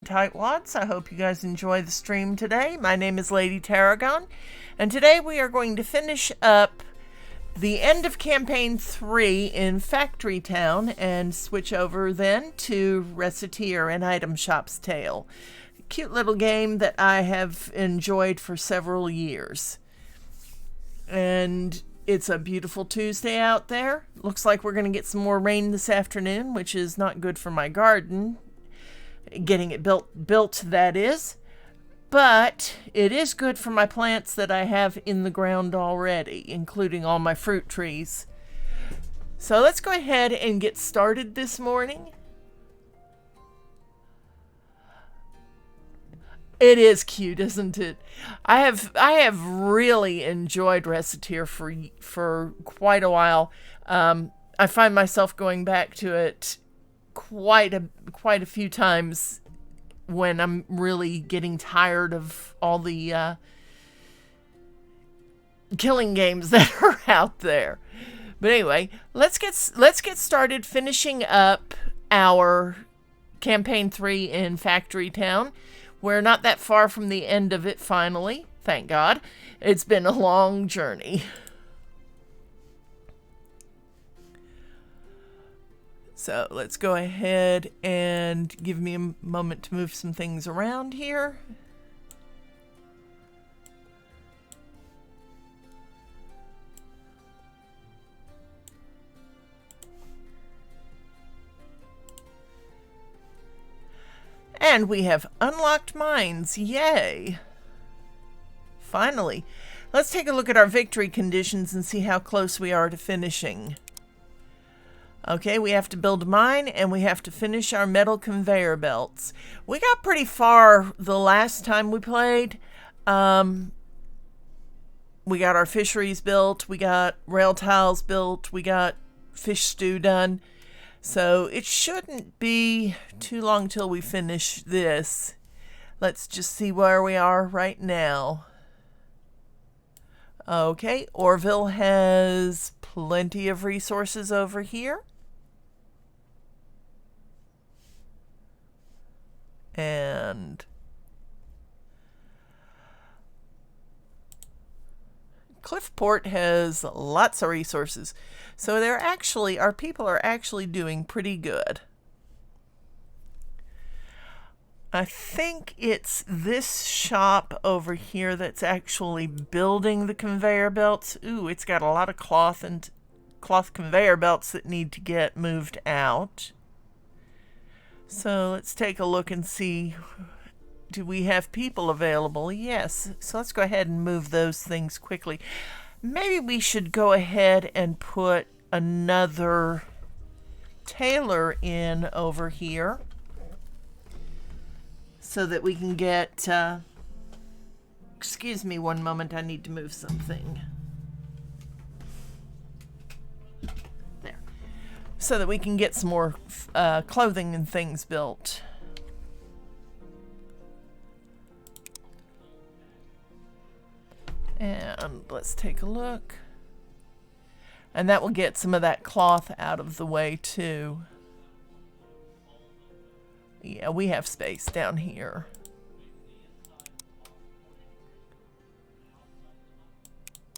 Tightwads. I hope you guys enjoy the stream today. My name is Lady Tarragon, and today we are going to finish up the end of Campaign 3 in Factory Town and switch over then to Recettear and Item Shop's Tale. Cute little game that I have enjoyed for several years. And it's a beautiful Tuesday out there. Looks like we're going to get some more rain this afternoon, which is not good for my garden. Getting it built, that is. But it is good for my plants that I have in the ground already, including all my fruit trees. So let's go ahead and get started this morning. It is cute, isn't it? I have really enjoyed Recettear for quite a while. I find myself going back to it quite a few times when I'm really getting tired of all the killing games that are out there. But anyway, let's get started finishing up our Campaign 3 in Factory Town. We're not that far from the end of it finally, thank God. It's been a long journey. So let's go ahead and give me a moment to move some things around here. And we have unlocked mines. Yay! Finally. Let's take a look at our victory conditions and see how close we are to finishing. Okay, we have to build a mine and we have to finish our metal conveyor belts. We got pretty far the last time we played. We got our fisheries built, we got rail tiles built, we got fish stew done. So it shouldn't be too long till we finish this. Let's just see where we are right now. Okay, Orville has plenty of resources over here. And Cliffport has lots of resources. So our people are actually doing pretty good. I think it's this shop over here that's actually building the conveyor belts. Ooh, it's got a lot of cloth conveyor belts that need to get moved out. So let's take a look and see, do we have people available? Yes. So let's go ahead and move those things quickly. Maybe we should go ahead and put another tailor in over here so that we can get, excuse me one moment, I need to move something. There. So that we can get some more clothing and things built. And let's take a look. And that will get some of that cloth out of the way too. Yeah, we have space down here.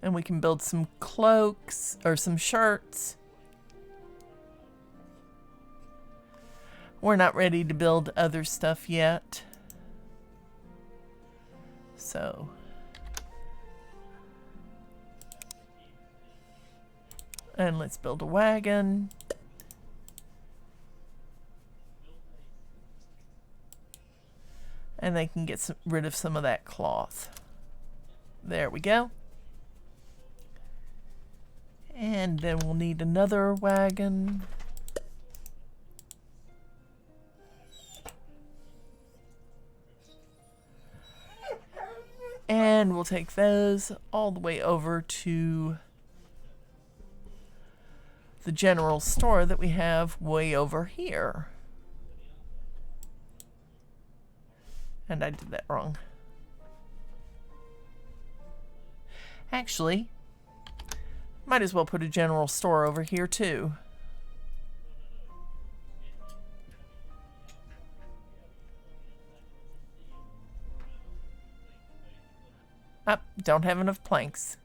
And we can build some cloaks or some shirts. We're not ready to build other stuff yet. So and let's build a wagon. And they can get rid of some of that cloth. There we go. And then we'll need another wagon. And we'll take those all the way over to the general store that we have way over here. And I did that wrong. Actually, might as well put a general store over here too. Don't have enough planks.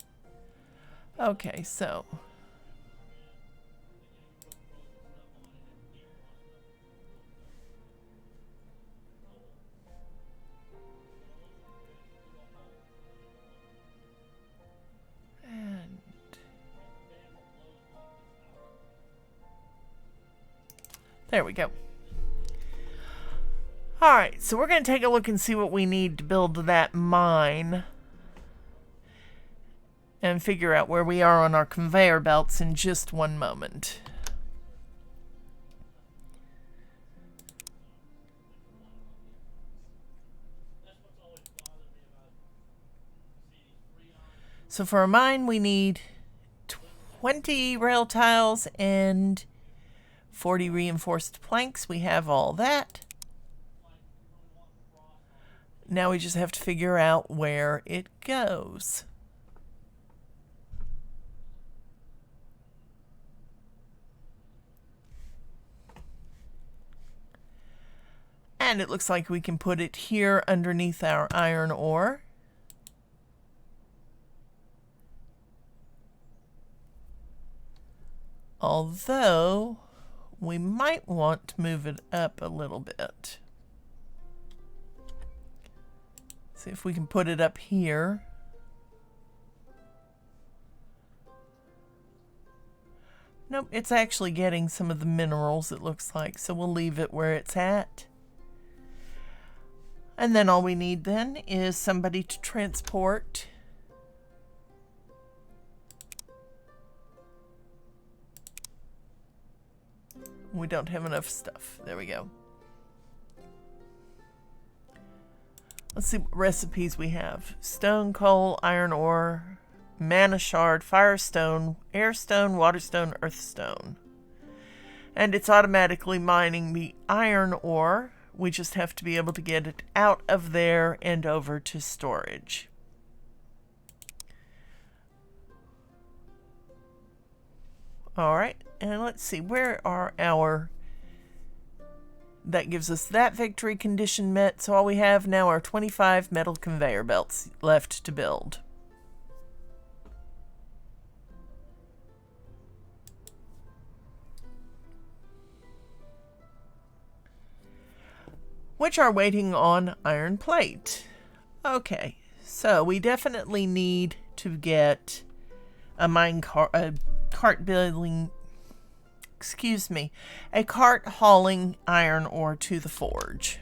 Okay, so... And... There we go. Alright, so we're going to take a look and see what we need to build that mine. And figure out where we are on our conveyor belts in just one moment. So for a mine, we need 20 rail tiles and 40 reinforced planks. We have all that. Now we just have to figure out where it goes. And it looks like we can put it here underneath our iron ore. Although, we might want to move it up a little bit. See if we can put it up here. Nope, it's actually getting some of the minerals, it looks like, so we'll leave it where it's at. And then all we need then is somebody to transport. We don't have enough stuff. There we go. Let's see what recipes we have. Stone, coal, iron ore, mana shard, firestone, airstone, waterstone, earthstone. And it's automatically mining the iron ore. We just have to be able to get it out of there and over to storage. Alright, and let's see, where are our... That gives us that victory condition met, so all we have now are 25 metal conveyor belts left to build. Which are waiting on iron plate. Okay, so we definitely need to get a cart building, excuse me, a cart hauling iron ore to the forge.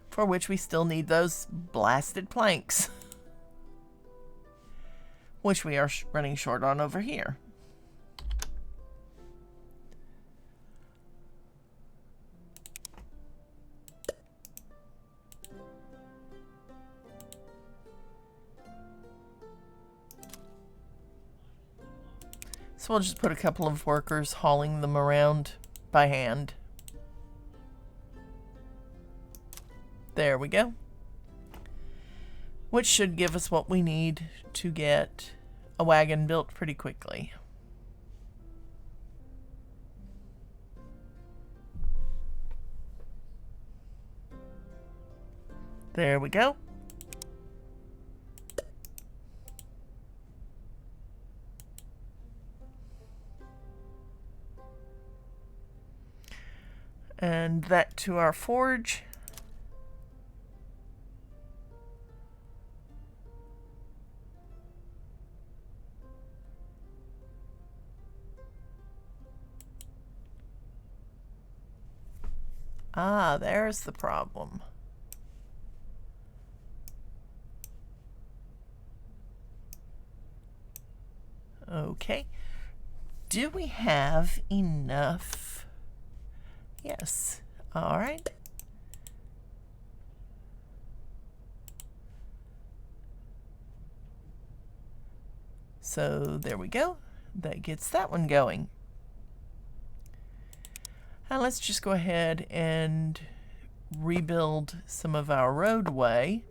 For which we still need those blasted planks. Which we are running short on over here. So we'll just put a couple of workers hauling them around by hand. There we go. Which should give us what we need to get a wagon built pretty quickly. There we go. And that to our forge. Ah, there's the problem. Okay. Do we have enough? Yes. All right. So there we go. That gets that one going. And let's just go ahead and rebuild some of our roadway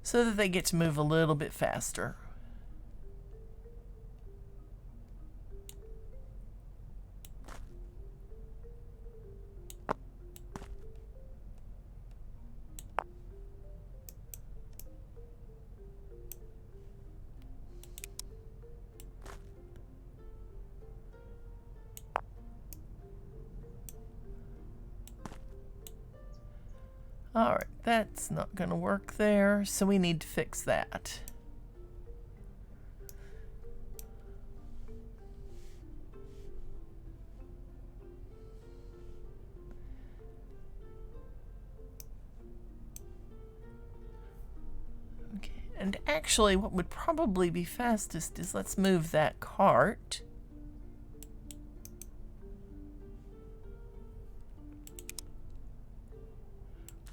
so that they get to move a little bit faster. Alright, that's not going to work there, so we need to fix that. Okay, and actually what would probably be fastest is let's move that cart.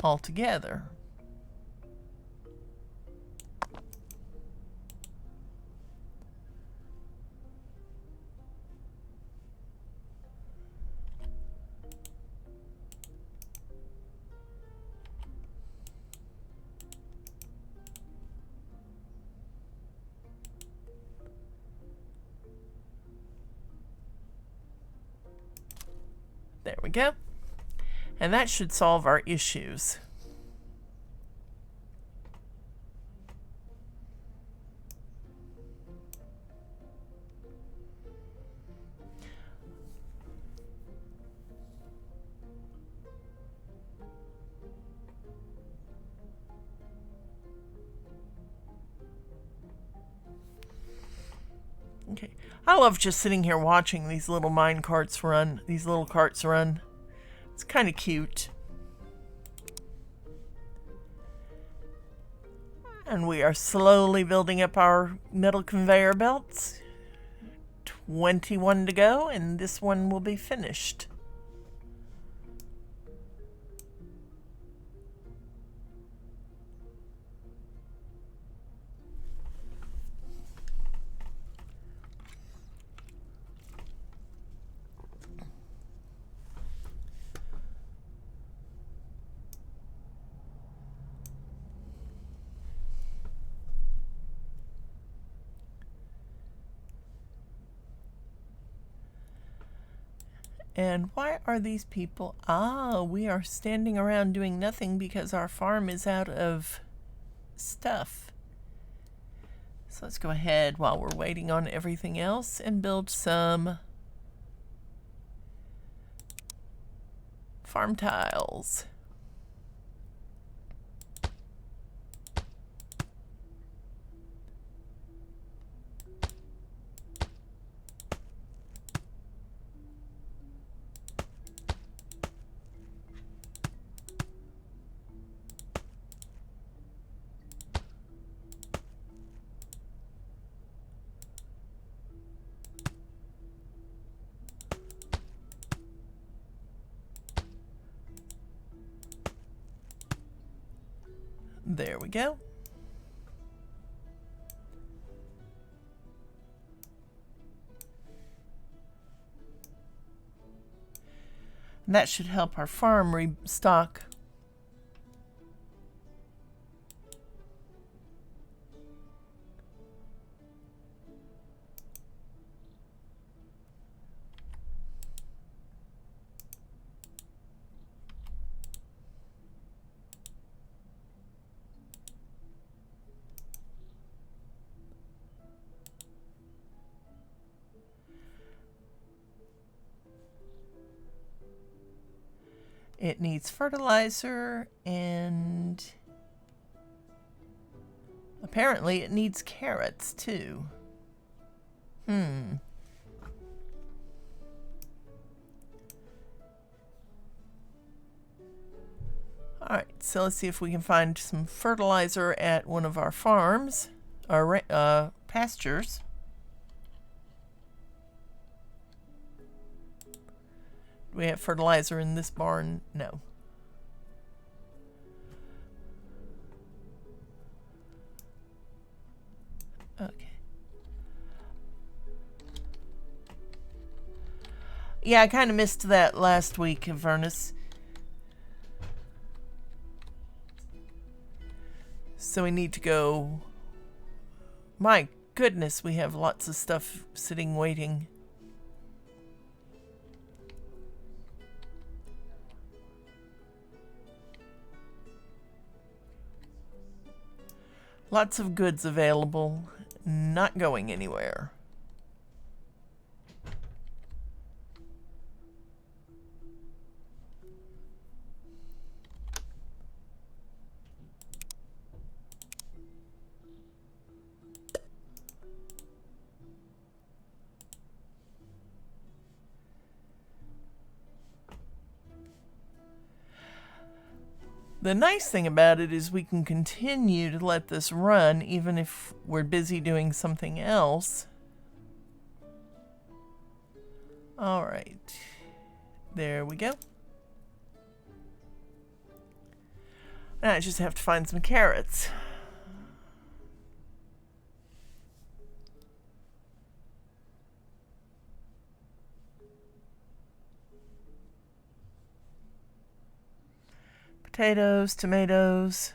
All together. There we go. And that should solve our issues. Okay. I love just sitting here watching these little mine carts run, these little carts run. It's kind of cute. And we are slowly building up our metal conveyor belts. 21 to go, and this one will be finished. And why are these people? Ah, we are standing around doing nothing because our farm is out of stuff. So let's go ahead while we're waiting on everything else and build some farm tiles. There we go. And that should help our farm restock. It needs fertilizer, and apparently it needs carrots too. Alright, so let's see if we can find some fertilizer at one of our farms, our pastures. Do we have fertilizer in this barn? No. Okay. Yeah, I kind of missed that last week, Avernus. So we need to go. My goodness, we have lots of stuff sitting waiting. Lots of goods available, not going anywhere. The nice thing about it is we can continue to let this run even if we're busy doing something else. All right, there we go. Now I just have to find some carrots. Potatoes, tomatoes.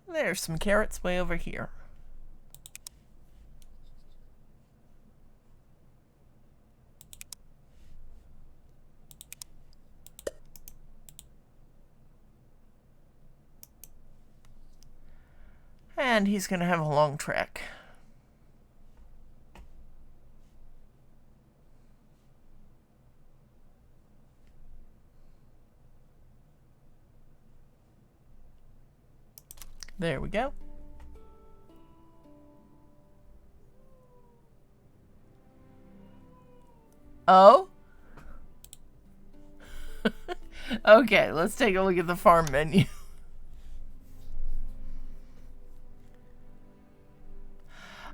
There's some carrots way over here. And he's going to have a long trek. There we go. Oh? Okay, let's take a look at the farm menu.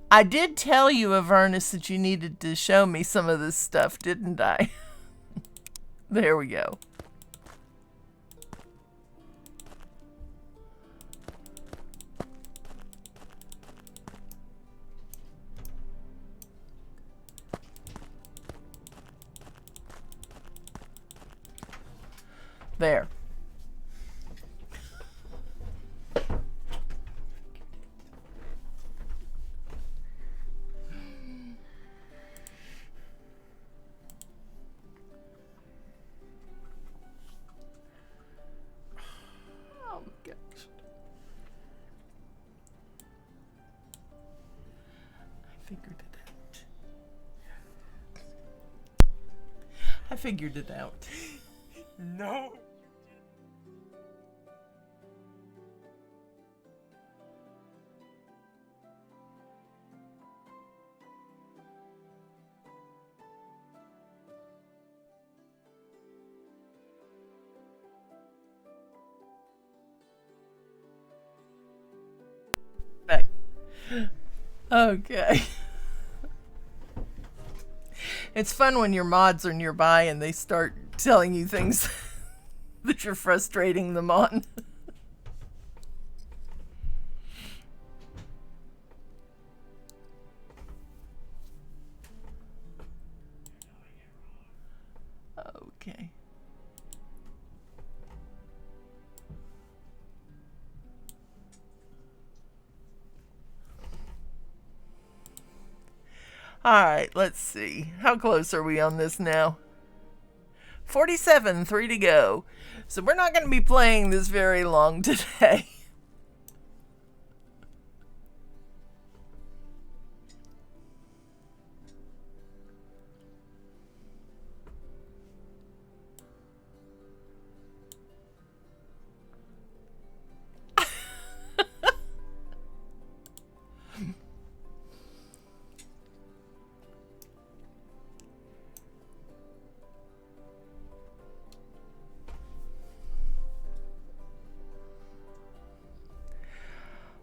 I did tell you, Avernus, that you needed to show me some of this stuff, didn't I? There we go. There. Oh my gosh. I figured it out. I figured it out. No. Back. Okay. It's fun when your mods are nearby and they start telling you things that you're frustrating them on. Okay. Alright, let's see. How close are we on this now? 47, 3 to go. So we're not going to be playing this very long today.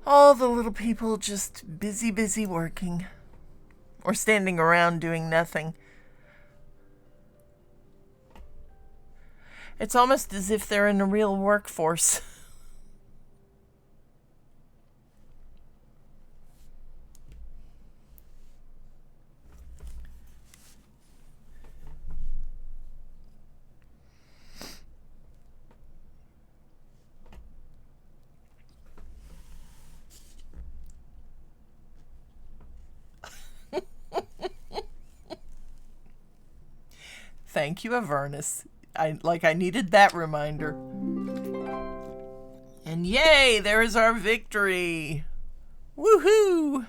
All the little people just busy working. Or standing around doing nothing. It's almost as if they're in a real workforce. Thank you, Avernus. I needed that reminder. And yay, there is our victory. Woohoo!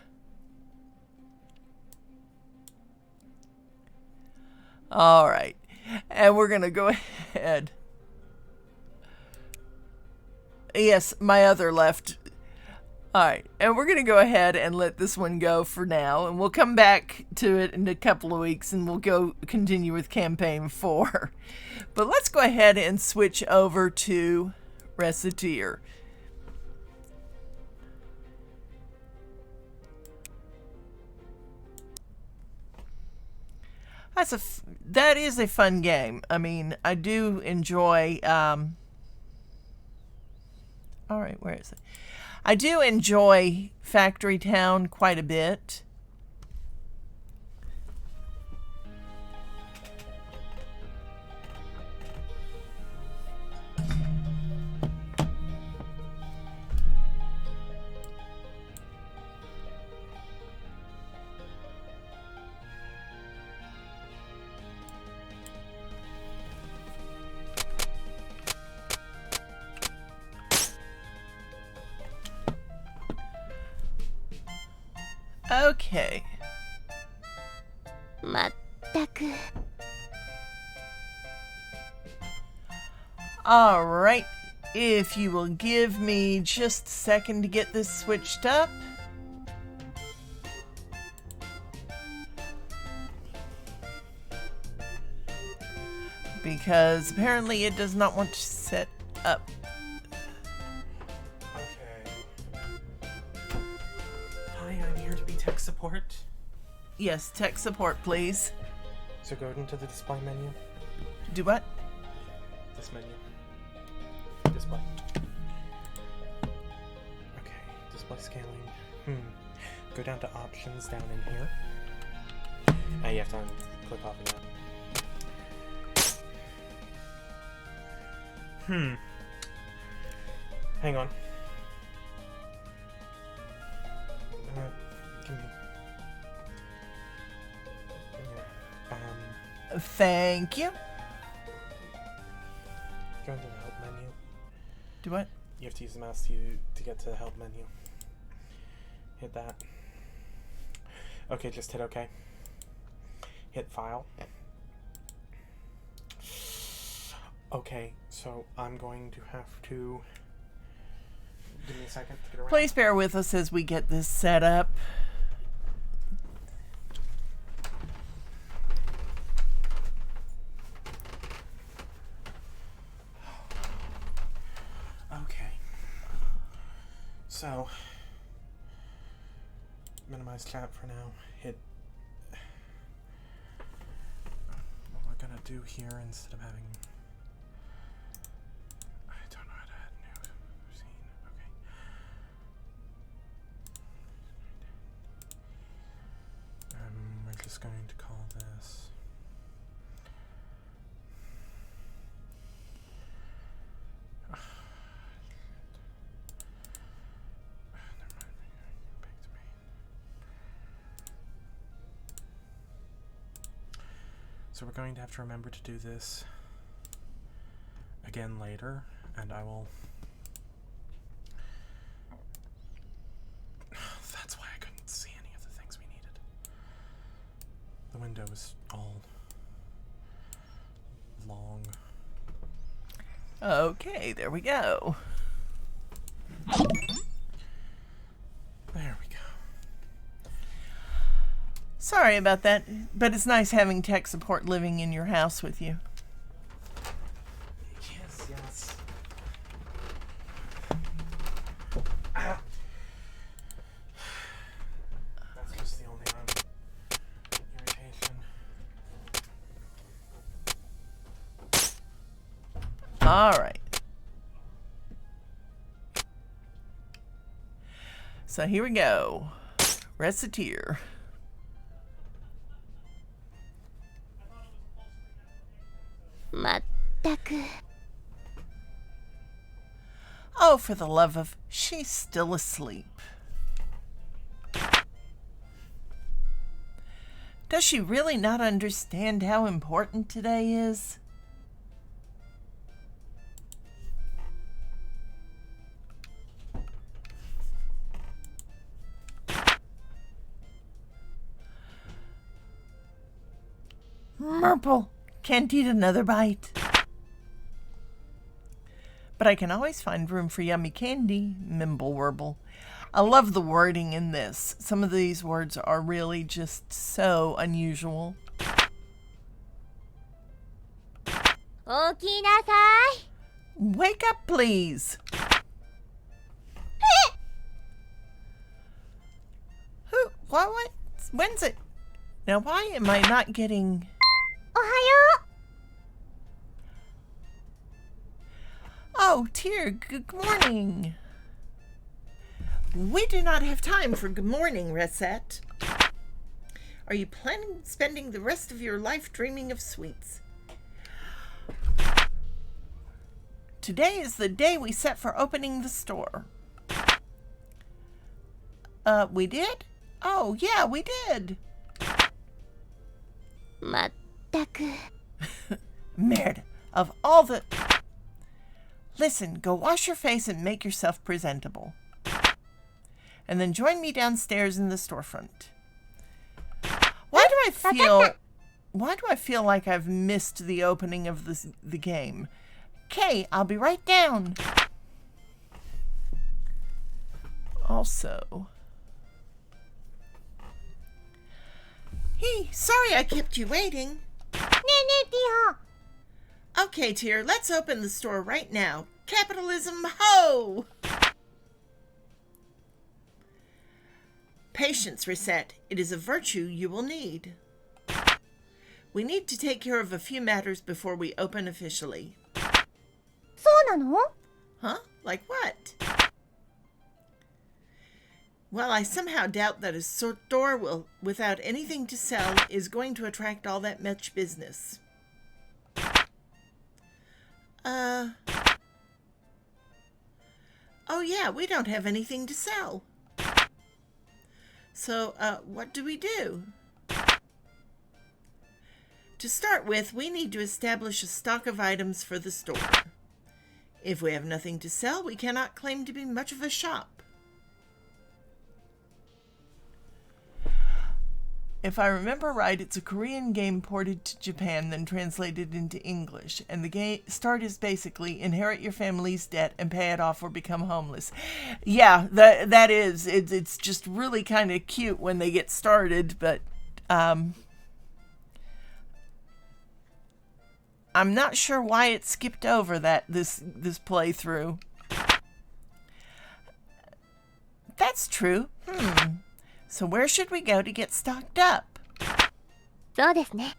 All right. And we're going to go ahead. Yes, my other left. All right, and we're going to go ahead and let this one go for now, and we'll come back to it in a couple of weeks, and we'll continue with campaign 4. But let's go ahead and switch over to Recettear. That is a fun game. I mean, I do enjoy. All right, where is it? I do enjoy Factory Town quite a bit. Okay. All right. If you will give me just a second to get this switched up. Because apparently it does not want to set up. Tech support? Yes, tech support, please. So go into the display menu. Do what? This menu. Display. Okay, display scaling. Go down to options down in here. You have to click off of that. Hang on. Thank you. Go into the help menu. Do what? You have to use the mouse to get to the help menu. Hit that. Okay, just hit OK. Hit file. Okay, so I'm going to have to... Give me a second to get around. Please bear with us as we get this set up. So, minimize chat for now. Hit what we're gonna do here instead of having. I don't know how to add new scene. Okay. We're just going to call this. So we're going to have to remember to do this again later, and I will... That's why I couldn't see any of the things we needed. The window was all long. Okay, there we go. There we go. Sorry about that, but it's nice having tech support living in your house with you. Yes, yes. That's just the only irritation. All right. So here we go. Recettear. Oh, for the love of... She's still asleep. Does she really not understand how important today is? Merple, can't eat another bite. But I can always find room for yummy candy, Mimble Warble. I love the wording in this. Some of these words are really just so unusual. 起きなさい。 Wake up, please. Who? What? When's it? Now, why am I not getting... おはよう。 Oh, dear. Good morning. We do not have time for good morning, Recette. Are you planning on spending the rest of your life dreaming of sweets? Today is the day we set for opening the store. We did? Oh, yeah, we did. まったく。 Merde, of all the... Listen, go wash your face and make yourself presentable. And then join me downstairs in the storefront. Why do I feel like I've missed the opening of the game? Okay, I'll be right down. Also... Hey, sorry I kept you waiting. ねえねえ、ティオ。 Okay, Tyr, let's open the store right now. Capitalism, ho! Patience, Recette. It is a virtue you will need. We need to take care of a few matters before we open officially. そうなの？ Huh? Like what? Well, I somehow doubt that a store without anything to sell is going to attract all that much business. Oh yeah, we don't have anything to sell. So, what do we do? To start with, we need to establish a stock of items for the store. If we have nothing to sell, we cannot claim to be much of a shop. If I remember right, it's a Korean game ported to Japan, then translated into English. And the start is basically inherit your family's debt and pay it off or become homeless. Yeah, that is. It's just really kind of cute when they get started, but I'm not sure why it skipped over this playthrough. That's true. So where should we go to get stocked up? そうですね。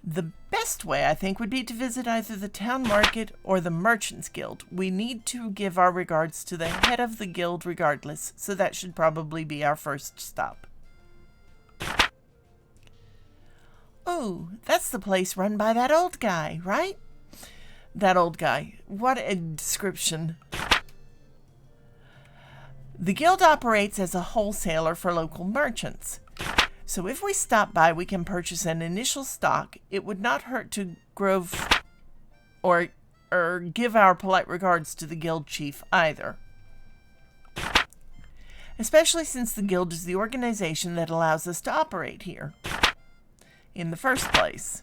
The best way, I think, would be to visit either the town market or the Merchants Guild. We need to give our regards to the head of the guild regardless, so that should probably be our first stop. Oh, that's the place run by that old guy, right? That old guy. What a description. The guild operates as a wholesaler for local merchants. So if we stop by, we can purchase an initial stock. It would not hurt to or give our polite regards to the guild chief either. Especially since the guild is the organization that allows us to operate here. In the first place.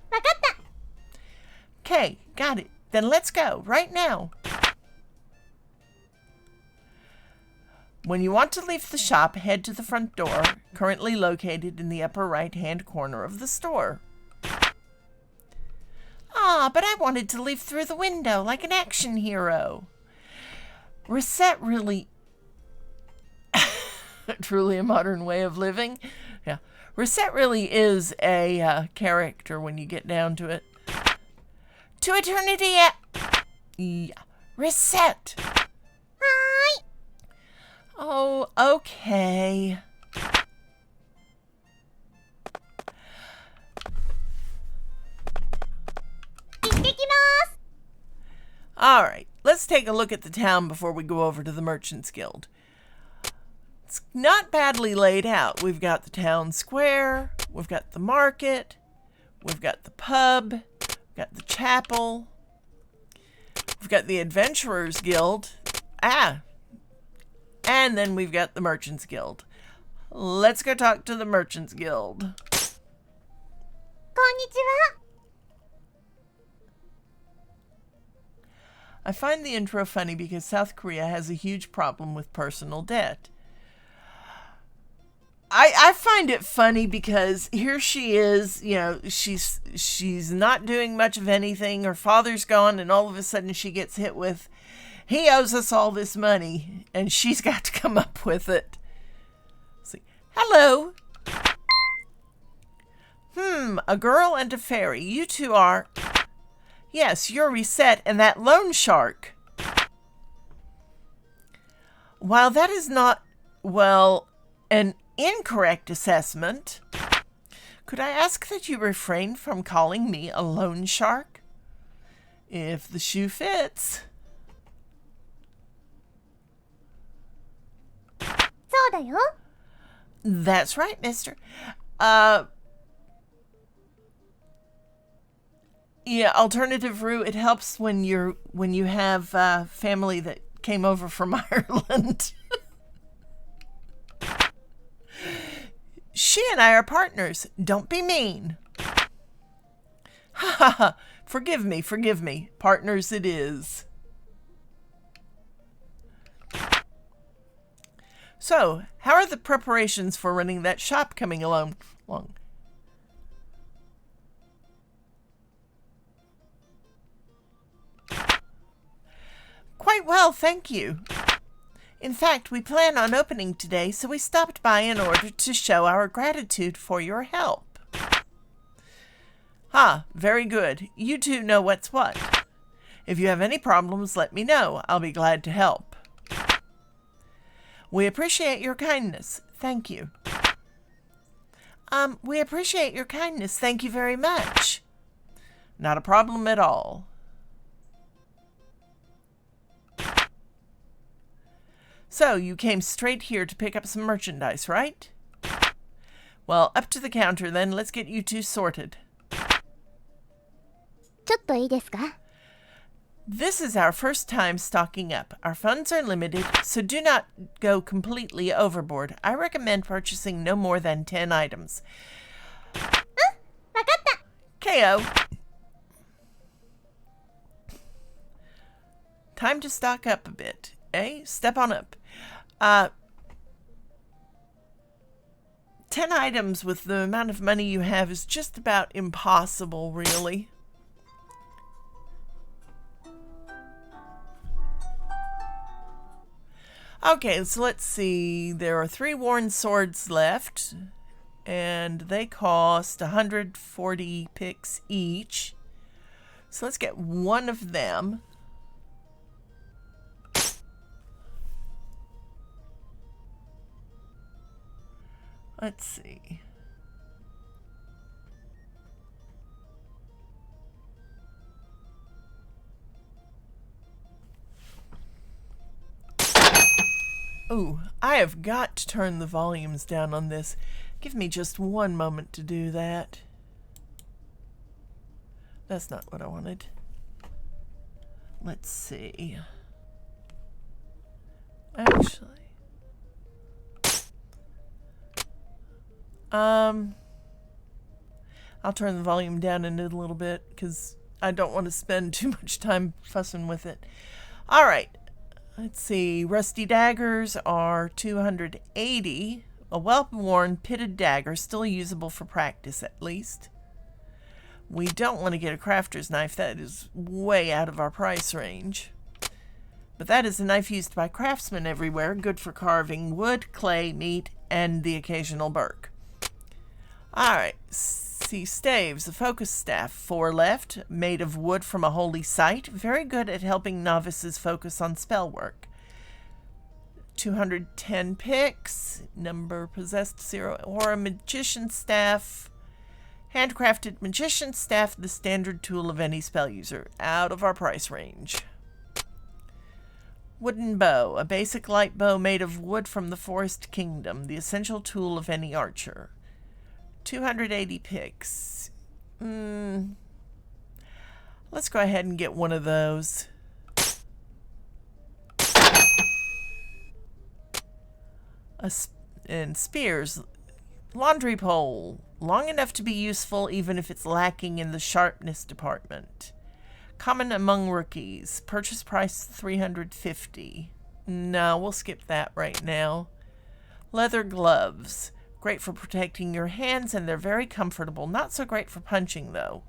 わかった。 Okay, got it. Then let's go, right now. When you want to leave the shop, head to the front door, currently located in the upper right-hand corner of the store. Ah, but I wanted to leave through the window like an action hero. Recette really... Truly a modern way of living. Yeah. Recette really is a character when you get down to it. To eternity at... Yeah. Recette! Hi! Oh, okay. All right, let's take a look at the town before we go over to the Merchants Guild. It's not badly laid out. We've got the town square, we've got the market, we've got the pub, we've got the chapel, we've got the Adventurers Guild. And then we've got the Merchants Guild. Let's go talk to the Merchants Guild. こんにちは。I find the intro funny because South Korea has a huge problem with personal debt. I find it funny because here she is, you know, she's not doing much of anything. Her father's gone, and all of a sudden she gets hit with, he owes us all this money, and she's got to come up with it. See, hello. A girl and a fairy. You two are... Yes, you're Recette and that loan shark. While that is not, well, an incorrect assessment, could I ask that you refrain from calling me a loan shark? If the shoe fits. そうだよ。 That's right, mister. Yeah, alternative route, it helps when you have family that came over from Ireland. She and I are partners. Don't be mean. Ha ha ha. Forgive me. Partners it is. So, how are the preparations for running that shop coming along? Quite well, thank you. In fact, we plan on opening today, so we stopped by in order to show our gratitude for your help. Ah, very good. You two know what's what. If you have any problems, let me know. I'll be glad to help. We appreciate your kindness. Thank you. We appreciate your kindness. Thank you very much. Not a problem at all. So, you came straight here to pick up some merchandise, right? Well, up to the counter then. Let's get you two sorted. ちょっといいですか? This is our first time stocking up. Our funds are limited, so do not go completely overboard. I recommend purchasing no more than 10 items. わかった. KO. Time to stock up a bit. Eh? Step on up. 10 items with the amount of money you have is just about impossible, really. Okay, so let's see. There are 3 worn swords left, and they cost 140 picks each. So let's get one of them. Let's see. Ooh, I have got to turn the volumes down on this. Give me just one moment to do that. That's not what I wanted. Let's see. Actually. I'll turn the volume down in it a little bit because I don't want to spend too much time fussing with it. All right. Let's see. Rusty daggers are 280. A well-worn pitted dagger, still usable for practice at least. We don't want to get a crafter's knife. That is way out of our price range. But that is a knife used by craftsmen everywhere, good for carving wood, clay, meat, and the occasional burk. Alright, see, staves, a focus staff, 4 left, made of wood from a holy site, very good at helping novices focus on spell work. 210 picks, number possessed 0, or a magician staff, handcrafted magician staff, the standard tool of any spell user, out of our price range. Wooden bow, a basic light bow made of wood from the Forest Kingdom, the essential tool of any archer. 280 picks. Let's go ahead and get one of those. And spears. Laundry pole. Long enough to be useful even if it's lacking in the sharpness department. Common among rookies. Purchase price $350. No, we'll skip that right now. Leather gloves. Great for protecting your hands, and they're very comfortable. Not so great for punching, though.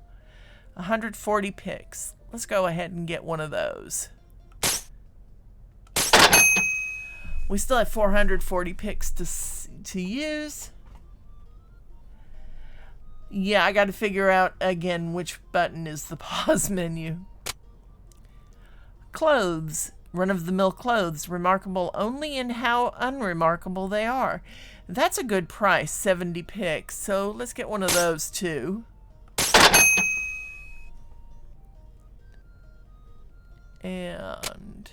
140 picks. Let's go ahead and get one of those. We still have 440 picks to use. Yeah, I got to figure out again which button is the pause menu. Clothes. Run-of-the-mill clothes. Remarkable only in how unremarkable they are. That's a good price, 70 picks. So let's get one of those too. And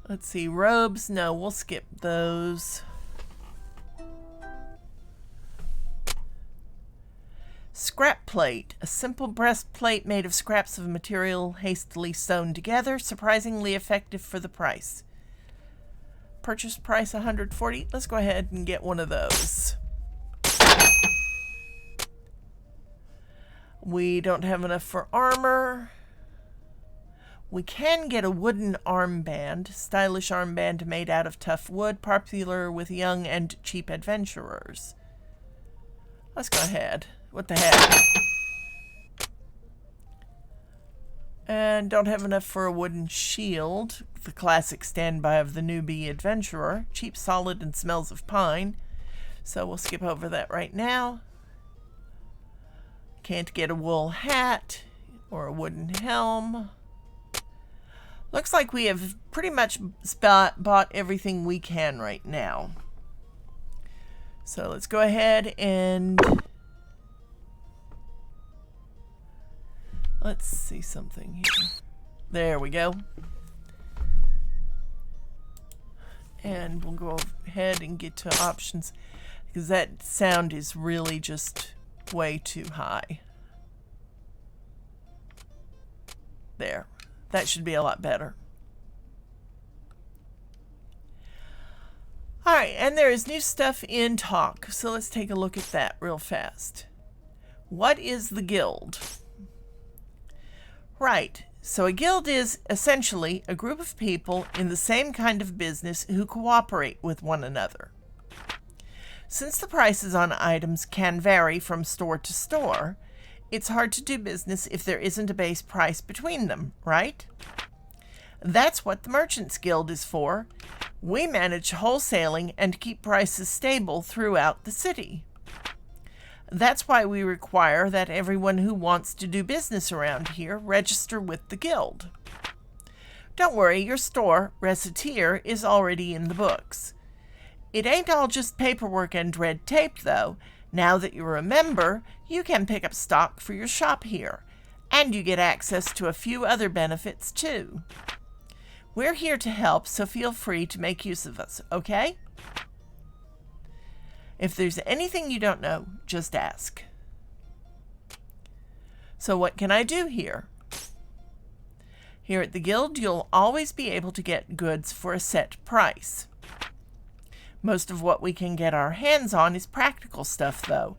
let's see, robes. No, we'll skip those. Scrap plate. A simple breastplate made of scraps of material hastily sewn together. Surprisingly effective for the price. Purchase price $140. Let's go ahead and get one of those. We don't have enough for armor. We can get a wooden armband. Stylish armband made out of tough wood. Popular with young and cheap adventurers. Let's go ahead. What the heck? And don't have enough for a wooden shield. The classic standby of the newbie adventurer. Cheap, solid, and smells of pine. So we'll skip over that right now. Can't get a wool hat or a wooden helm. Looks like we have pretty much bought everything we can right now. So let's go ahead and let's see something here. There we go. And we'll go ahead and get to options because that sound is really just way too high. There. That should be a lot better. Alright, and there is new stuff in talk. So let's take a look at that real fast. What is the guild? Right. So a guild is essentially a group of people in the same kind of business who cooperate with one another. Since the prices on items can vary from store to store, it's hard to do business if there isn't a base price between them, right? That's what the Merchants Guild is for. We manage wholesaling and keep prices stable throughout the city. That's why we require that everyone who wants to do business around here register with the guild. Don't worry, your store, Recettear, is already in the books. It ain't all just paperwork and red tape, though. Now that you're a member, you can pick up stock for your shop here, and you get access to a few other benefits, too. We're here to help, so feel free to make use of us, okay? If there's anything you don't know, just ask. So what can I do here? Here at the Guild, you'll always be able to get goods for a set price. Most of what we can get our hands on is practical stuff, though.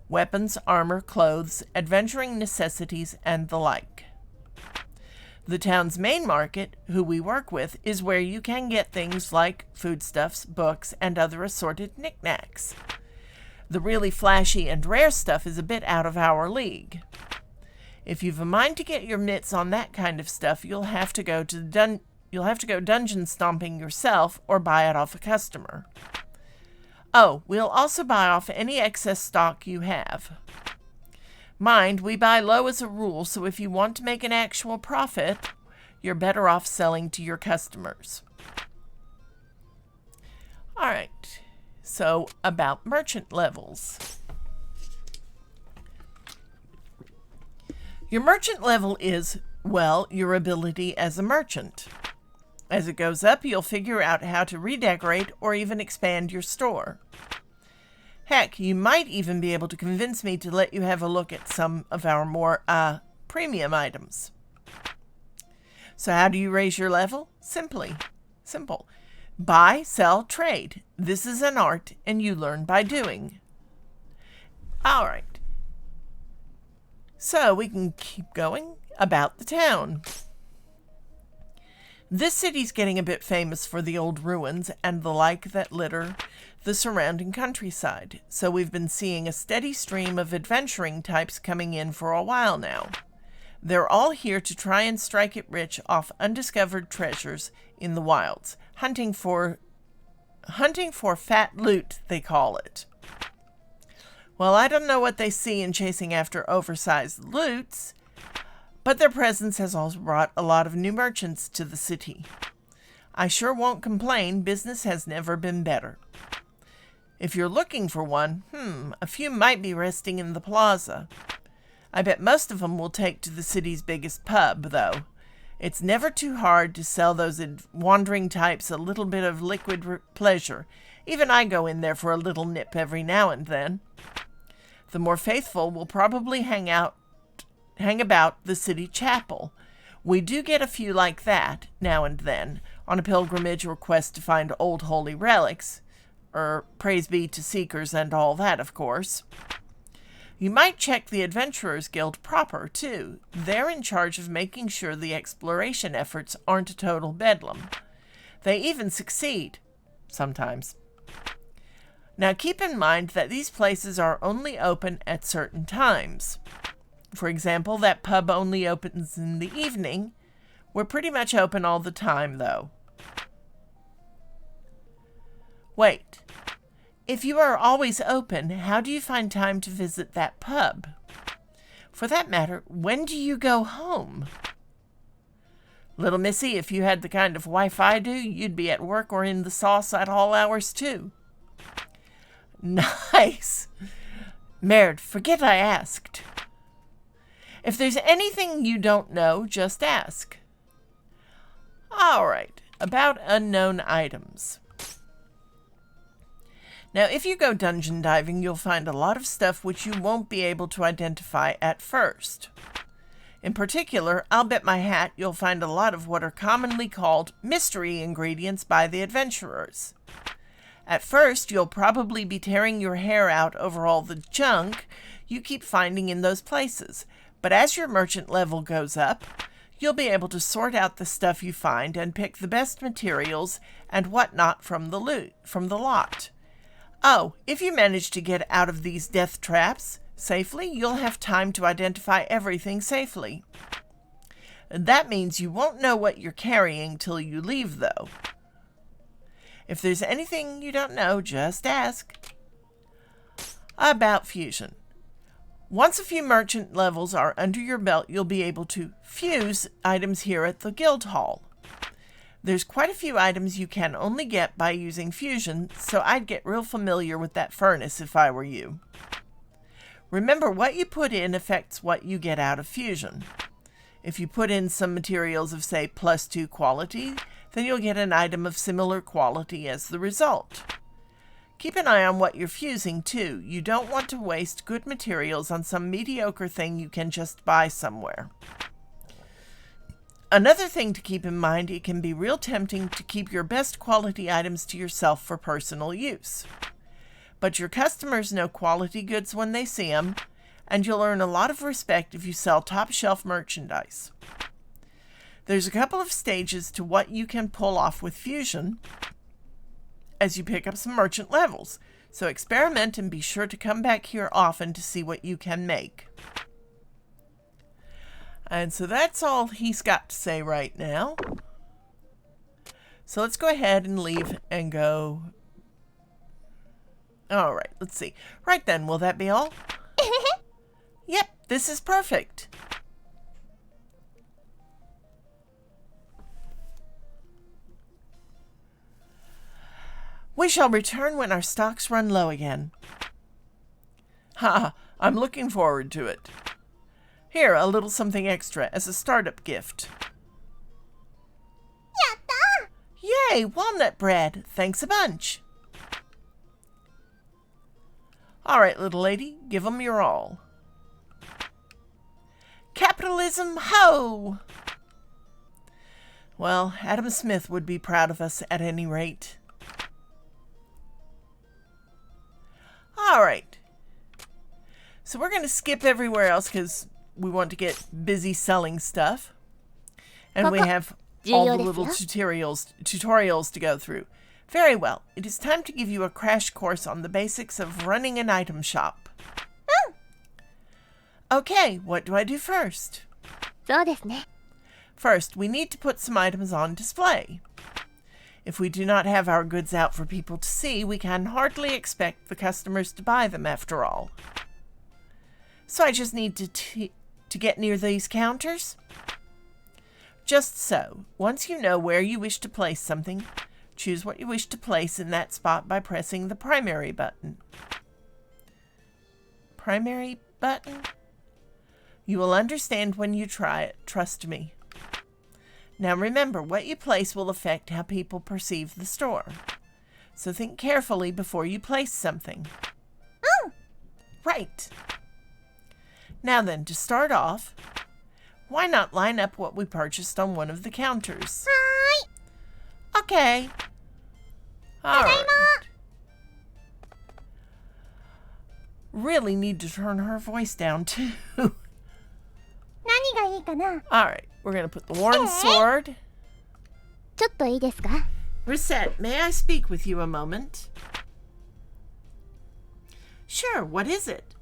Weapons, armor, clothes, adventuring necessities, and the like. The town's main market, who we work with, is where you can get things like foodstuffs, books, and other assorted knickknacks. The really flashy and rare stuff is a bit out of our league. If you've a mind to get your mitts on that kind of stuff, you'll have to go dungeon stomping yourself or buy it off a customer. Oh, we'll also buy off any excess stock you have. Mind, we buy low as a rule, so if you want to make an actual profit, you're better off selling to your customers. All right, so about merchant levels. Your merchant level is, well, your ability as a merchant. As it goes up, you'll figure out how to redecorate or even expand your store. Heck, you might even be able to convince me to let you have a look at some of our more, premium items. So how do you raise your level? Simple. Buy, sell, trade. This is an art, and you learn by doing. All right. So we can keep going about the town. This city's getting a bit famous for the old ruins and the like that litter the surrounding countryside, so we've been seeing a steady stream of adventuring types coming in for a while now. They're all here to try and strike it rich off undiscovered treasures in the wilds, hunting for fat loot, they call it. Well, I don't know what they see in chasing after oversized loots, but their presence has also brought a lot of new merchants to the city. I sure won't complain, business has never been better. If you're looking for one, a few might be resting in the plaza. I bet most of them will take to the city's biggest pub, though. It's never too hard to sell those wandering types a little bit of liquid pleasure. Even I go in there for a little nip every now and then. The more faithful will probably hang about the city chapel. We do get a few like that, now and then, on a pilgrimage or quest to find old holy relics. Praise be to seekers and all that, of course. You might check the Adventurers Guild proper, too. They're in charge of making sure the exploration efforts aren't a total bedlam. They even succeed. Sometimes. Now keep in mind that these places are only open at certain times. For example, that pub only opens in the evening. We're pretty much open all the time, though. Wait. If you are always open, how do you find time to visit that pub? For that matter, when do you go home? Little Missy, if you had the kind of wife I do, you'd be at work or in the sauce at all hours, too. Nice. Merd, forget I asked. If there's anything you don't know, just ask. All right, about unknown items. Now, if you go dungeon diving, you'll find a lot of stuff which you won't be able to identify at first. In particular, I'll bet my hat you'll find a lot of what are commonly called mystery ingredients by the adventurers. At first, you'll probably be tearing your hair out over all the junk you keep finding in those places, but as your merchant level goes up, you'll be able to sort out the stuff you find and pick the best materials and whatnot from the lot. Oh, if you manage to get out of these death traps safely, you'll have time to identify everything safely. That means you won't know what you're carrying till you leave, though. If there's anything you don't know, just ask. About fusion. Once a few merchant levels are under your belt, you'll be able to fuse items here at the guild hall. There's quite a few items you can only get by using fusion, so I'd get real familiar with that furnace if I were you. Remember, what you put in affects what you get out of fusion. If you put in some materials of, say, +2 quality, then you'll get an item of similar quality as the result. Keep an eye on what you're fusing, too. You don't want to waste good materials on some mediocre thing you can just buy somewhere. Another thing to keep in mind, it can be real tempting to keep your best quality items to yourself for personal use. But your customers know quality goods when they see them, and you'll earn a lot of respect if you sell top-shelf merchandise. There's a couple of stages to what you can pull off with fusion as you pick up some merchant levels, so experiment and be sure to come back here often to see what you can make. And so that's all he's got to say right now. So let's go ahead and leave and go. All right, let's see. Right then, will that be all? Yep, this is perfect. We shall return when our stocks run low again. Ha! I'm looking forward to it. Here, a little something extra as a startup gift. Yatta! Yay, walnut bread. Thanks a bunch. All right, little lady, give 'em your all. Capitalism, ho! Well, Adam Smith would be proud of us at any rate. All right. So we're going to skip everywhere else because we want to get busy selling stuff. And we have all the little tutorials to go through. Very well. It is time to give you a crash course on the basics of running an item shop. Okay, what do I do first? そうですね。 First, we need to put some items on display. If we do not have our goods out for people to see, we can hardly expect the customers to buy them after all. So I just need to get near these counters? Just so. Once you know where you wish to place something, choose what you wish to place in that spot by pressing the primary button. Primary button? You will understand when you try it, trust me. Now remember, what you place will affect how people perceive the store. So think carefully before you place something. Right. Now then, to start off, why not line up what we purchased on one of the counters? Okay. All right. Really need to turn her voice down too. 何がいいかな？ All right, we're going to put the worn sword. ちょっといいですか？ Recette, may I speak with you a moment? Sure, what is it?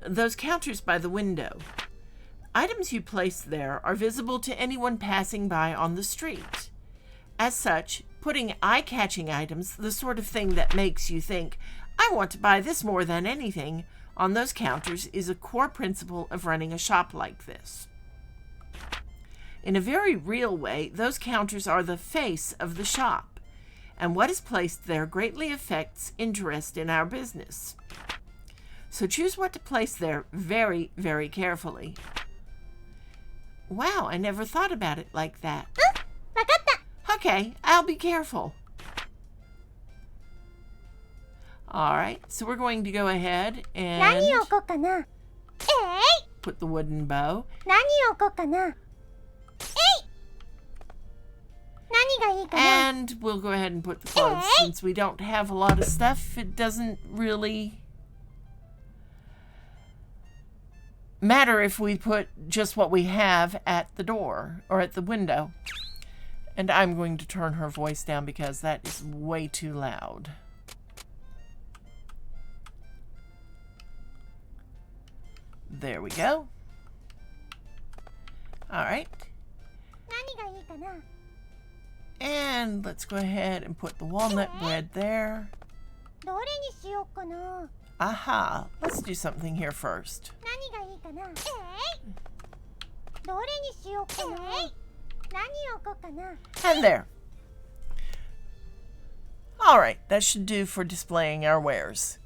Those counters by the window. Items you place there are visible to anyone passing by on the street. As such, putting eye-catching items, the sort of thing that makes you think, I want to buy this more than anything, on those counters is a core principle of running a shop like this. In a very real way, those counters are the face of the shop, and what is placed there greatly affects interest in our business. So choose what to place there very, very carefully. Wow, I never thought about it like that. わかった。 Okay, I'll be careful. All right, so we're going to go ahead 何 and を置こうかな？ put the wooden bow. 何を置こうかな？何がいいかな？ And we'll go ahead and put the clothes. Since we don't have a lot of stuff, it doesn't really matter if we put just what we have at the door or at the window. And I'm going to turn her voice down because that is way too loud. There we go. All right. 何がいいかな？ And let's go ahead and put the walnut bread there. どれにしようかな？ Aha, let's do something here first. 何がいいかな？どれにしようかな？何を置こうかな？ And there. All right, that should do for displaying our wares.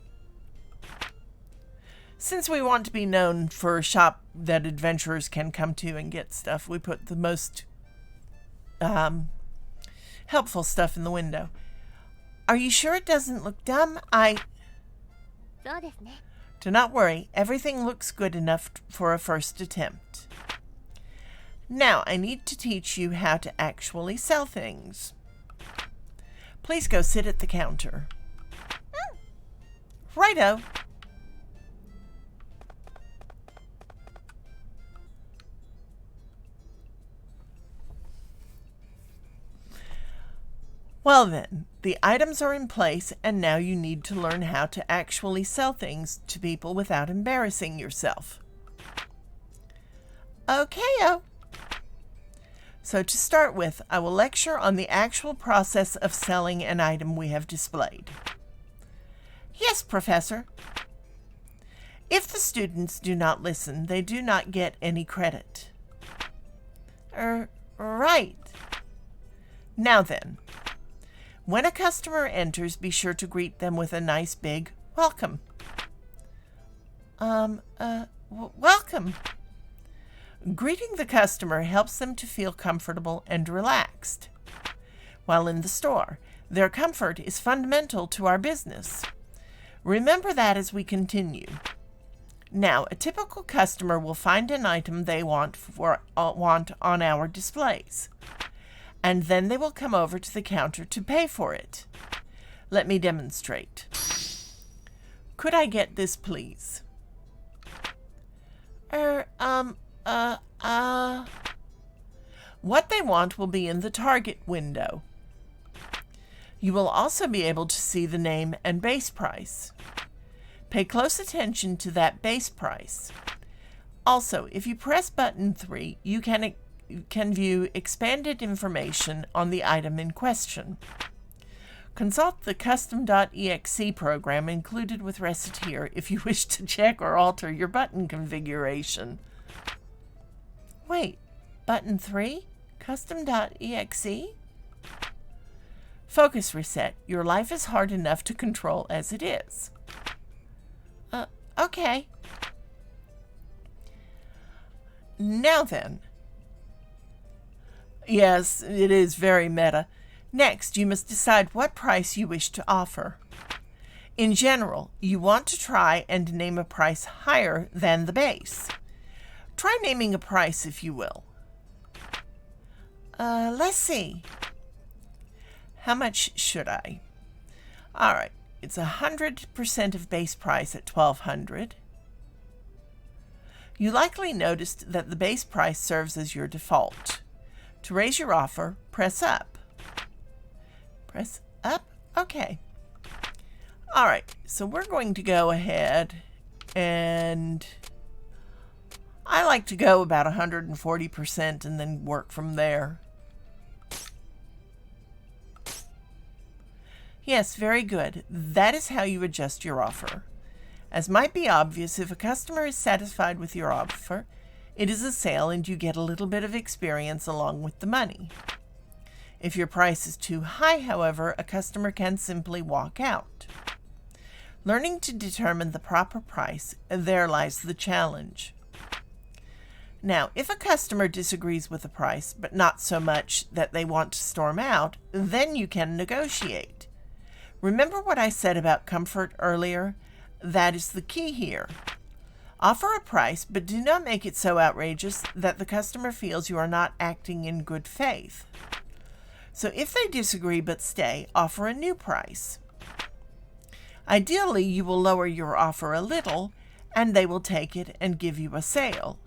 Since we want to be known for a shop that adventurers can come to and get stuff, we put the most helpful stuff in the window. Are you sure it doesn't look dumb? そうですね。 Do not worry, everything looks good enough for a first attempt. Now, I need to teach you how to actually sell things. Please go sit at the counter. Righto. Well then, the items are in place and now you need to learn how to actually sell things to people without embarrassing yourself. Okay-o. So to start with, I will lecture on the actual process of selling an item we have displayed. Yes, Professor. If the students do not listen, they do not get any credit. Right. Now then, when a customer enters, be sure to greet them with a nice big welcome. Welcome. Greeting the customer helps them to feel comfortable and relaxed. While in the store, their comfort is fundamental to our business. Remember that as we continue. Now, a typical customer will find an item they want on our displays, and then they will come over to the counter to pay for it. Let me demonstrate. Could I get this, please? Er, What they want will be in the target window. You will also be able to see the name and base price. Pay close attention to that base price. Also, if you press button 3, you can view expanded information on the item in question. Consult the custom.exe program included with Recettear if you wish to check or alter your button configuration. Wait, button 3? Custom.exe? Focus reset. Your life is hard enough to control as it is. Okay. Now then. Yes, it is very meta. Next, you must decide what price you wish to offer. In general, you want to try and name a price higher than the base. Try naming a price, if you will. Let's see. How much should I? All right, it's 100% of base price at $1,200. You likely noticed that the base price serves as your default. To raise your offer, press up. Press up? Okay. All right, so we're going to go ahead and I like to go about 140% and then work from there. Yes, very good. That is how you adjust your offer. As might be obvious, if a customer is satisfied with your offer, it is a sale and you get a little bit of experience along with the money. If your price is too high, however, a customer can simply walk out. Learning to determine the proper price, there lies the challenge. Now, if a customer disagrees with the price, but not so much that they want to storm out, then you can negotiate. Remember what I said about comfort earlier? That is the key here. Offer a price, but do not make it so outrageous that the customer feels you are not acting in good faith. So if they disagree but stay, offer a new price. Ideally, you will lower your offer a little, and they will take it and give you a sale.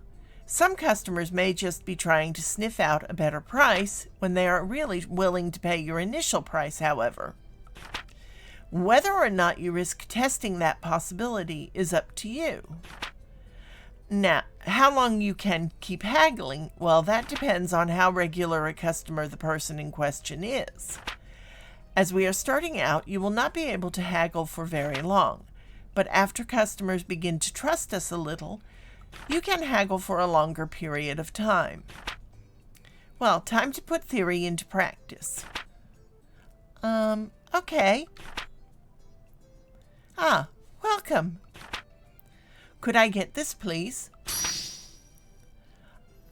Some customers may just be trying to sniff out a better price when they are really willing to pay your initial price, however. Whether or not you risk testing that possibility is up to you. Now, how long you can keep haggling, well, that depends on how regular a customer the person in question is. As we are starting out, you will not be able to haggle for very long, but after customers begin to trust us a little, you can haggle for a longer period of time. Well, time to put theory into practice. Okay. Ah, welcome. Could I get this, please?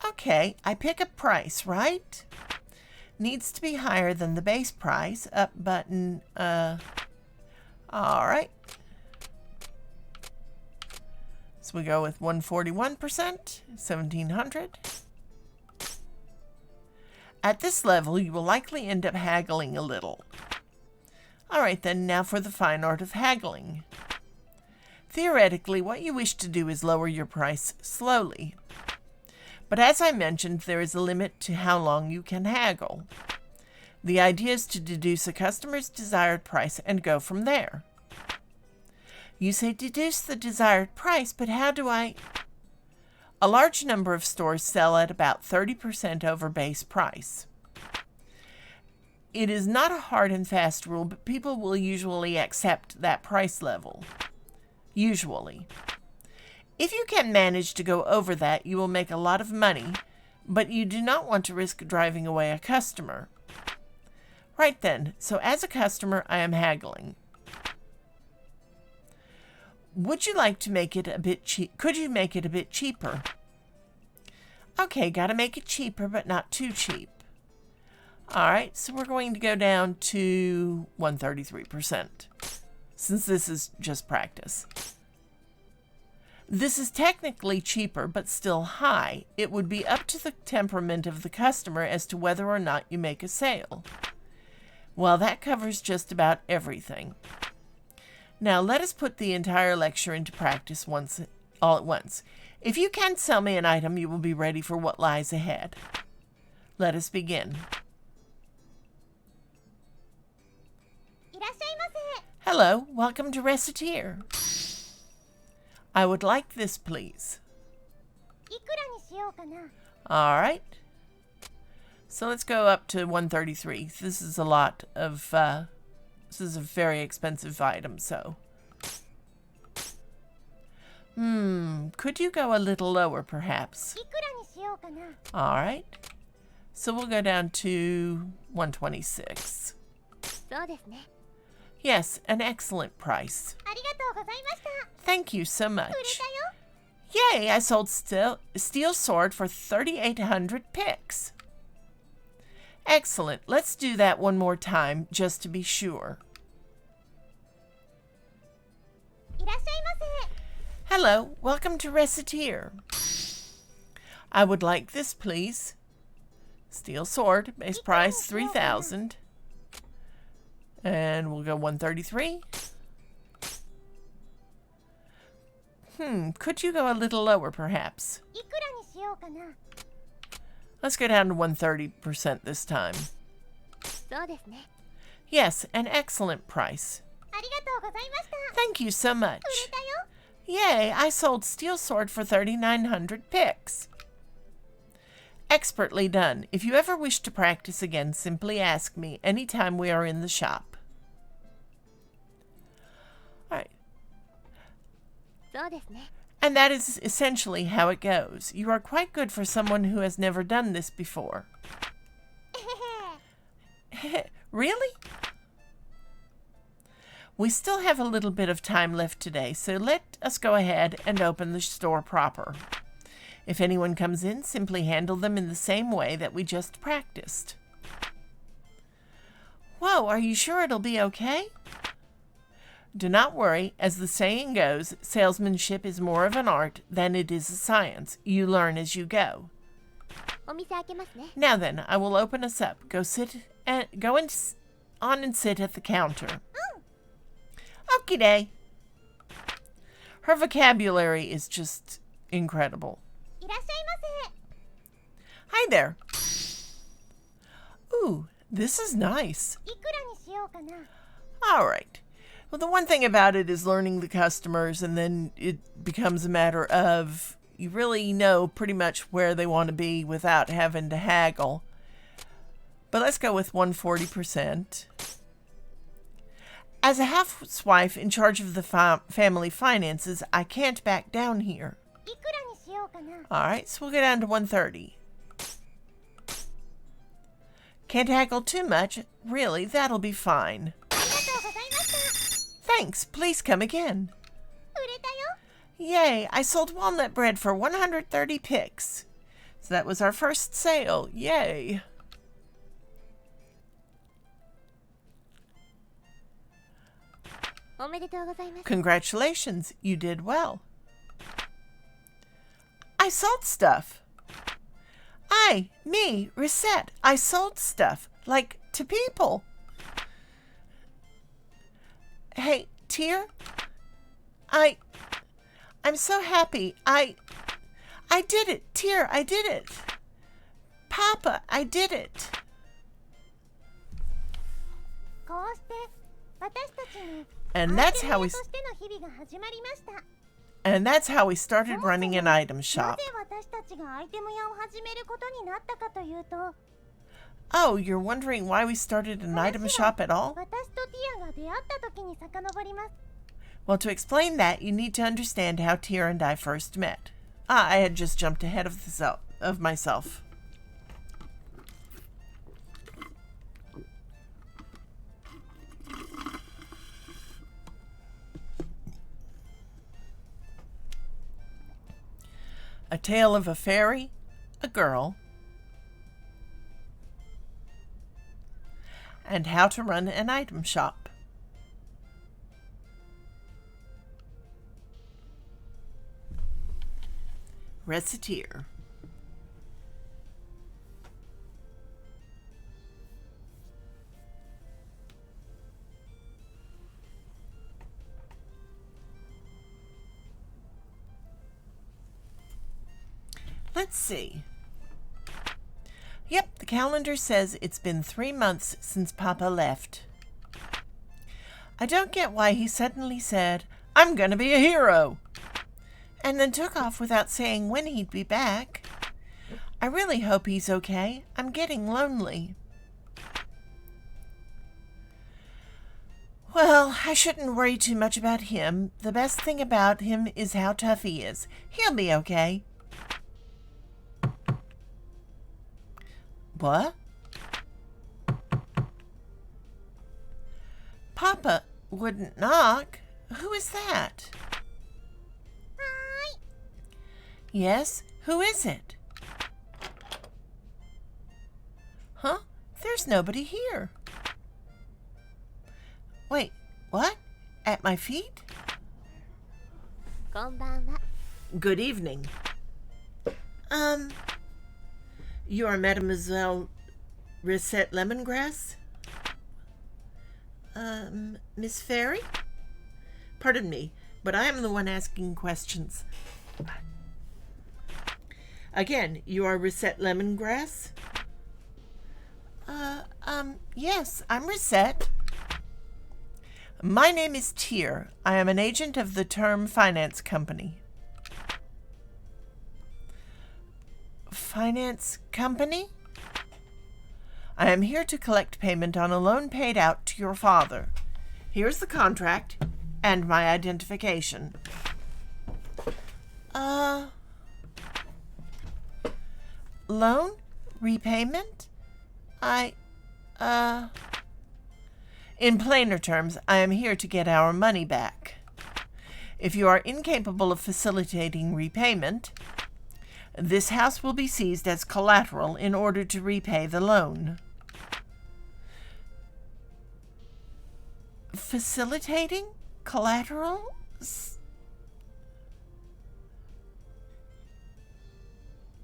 Okay, I pick a price, right? Needs to be higher than the base price. Up button, all right. So we go with 141%, 1,700. At this level, you will likely end up haggling a little. All right then, now for the fine art of haggling. Theoretically, what you wish to do is lower your price slowly. But as I mentioned, there is a limit to how long you can haggle. The idea is to deduce a customer's desired price and go from there. You say deduce the desired price, but how do I? A large number of stores sell at about 30% over base price. It is not a hard and fast rule, but people will usually accept that price level. Usually. If you can manage to go over that, you will make a lot of money, but you do not want to risk driving away a customer. Right then, so as a customer, I am haggling. Would you like to make it a bit cheap? Could you make it a bit cheaper? Okay, gotta make it cheaper, but not too cheap. All right, so we're going to go down to 133%, since this is just practice. This is technically cheaper, but still high. It would be up to the temperament of the customer as to whether or not you make a sale. Well, that covers just about everything. Now, let us put the entire lecture into practice once all at once. If you can sell me an item, you will be ready for what lies ahead. Let us begin. いらっしゃいませ。 Hello, welcome to Recettear. I would like this, please. いくらにしようかな。 All right. So let's go up to 133. This is a lot of, this is a very expensive item, so. Could you go a little lower, perhaps? いくらにしようかな。 All right. So we'll go down to 126. そうですね。 Yes, an excellent price. ありがとうございました。 Thank you so 売れ much. たよ。 Yay, I sold steel sword for 3,800 picks. Excellent. Let's do that one more time, just to be sure. いらっしゃいませ。 Hello, welcome to Recettear. I would like this, please. Steel sword, base price 3,000. And we'll go 133. Could you go a little lower, perhaps? いくらにしようかな。 Let's go down to 130% this time. そうですね。 Yes, an excellent price. ありがとうございました。 Thank you so much. 売れたよ。 Yay, I sold steel sword for 3,900 picks. Expertly done. If you ever wish to practice again, simply ask me anytime we are in the shop. All right. そうですね。 And that is essentially how it goes. You are quite good for someone who has never done this before. Really? We still have a little bit of time left today, so let us go ahead and open the store proper. If anyone comes in, simply handle them in the same way that we just practiced. Whoa, are you sure it'll be okay? Do not worry. As the saying goes, salesmanship is more of an art than it is a science. You learn as you go. お店開けますね。 Now then, I will open us up. Go on and sit at the counter. Okie day. Her vocabulary is just incredible. いらっしゃいませ。 Hi there. Ooh, this is nice. いくらにしようかな。 All right. Well, the one thing about it is learning the customers, and then it becomes a matter of you really know pretty much where they want to be without having to haggle. But let's go with 140%. As a housewife in charge of the family finances, I can't back down here. いくらにしようかな。 All right, so we'll go down to 130. Can't haggle too much. Really, that'll be fine. ありがとうございました。 Thanks. Please come again. 売れたよ。 Yay, I sold walnut bread for 130 picks. So that was our first sale. Yay. Congratulations, you did well. I sold stuff. Me, Recette, I sold stuff, like, to people. Hey, Tear, I'm so happy. I did it, Tear, I did it. Papa, I did it. こうして私たちに And that's アイ how テム we 屋としての日々が始まりました。 and that's how we started running an item な shop. ぜ私たちがアイテム屋を始めることになったかというと、 Oh, you're wondering why we started an item shop at all? 私とティアが出会った時に遡ります。 Well, to explain that, you need to understand how Tear and I first met. I had just jumped ahead of myself. A tale of a fairy, a girl, and how to run an item shop. Recettear. Let's see. Yep, the calendar says it's been 3 months since Papa left. I don't get why he suddenly said, "I'm gonna be a hero," and then took off without saying when he'd be back. I really hope he's okay. I'm getting lonely. Well, I shouldn't worry too much about him. The best thing about him is how tough he is. He'll be okay. What? Papa wouldn't knock. Who is that? Hi. Yes, who is it? Huh? There's nobody here. Wait, what? At my feet? こんばんは。 Good evening. You are Mademoiselle Recette Lemongrass? Miss Fairy? Pardon me, but I am the one asking questions. Again, you are Recette Lemongrass? Yes, I'm Recette. My name is Tear. I am an agent of the Term Finance Company. Finance Company? I am here to collect payment on a loan paid out to your father. Here's the contract and my identification. Loan? Repayment? In plainer terms, I am here to get our money back. If you are incapable of facilitating repayment, this house will be seized as collateral in order to repay the loan. Facilitating? Collateral?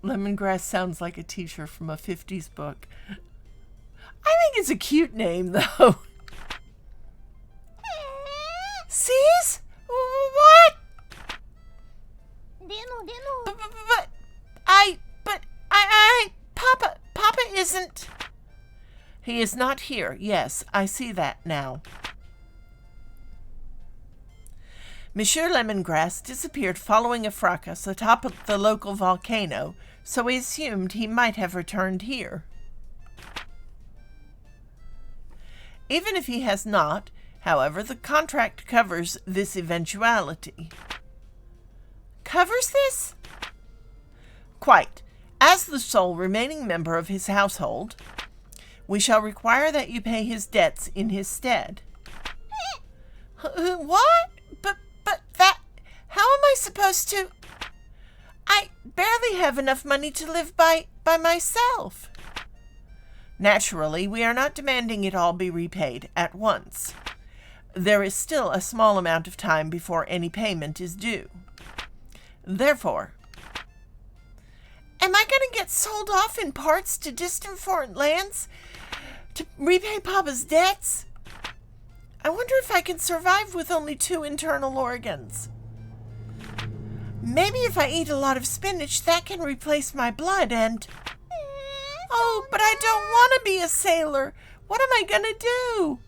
Lemongrass sounds like a teacher from a 50s book. I think it's a cute name, though. Sees? What? でも。Papa isn't. He is not here. Yes, I see that now. Monsieur Lemongrass disappeared following a fracas atop of the local volcano, so we assumed he might have returned here. Even if he has not, however, the contract covers this eventuality. Covers this? Quite. As the sole remaining member of his household, we shall require that you pay his debts in his stead. What? But that... How am I supposed to... I barely have enough money to live by myself. Naturally, we are not demanding it all be repaid at once. There is still a small amount of time before any payment is due. Therefore, am I going to get sold off in parts to distant foreign lands to repay Papa's debts? I wonder if I can survive with only 2 internal organs. Maybe if I eat a lot of spinach, that can replace my blood and... Oh, but I don't want to be a sailor. What am I going to do?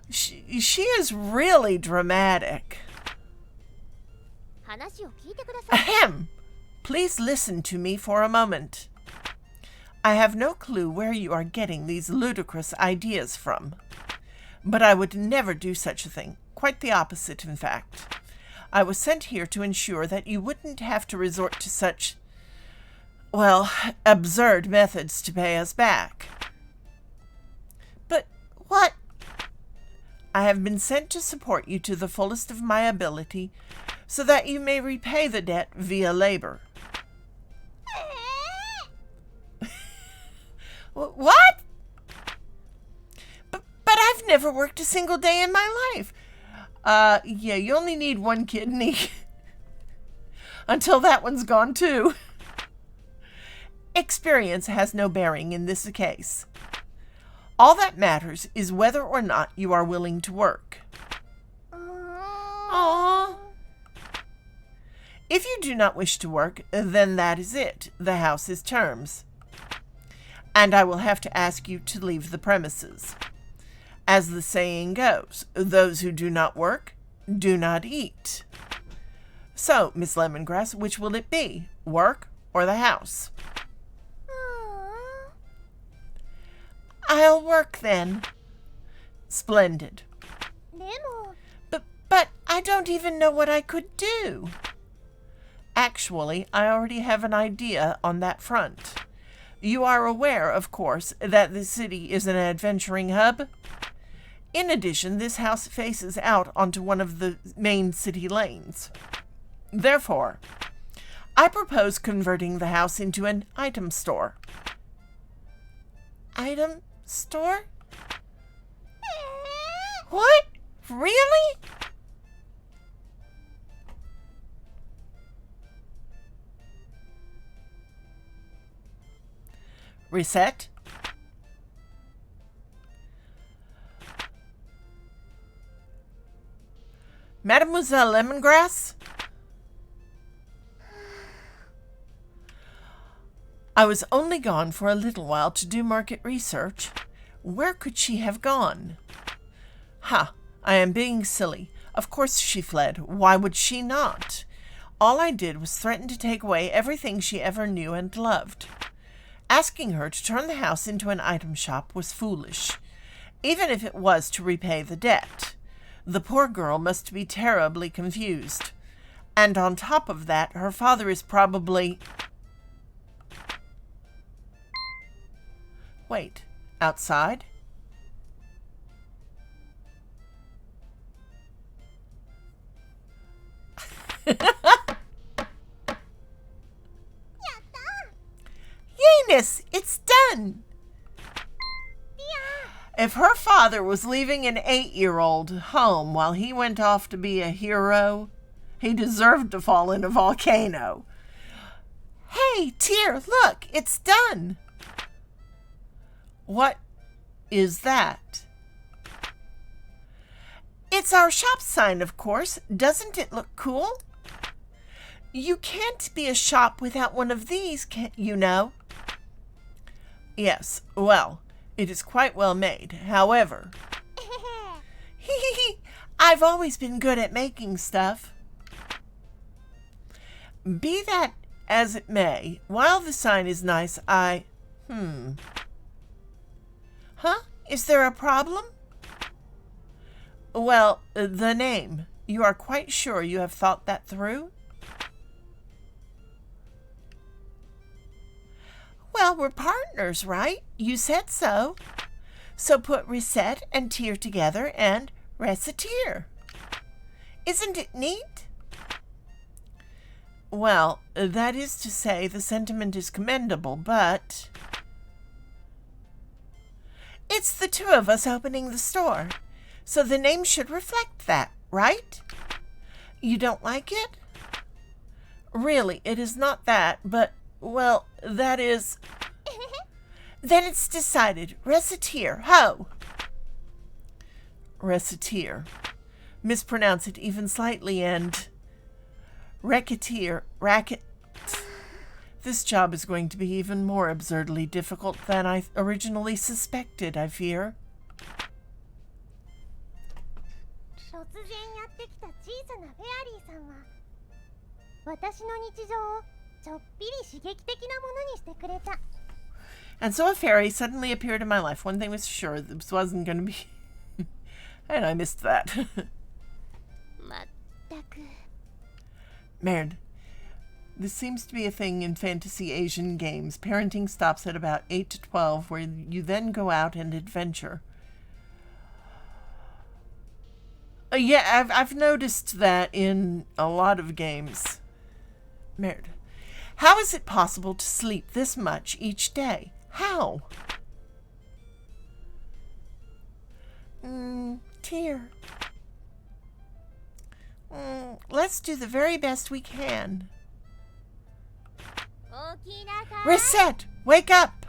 She is really dramatic. 話を聞いてください。 Ahem! Please listen to me for a moment. I have no clue where you are getting these ludicrous ideas from. But I would never do such a thing. Quite the opposite, in fact. I was sent here to ensure that you wouldn't have to resort to such, well, absurd methods to pay us back. But what? I have been sent to support you to the fullest of my ability, so that you may repay the debt via labor. What? But I've never worked a single day in my life. Yeah, you only need 1 kidney. Until that one's gone too. Experience has no bearing in this case. All that matters is whether or not you are willing to work. Aww. If you do not wish to work, then that is it. The house is terms. And I will have to ask you to leave the premises. As the saying goes, those who do not work do not eat. So, Miss Lemongrass, which will it be? Work or the house? I'll work then. Splendid. でも But I don't even know what I could do. Actually, I already have an idea on that front. You are aware, of course, that the city is an adventuring hub? In addition, this house faces out onto one of the main city lanes. Therefore, I propose converting the house into an item store. Item store? What? Really? Reset. Mademoiselle Lemongrass? I was only gone for a little while to do market research. Where could she have gone? Ha! I am being silly. Of course she fled. Why would she not? All I did was threaten to take away everything she ever knew and loved. Asking her to turn the house into an item shop was foolish, even if it was to repay the debt. The poor girl must be terribly confused. And on top of that, her father is probably... Wait, outside? Yanus, it's done! If her father was leaving an 8-year-old home while he went off to be a hero, he deserved to fall in a volcano. Hey, Tear, look, it's done! What is that? It's our shop sign, of course. Doesn't it look cool? You can't be a shop without one of these, you know. Yes, well, it is quite well made. However, I've always been good at making stuff. Be that as it may, while the sign is nice, Huh? Is there a problem? Well, the name. You are quite sure you have thought that through? Well, we're partners, right? You said so. So put Recette and Tear together and Recettear. Isn't it neat? Well, that is to say, the sentiment is commendable, but... It's the two of us opening the store, so the name should reflect that, right? You don't like it? Really, it is not that, but, well, that is... Then it's decided. Recettear, ho! Recettear. Mispronounce it even slightly and... Recettear, racket... This job is going to be even more absurdly difficult than I originally suspected, I fear. 突然やってきた小さなフェアリーさんは私の日常をちょっぴり刺激的なものにしてくれた。 And so a fairy suddenly appeared in my life. One thing was sure, this wasn't going to be... and I missed that. まったく。 Merde. This seems to be a thing in fantasy Asian games. Parenting stops at about 8 to 12, where you then go out and adventure. Yeah, I've noticed that in a lot of games. Merde. How is it possible to sleep this much each day? How? Tear. Let's do the very best we can. Recette, wake up!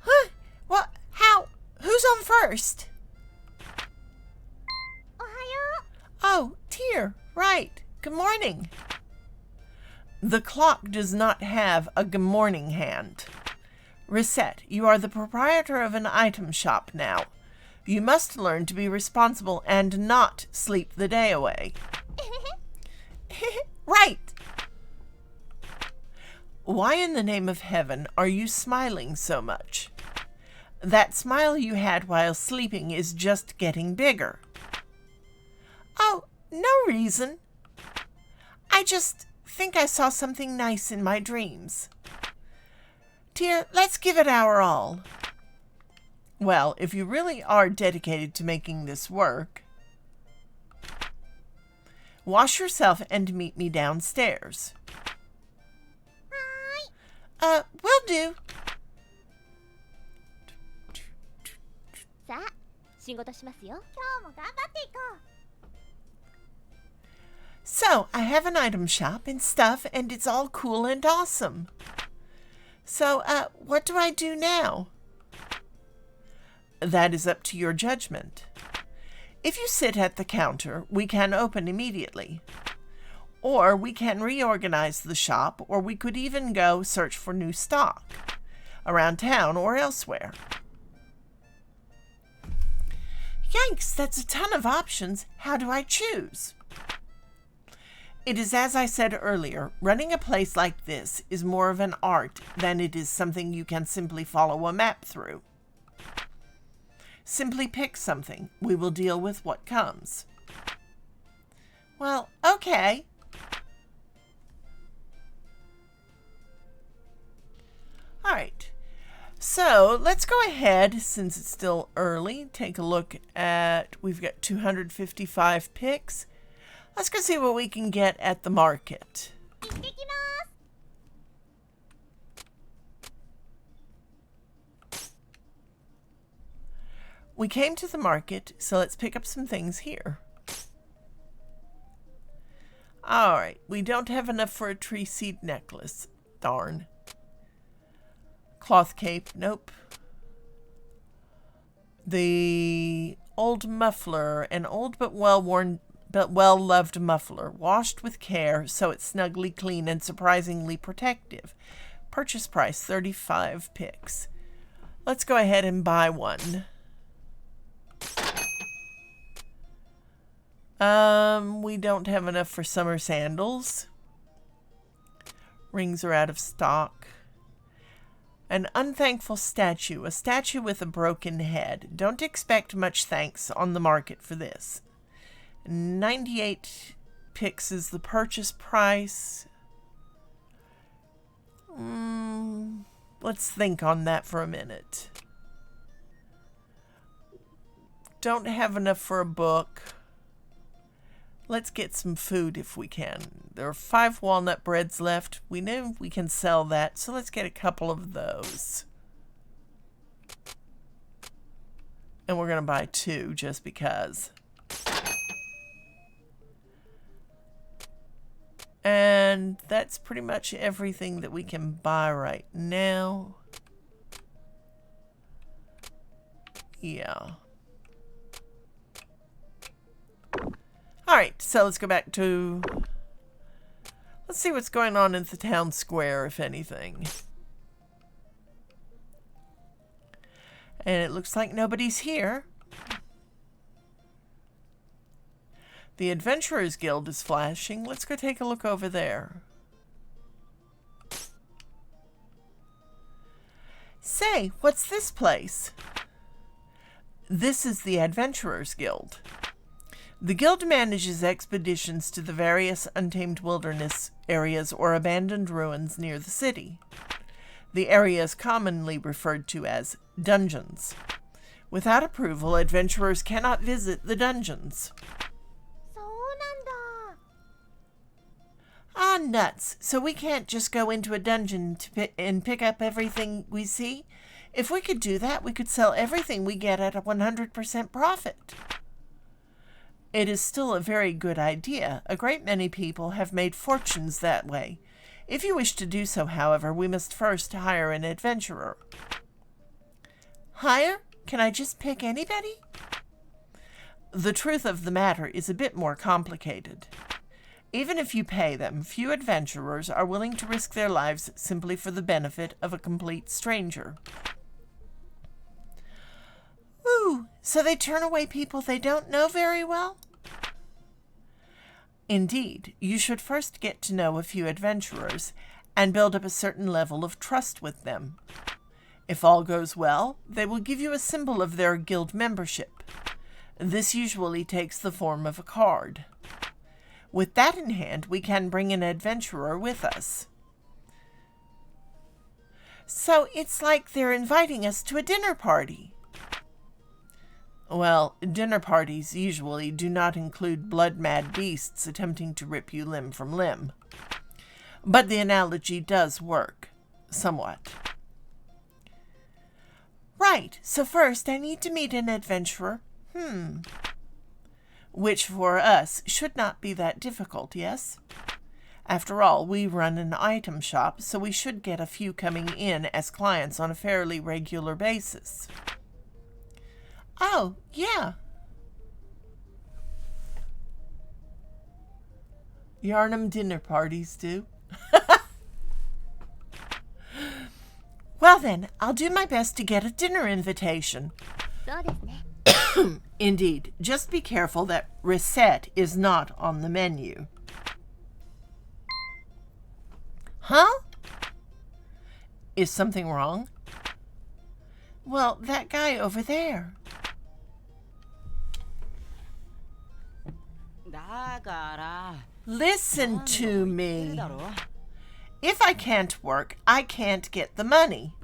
Huh? What? How? Who's on first? Oh, Tear, right. Good morning. The clock does not have a good morning hand. Recette, you are the proprietor of an item shop now. You must learn to be responsible and not sleep the day away. Right. Why in the name of heaven are you smiling so much? That smile you had while sleeping is just getting bigger. Oh, no reason. I just think I saw something nice in my dreams. Dear, let's give it our all. Well, if you really are dedicated to making this work, wash yourself and meet me downstairs. Will do. さあ、仕事しますよ。今日も頑張っていこう。So, I have an item shop and stuff, and it's all cool and awesome. So, what do I do now? That is up to your judgment. If you sit at the counter, we can open immediately. Or we can reorganize the shop, or we could even go search for new stock around town or elsewhere. Yikes, that's a ton of options. How do I choose? It is as I said earlier, running a place like this is more of an art than it is something you can simply follow a map through. Simply pick something. We will deal with what comes. Well, okay. All right. So let's go ahead, since it's still early, take a look at, we've got 255 picks. Let's go see what we can get at the market. 行ってきます。 We came to the market, so let's pick up some things here. All right, we don't have enough for a tree seed necklace. Darn. Cloth cape, nope. The old muffler, an old but well-worn but well-loved muffler, washed with care so it's snugly clean and surprisingly protective. Purchase price 35 picks. Let's go ahead and buy one. We don't have enough for summer sandals. Rings are out of stock. An unthankful statue, a statue with a broken head. Don't expect much thanks on the market for this. 98 picks is the purchase price. Let's think on that for a minute. Don't have enough for a book. Let's get some food if we can. There are 5 walnut breads left. We know we can sell that, so let's get a couple of those. And we're going to buy 2 just because. And that's pretty much everything that we can buy right now. Yeah. Alright, so let's go back to... Let's see what's going on in the town square, if anything. And it looks like nobody's here. The Adventurers Guild is flashing. Let's go take a look over there. Say, what's this place? This is the Adventurers Guild. The guild manages expeditions to the various untamed wilderness areas or abandoned ruins near the city. The area is commonly referred to as dungeons. Without approval, adventurers cannot visit the dungeons. そうなんだ。 Ah, nuts. So we can't just go into a dungeon and pick up everything we see? If we could do that, we could sell everything we get at a 100% profit. It is still a very good idea. A great many people have made fortunes that way. If you wish to do so, however, we must first hire an adventurer. Hire? Can I just pick anybody? the truth of the matter is a bit more complicated. Even if you pay them, few adventurers are willing to risk their lives simply for the benefit of a complete stranger. Ooh, so they turn away people they don't know very well? Indeed, you should first get to know a few adventurers and build up a certain level of trust with them. If all goes well, they will give you a symbol of their guild membership. This usually takes the form of a card. With that in hand, we can bring an adventurer with us. So it's like they're inviting us to a dinner party. Well, dinner parties usually do not include blood-mad beasts attempting to rip you limb from limb. But the analogy does work, somewhat. Right, so first I need to meet an adventurer. Which for us should not be that difficult, yes? After all, we run an item shop, so we should get a few coming in as clients on a fairly regular basis. Oh, yeah. Yarnum dinner parties do. Well then, I'll do my best to get a dinner invitation. Indeed, just be careful that Recette is not on the menu. Huh? Is something wrong? Well, that guy over there. Listen to me. If I can't work, I can't get the money.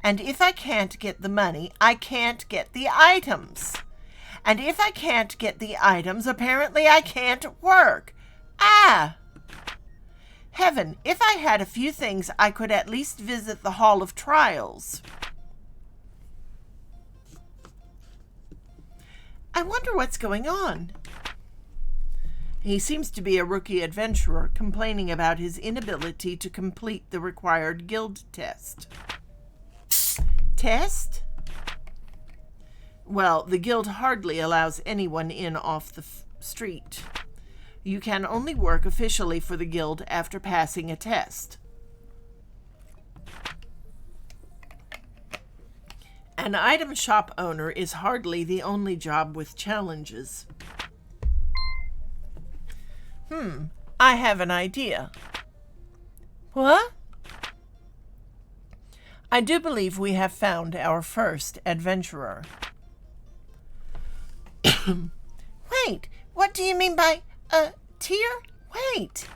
And if I can't get the money, I can't get the items. And if I can't get the items, apparently I can't work. Ah! Heaven, if I had a few things, I could at least visit the Hall of Trials. I wonder what's going on. He seems to be a rookie adventurer, complaining about his inability to complete the required guild test. Test? Well, the guild hardly allows anyone in off the street. You can only work officially for the guild after passing a test. An item shop owner is hardly the only job with challenges. I have an idea. What? I do believe we have found our first adventurer. Wait, what do you mean by, Tear? Wait.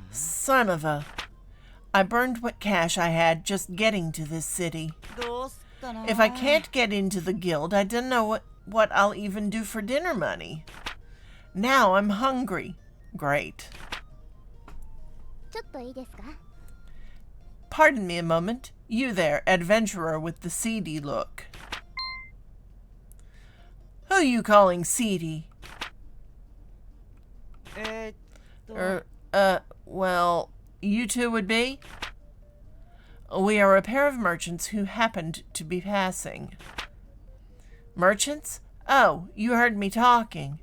Son of a... I burned what cash I had just getting to this city. If I can't get into the guild, I don't know what I'll even do for dinner money. Now I'm hungry. Great. Pardon me a moment. You there, adventurer with the seedy look. Who you calling seedy? Well, you two would be? We are a pair of merchants who happened to be passing. Merchants? Oh, you heard me talking.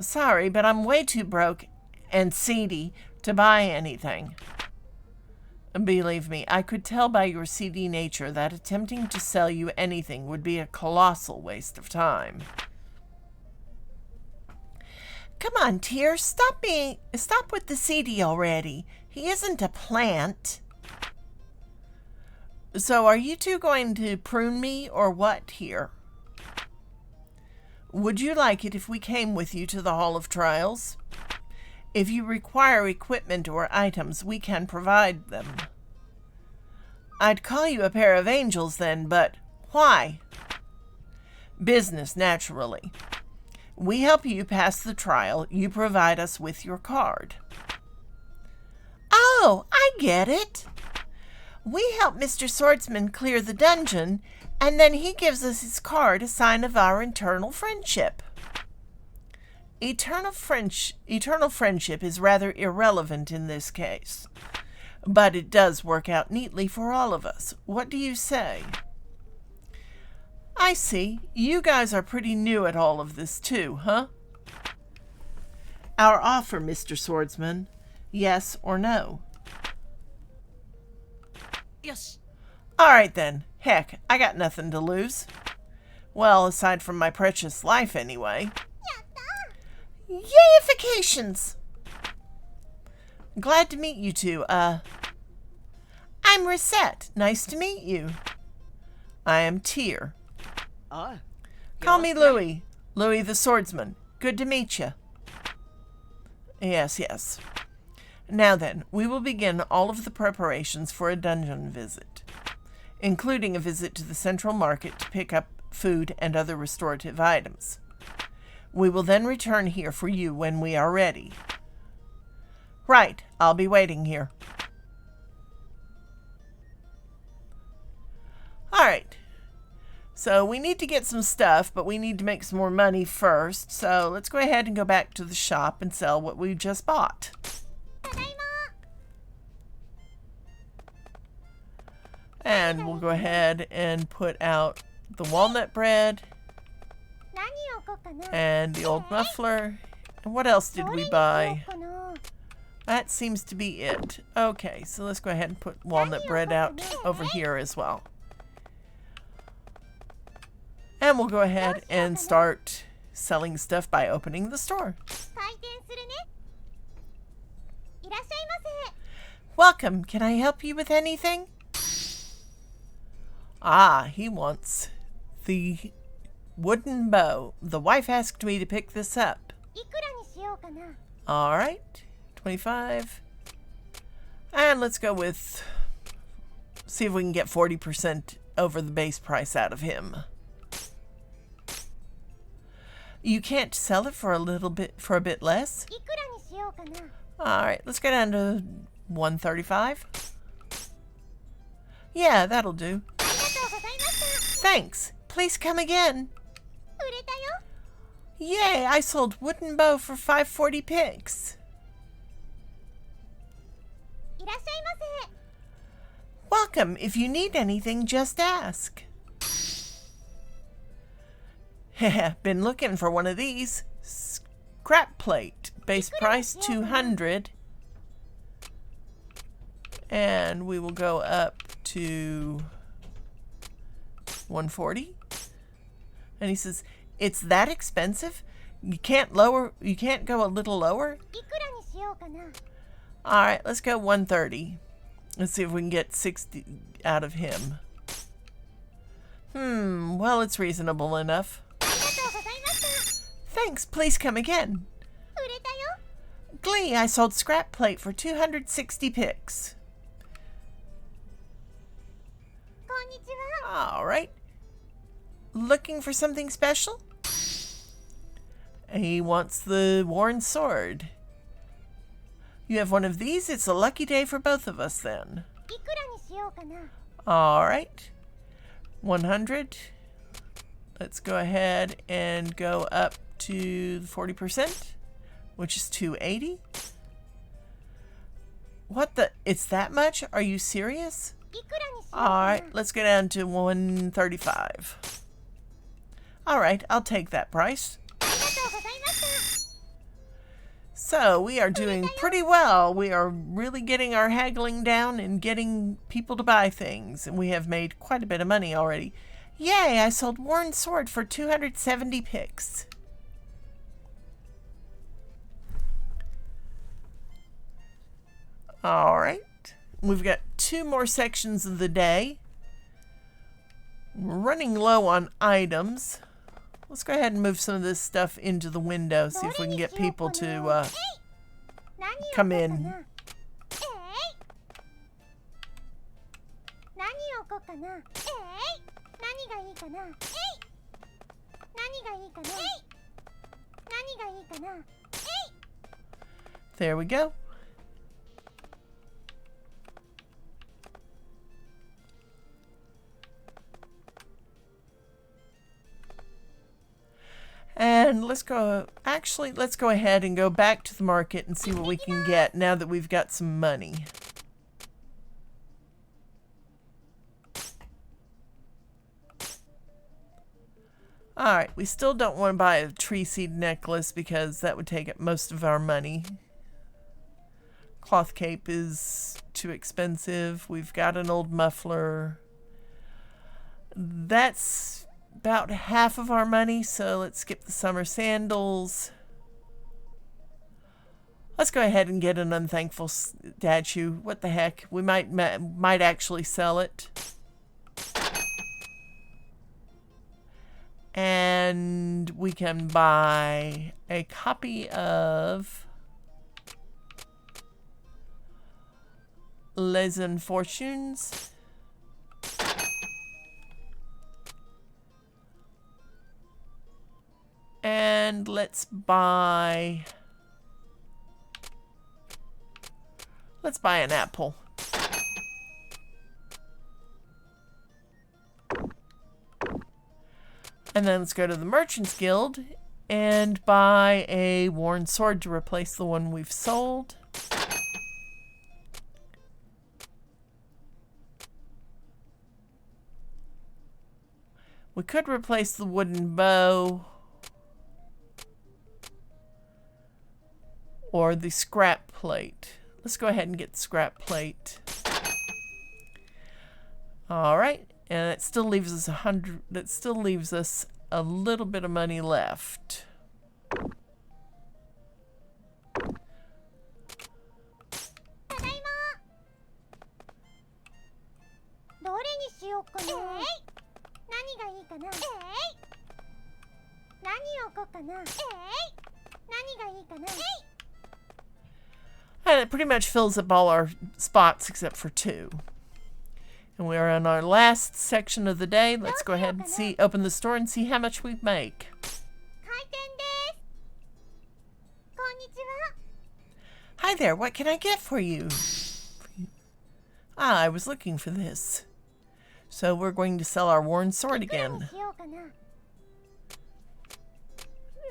Sorry, but I'm way too broke and seedy to buy anything. Believe me, I could tell by your seedy nature that attempting to sell you anything would be a colossal waste of time. Come on, Tear, stop with the seedy already. He isn't a plant. So are you two going to prune me or what here? Would you like it if we came with you to the Hall of Trials? If you require equipment or items, we can provide them. I'd call you a pair of angels then, but why? Business, naturally. We help you pass the trial. You provide us with your card. Oh, I get it. We help Mr. Swordsman clear the dungeon, and then he gives us his card, a sign of our eternal friendship. Eternal friendship is rather irrelevant in this case. But it does work out neatly for all of us. What do you say? I see. You guys are pretty new at all of this too, huh? Our offer, Mr. Swordsman. Yes or no? Yes. All right then. Heck, I got nothing to lose. Well, aside from my precious life anyway. Yayifications! Glad to meet you two. I'm Recette. Nice to meet you. I am Tear. Ah. Call me Louis. Louis the Swordsman. Good to meet you. Yes, yes. Now then, we will begin all of the preparations for a dungeon visit, including a visit to the central market to pick up food and other restorative items. We will then return here for you when we are ready. Right, I'll be waiting here. Alright. So we need to get some stuff, but we need to make some more money first. So let's go ahead and go back to the shop and sell what we just bought. And we'll go ahead and put out the walnut bread and the old muffler. And what else did we buy? That seems to be it. Okay, so let's go ahead and put walnut bread out over here as well. And we'll go ahead and start selling stuff by opening the store. Welcome. Can I help you with anything? Ah, he wants the wooden bow. The wife asked me to pick this up. All right, 25. And let's go with, see if we can get 40% over the base price out of him. You can't sell it for a bit less? All right, let's go down to 135. Yeah, that'll do. Thanks. Please come again. Yay, I sold wooden bow for 540 picks. Welcome. If you need anything, just ask. Been looking for one of these. Scrap plate. Base price 200. And we will go up to 140. And he says, it's that expensive? You can't go a little lower? Alright, let's go 130. Let's see if we can get 60 out of him. Well, it's reasonable enough. Thanks, please come again. Glee, I sold scrap plate for 260 picks. Alright. Looking for something special? He wants the worn sword. You have one of these? It's a lucky day for both of us then. Alright. 100. Let's go ahead and go up to 40%, which is 280. What the? It's that much? Are you serious? Alright, let's go down to 135. Alright, I'll take that price. So, we are doing pretty well. We are really getting our haggling down and getting people to buy things. And we have made quite a bit of money already. Yay, I sold worn sword for 270 picks. Alright. We've got 2 more sections of the day. We're running low on items. Let's go ahead and move some of this stuff into the window. See if we can get people to come in. There we go. And let's go ahead and go back to the market and see what we can get now that we've got some money. Alright, we still don't want to buy a tree seed necklace because that would take up most of our money. Cloth cape is too expensive. We've got an old muffler. That's about half of our money, so let's skip the summer sandals. Let's go ahead and get an unthankful statue. What the heck? We might actually sell it. And we can buy a copy of Les Unfortunes. And let's buy an apple. And then let's go to the Merchants Guild and buy a worn sword to replace the one we've sold. We could replace the wooden bow or the scrap plate. Let's go ahead and get the scrap plate. All right, and it still leaves us a little bit of money left. ただいま。どれにしようかな。何がいいかな。何を置こうかな。何がいいかな。 And it pretty much fills up all our spots except for 2. And we are on our last section of the day. Let's go ahead and open the store and see how much we make. 開店です。こんにちは。 Hi there, what can I get for you? Ah, I was looking for this. So we're going to sell our worn sword いくらに again. しようかな。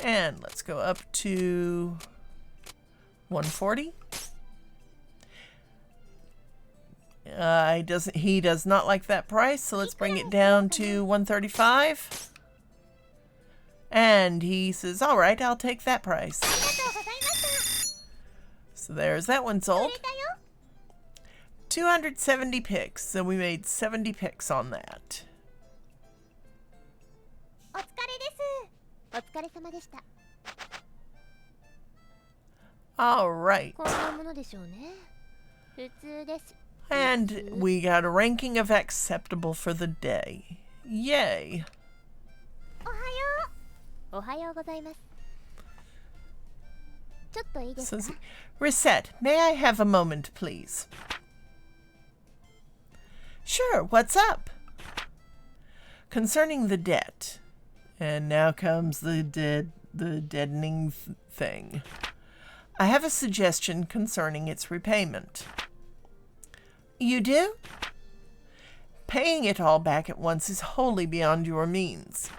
And let's go up to 140. He does not like that price, so let's bring it down to 135. And he says, all right, I'll take that price. ありがとうございました。 So there's that one 売 sold. れたよ。 270 picks, so we made 70 picks on that. お疲れです。お疲れ様でした。 All right. こんなものでしょうね。普通です。 And we got a ranking of acceptable for the day. Yay. おはよう。おはようございます。ちょっといいですか。 Says, Recette, may I have a moment, please? Sure, what's up? Concerning the debt. And now comes the deadening thing. I have a suggestion concerning its repayment. You do? Paying it all back at once is wholly beyond your means.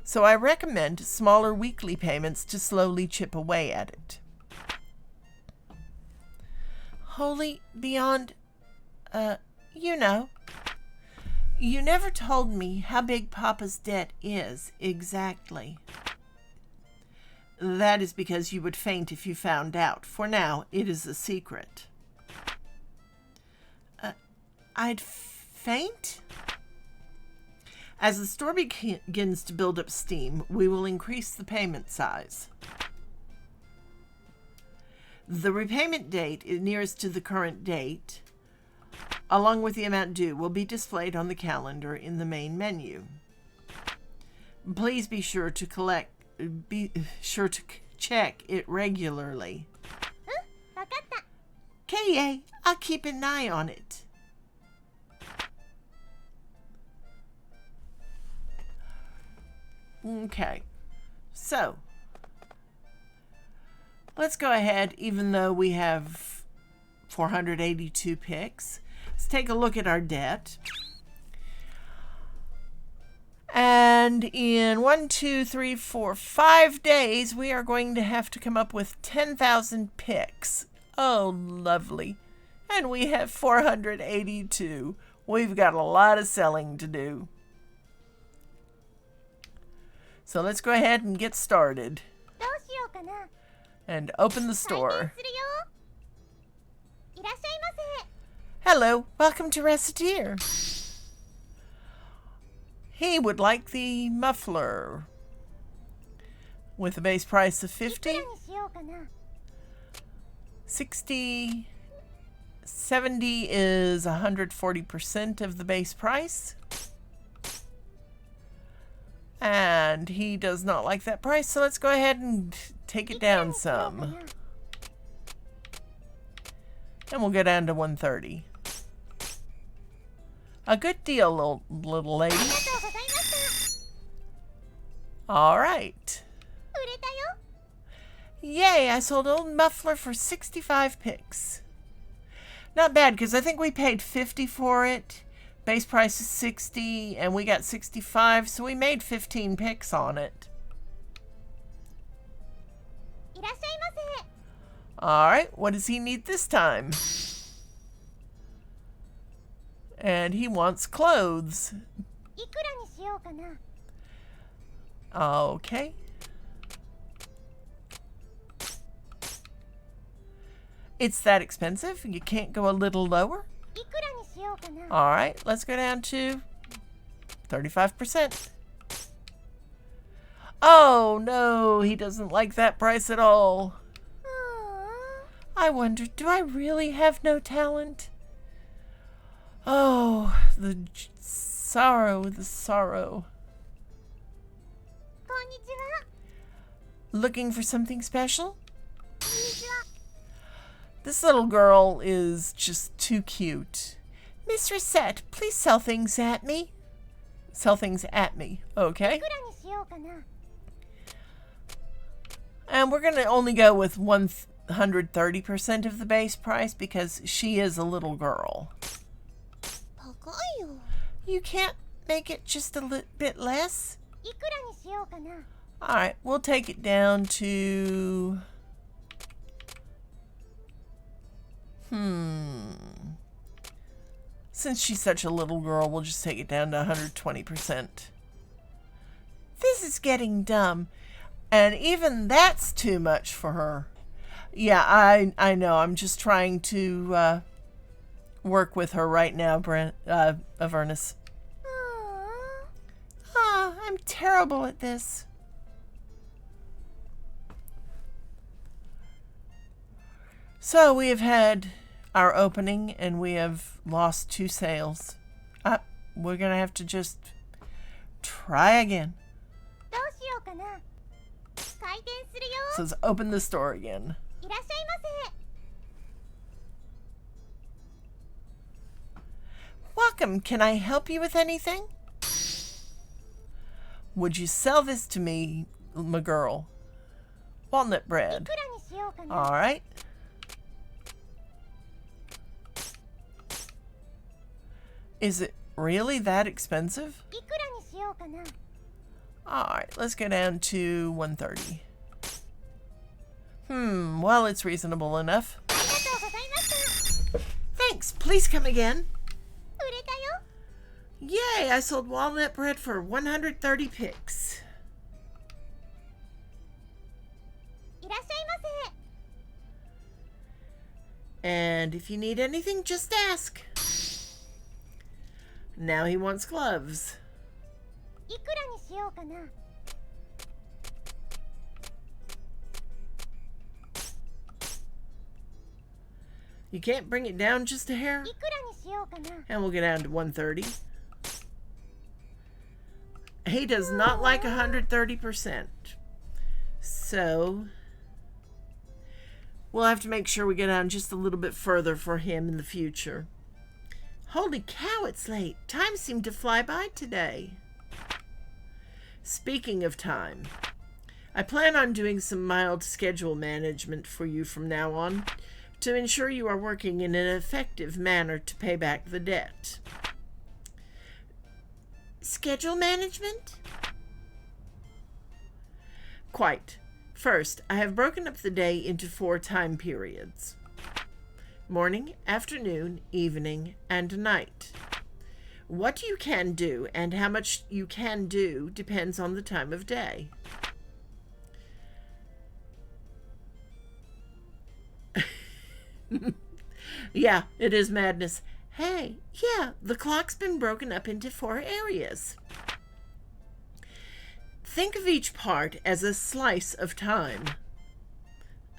So I recommend smaller weekly payments to slowly chip away at it. Wholly beyond, you know. You never told me how big Papa's debt is exactly. That is because you would faint if you found out. For now, it is a secret. I'd faint? As the store begins to build up steam, we will increase the payment size. The repayment date nearest to the current date, along with the amount due, will be displayed on the calendar in the main menu. Please be sure to check it regularly. わかった。 K.A., I'll keep an eye on it. Okay, so let's go ahead, even though we have 482 picks. Let's take a look at our debt. And in 1, 2, 3, 4, 5 days, we are going to have to come up with 10,000 picks. Oh, lovely. And we have 482. We've got a lot of selling to do. So let's go ahead and get started どうしようかな。 and open the 開店 store. するよ。いらっしゃいませ。 Hello, welcome to Recettear. He would like the muffler with a base price of いくら 50, にしようかな。 60, 70 is 140% of the base price. And he does not like that price, so let's go ahead and take it いくら down にしようか some. な。 And we'll go down to 130. A good deal, little lady. ありがとうございました。 All right. 売れたよ。 Yay, I sold old muffler for 65 picks. Not bad, because I think we paid 50 for it. Base price is 60, and we got 65, so we made 15 picks on it. いらっしゃいませ。 All right, what does he need this time? And he wants clothes. いくらにしようかな。 Okay. It's that expensive? You can't go a little lower? いくらにしようかな。 All right, let's go down to 35%. Oh, no, he doesn't like that price at all. あ I wonder, do I really have no talent? Oh, the sorrow, the sorrow. こんにちは。 Looking for something special? こんにちは。 This little girl is just too cute. Miss Recette, please sell things at me. Sell things at me, い okay? くらにしようかな。 And we're going to only go with 130% of the base price because she is a little girl. 高いよ。 You can't make it just a bit less? いくらにしようかな。 All right, we'll take it down to... Since she's such a little girl, we'll just take it down to 120%. This is getting dumb. And even that's too much for her. Yeah, I know. I'm just trying to work with her right now, Avernus. あ Ah, I'm terrible at this. So we have had our opening and we have lost 2 sales. We're going to have to just try again. どうしようかな。開店するよ。 So let's open the store again. いらっしゃいませ。 Welcome. Can I help you with anything? Would you sell this to me, my girl? Walnut い bread. くらにしようかな。 All right. Is it really that expensive? いくらにしようかな。 All right, let's go down to 130. Well, it's reasonable enough. ありがとうございました。 Thanks. Please come again. 売れたよ。 Yay, I sold walnut bread for 130 picks. いらっしゃいませ。 And if you need anything, just ask. Now he wants gloves. いくらにしようかな。 You can't bring it down just a hair? いくらにしようかな。 And we'll get down to 130. He does not like 130%. So we'll have to make sure we get down just a little bit further for him in the future. Holy cow, it's late. Time seemed to fly by today. Speaking of time, I plan on doing some mild schedule management for you from now on to ensure you are working in an effective manner to pay back the debt. Schedule management? Quite. First, I have broken up the day into 4 time periods: morning, afternoon, evening, and night. What you can do and how much you can do depends on the time of day. Yeah, it is madness. Hey, yeah, the clock's been broken up into 4 areas. Think of each part as a slice of time.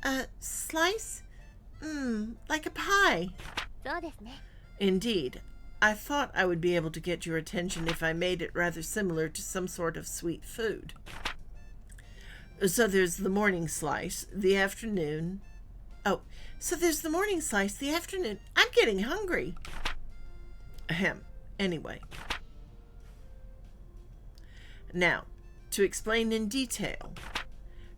A slice? Like a pie. そうですね。 Indeed. I thought I would be able to get your attention if I made it rather similar to some sort of sweet food. So there's the morning slice, the afternoon. Oh, so there's the morning slice, the afternoon. I'm getting hungry. Ahem. Anyway. Now, to explain in detail.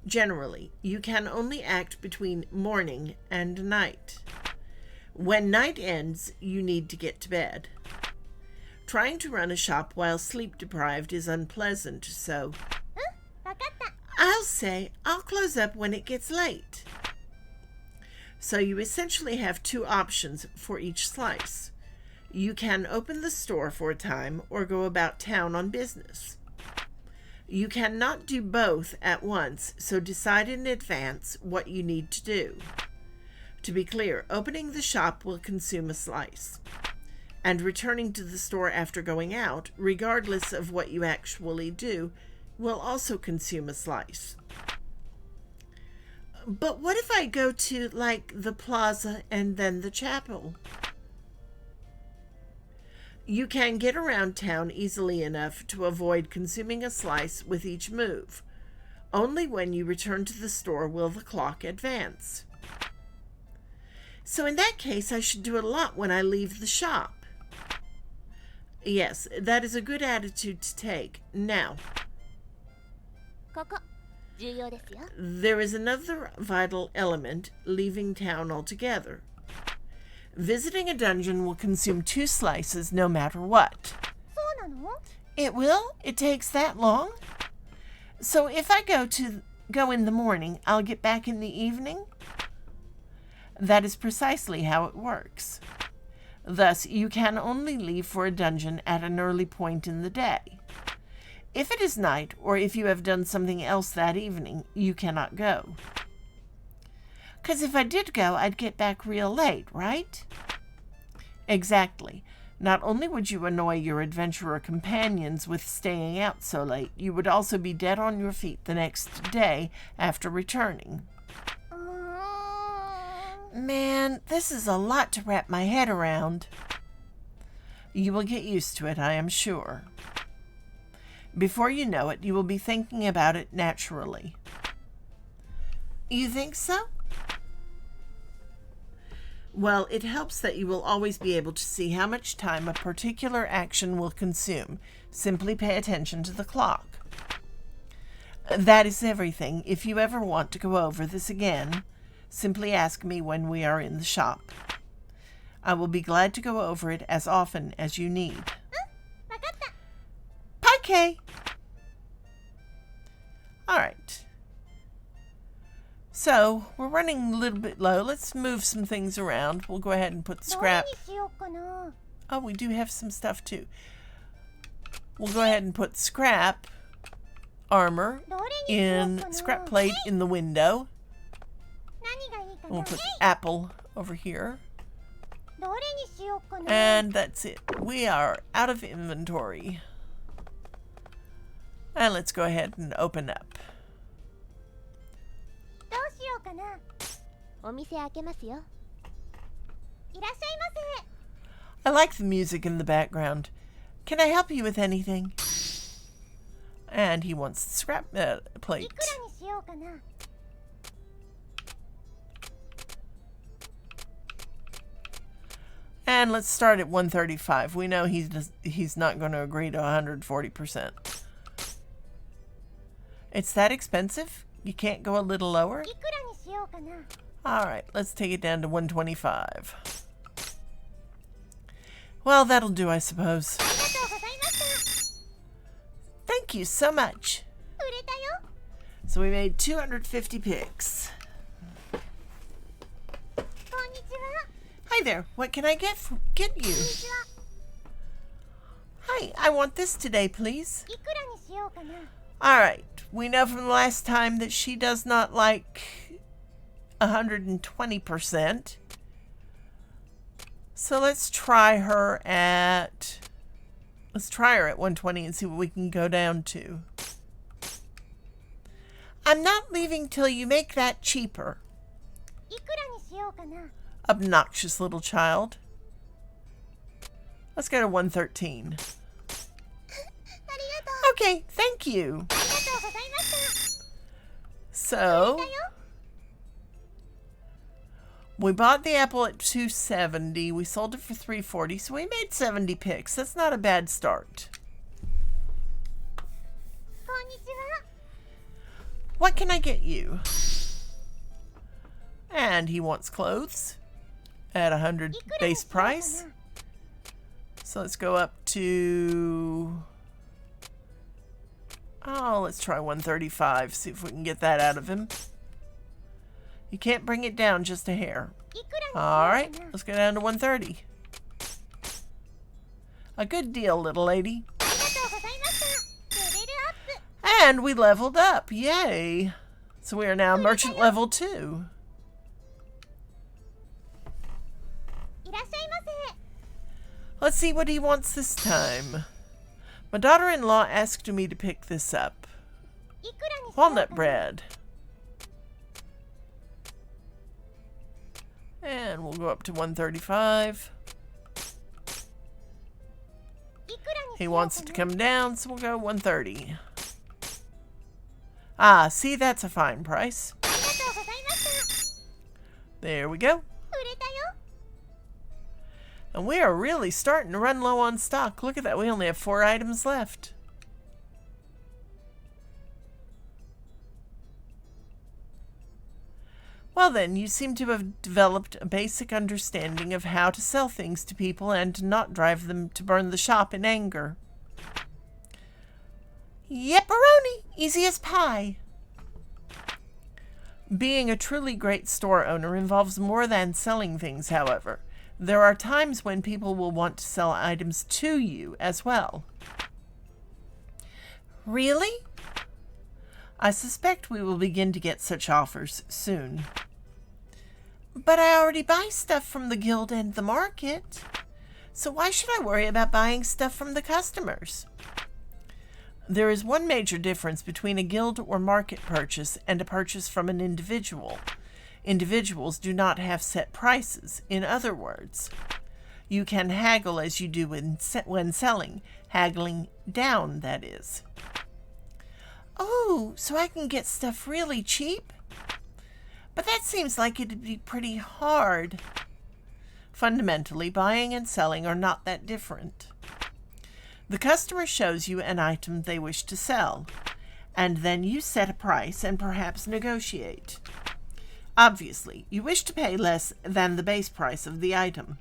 Generally, you can only act between morning and night. When night ends, you need to get to bed. Trying to run a shop while sleep deprived is unpleasant, so わかった。 I'll say I'll close up when it gets late. So you essentially have 2 options for each slice. You can open the store for a time or go about town on business. You cannot do both at once, so decide in advance what you need to do. To be clear, opening the shop will consume a slice, and returning to the store after going out, regardless of what you actually do, will also consume a slice. But what if I go to, like, the plaza and then the chapel? You can get around town easily enough to avoid consuming a slice with each move. Only when you return to the store will the clock advance. So in that case, I should do a lot when I leave the shop. Yes, that is a good attitude to take. Now, ここ、重要ですよ。 there is another vital element, leaving town altogether. Visiting a dungeon will consume 2 slices no matter what. そうなの？ It will? It takes that long? So if I go in the morning, I'll get back in the evening? That is precisely how it works. Thus, you can only leave for a dungeon at an early point in the day. If it is night, or if you have done something else that evening, you cannot go. 'Cause if I did go, I'd get back real late, right? Exactly. Not only would you annoy your adventurer companions with staying out so late, you would also be dead on your feet the next day after returning. Man, this is a lot to wrap my head around. You will get used to it, I am sure. Before you know it, you will be thinking about it naturally. You think so? Well, it helps that you will always be able to see how much time a particular action will consume. Simply pay attention to the clock. That is everything. If you ever want to go over this again, simply ask me when we are in the shop. I will be glad to go over it as often as you need. わかった。 Pike! Alright. So, we're running a little bit low. Let's move some things around. We'll go ahead and put どれ scrap. にしようかな。 Oh, we do have some stuff too. We'll go ahead and put scrap armor どれにしよう in かな。 scrap plate in the window. 何がいいか We'll な。 put the apple over here. どれにしようかな。 And that's it. We are out of inventory. And let's go ahead and open up. どうしようかな。お店開けますよ。いらっしゃいませ。 I like the music in the background. Can I help you with anything? And he wants the scrap い plate. くらにしようかな。 And let's start at 135. We know he's not going to agree to 140%. It's that expensive? You can't go a little lower? いくらにしようかな。 Alright, let's take it down to 125. Well, that'll do, I suppose. ありがとうございました。 Thank you so much. 売れたよ。 So we made 250 picks. こんにちは。 Hi there. What can I get you? こんにちは。Hi, I want this today, please. いくらにしようかな。 Alright, we know from the last time that she does not like 120%. So let's try her at 120 and see what we can go down to. I'm not leaving till you make that cheaper. いくらにしようかな。 Obnoxious little child. Let's go to 113. ありがとう。 Okay, thank you. ありがとうございました。 So, だよ。 we bought the apple at 270. We sold it for 340, so we made 70 picks. That's not a bad start. こんにちは。 What can I get you? And he wants clothes at 100 base price. So let's go up to... Oh, let's try 135. See if we can get that out of him. You can't bring it down just a hair. いくらにしようかな。 Alright, let's go down to 130. A good deal, little lady. ありがとうございました。レベルアップ。 And we leveled up. Yay. So we are now merchant level 2. いらっしゃいませ。 Let's see what he wants this time. My daughter-in-law asked me to pick this up. いくらにしようかな。 Walnut bread. And we'll go up to 135. いくらにし He ようかな。 wants it to come down, so we'll go 130. Ah, see, that's a fine price. ありがとうございました。 There we go. 売れたよ。 And we are really starting to run low on stock. Look at that, we only have 4 items left. Well then, you seem to have developed a basic understanding of how to sell things to people and to not drive them to burn the shop in anger. Yepperoni! Easy as pie! Being a truly great store owner involves more than selling things, however. There are times when people will want to sell items to you as well. Really? I suspect we will begin to get such offers soon. But I already buy stuff from the guild and the market. So why should I worry about buying stuff from the customers? There is one major difference between a guild or market purchase and a purchase from an individual. Individuals do not have set prices. In other words, you can haggle as you do when selling. Haggling down, that is. Oh, so I can get stuff really cheap? But that seems like it'd be pretty hard. Fundamentally, buying and selling are not that different. The customer shows you an item they wish to sell, and then you set a price and perhaps negotiate. Obviously, you wish to pay less than the base price of the item.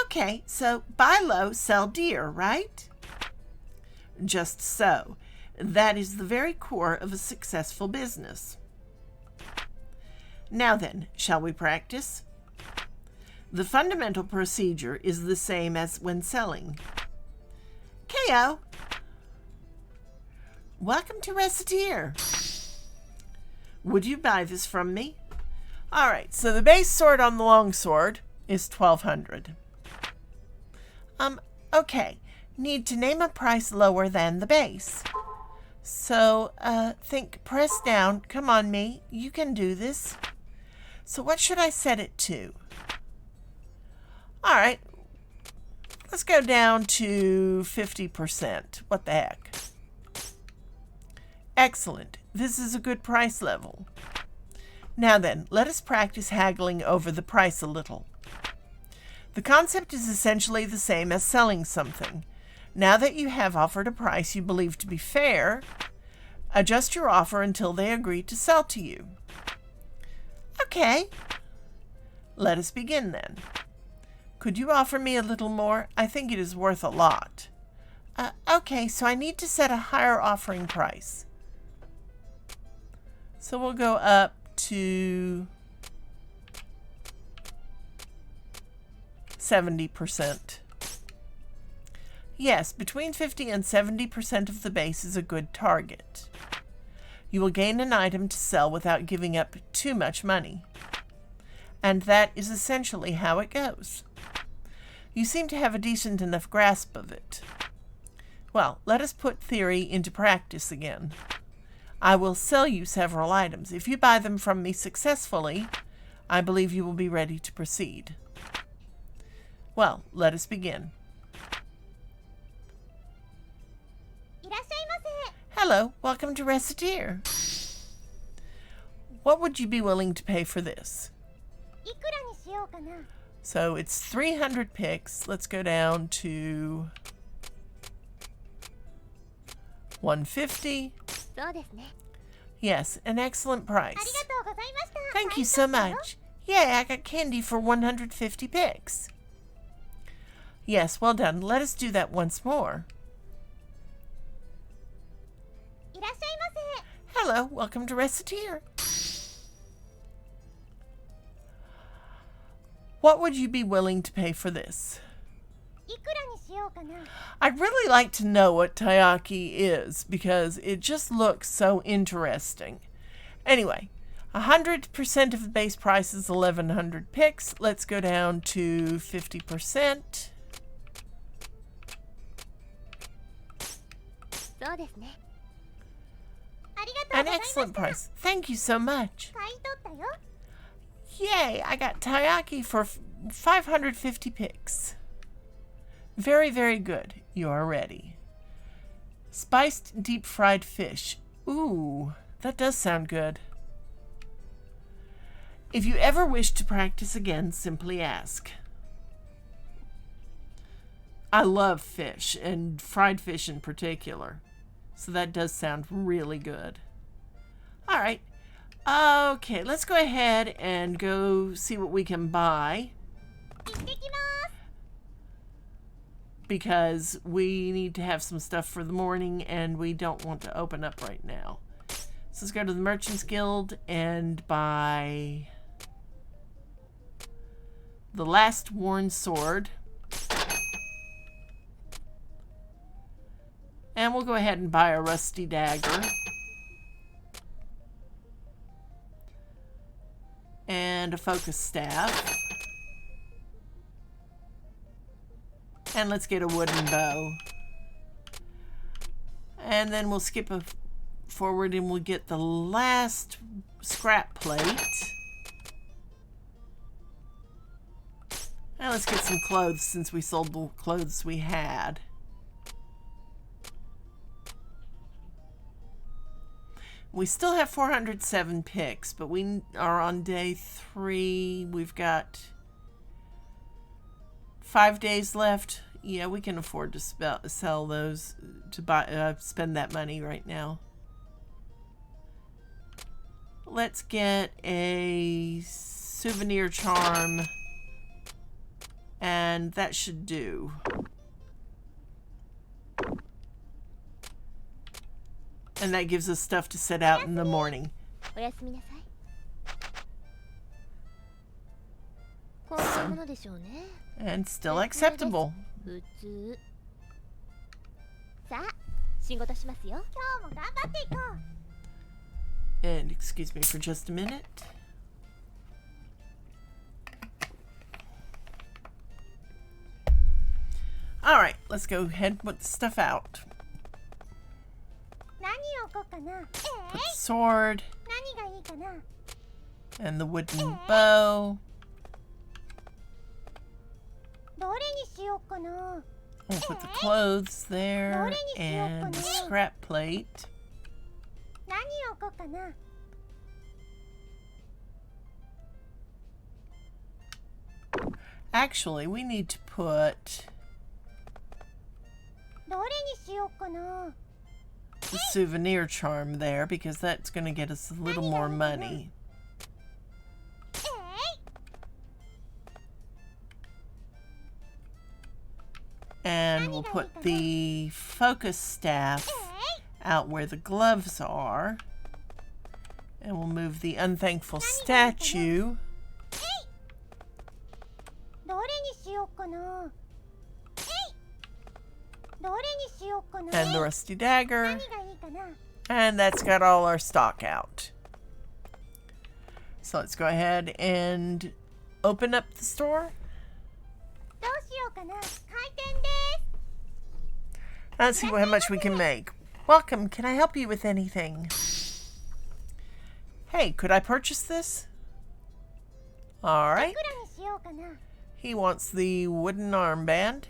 Okay, so buy low, sell dear, right? Just so. That is the very core of a successful business. Now then, shall we practice? The fundamental procedure is the same as when selling. KO. Welcome to Recettear. Would you buy this from me? Alright, so the base sword on the longsword is 1200. Okay. Need to name a price lower than the base. So, think press down. Come on, me. You can do this. So what should I set it to? Alright. Let's go down to 50%. What the heck? Excellent. This is a good price level. Now then, let us practice haggling over the price a little. The concept is essentially the same as selling something. Now that you have offered a price you believe to be fair, adjust your offer until they agree to sell to you. Okay. Let us begin then. Could you offer me a little more? I think it is worth a lot. Okay, so I need to set a higher offering price. So we'll go up to 70%. Yes, between 50 and 70% of the base is a good target. You will gain an item to sell without giving up too much money. And that is essentially how it goes. You seem to have a decent enough grasp of it. Well, let us put theory into practice again. I will sell you several items. If you buy them from me successfully, I believe you will be ready to proceed. Well, let us begin. いらっしゃいませ。 Hello, welcome to Recettear. What would you be willing to pay for this? いくらにしようかな。 So it's 300 picks. Let's go down to 150. そうですね。 Yes, an excellent あり price. がとうございました。 Thank you so much. Yay, I got candy for 150 picks. Yes, well done. Let us do that once more. いらっしゃいませ。 Hello, welcome to Recettear. What would you be willing to pay for this? いくらにしようかな。 I'd really like to know what taiyaki is because it just looks so interesting. Anyway, 100% of the base price is 1,100 picks. Let's go down to 50%. そうですね。ありがとう An ございました。 excellent price. Thank you so much. 買い取ったよ。 Yay, I got taiyaki for 550 picks. Very, very good. You are ready. Spiced deep fried fish. Ooh, that does sound good. If you ever wish to practice again, simply ask. I love fish, and fried fish in particular. So that does sound really good. All right. Okay, let's go ahead and go see what we can buy. 行ってきます。 Because we need to have some stuff for the morning and we don't want to open up right now. So let's go to the Merchants Guild and buy the Last Worn Sword. And we'll go ahead and buy a Rusty Dagger. And a Focus Staff. And let's get a wooden bow. And then we'll skip forward and we'll get the last scrap plate. And let's get some clothes since we sold the clothes we had. We still have 407 picks, but we are on day 3. We've got 5 days left. Yeah, we can afford to sell those, to spend that money right now. Let's get a souvenir charm, and that should do. And that gives us stuff to set out in the morning. おやすみなさい。こんなものでしょうね。 And still acceptable. 普通。さあ、仕事しますよ。今日も頑張っていこう。 And excuse me for just a minute. All right, let's go ahead and put the stuff out. 何を置こうかな。Put the sword 何がいいかな。 and the wooden bow. どれにしようかな。 We'll put the clothes there and the scrap plate. 何を置こうかな。 Actually, we need to put どれにしようかな。 the souvenir charm there because that's going to get us a little more money. And we'll put the focus staff out where the gloves are. And we'll move the unthankful statue. どれにしようかな。どれにしようかな。 and the rusty dagger. 何がいいかな。 And that's got all our stock out. So let's go ahead and open up the store. どうしようかな。開店です。 Let's see how much we can make. Welcome, can I help you with anything? Hey, could I purchase this? い Alright. くらにしようかな。 He wants the wooden armband.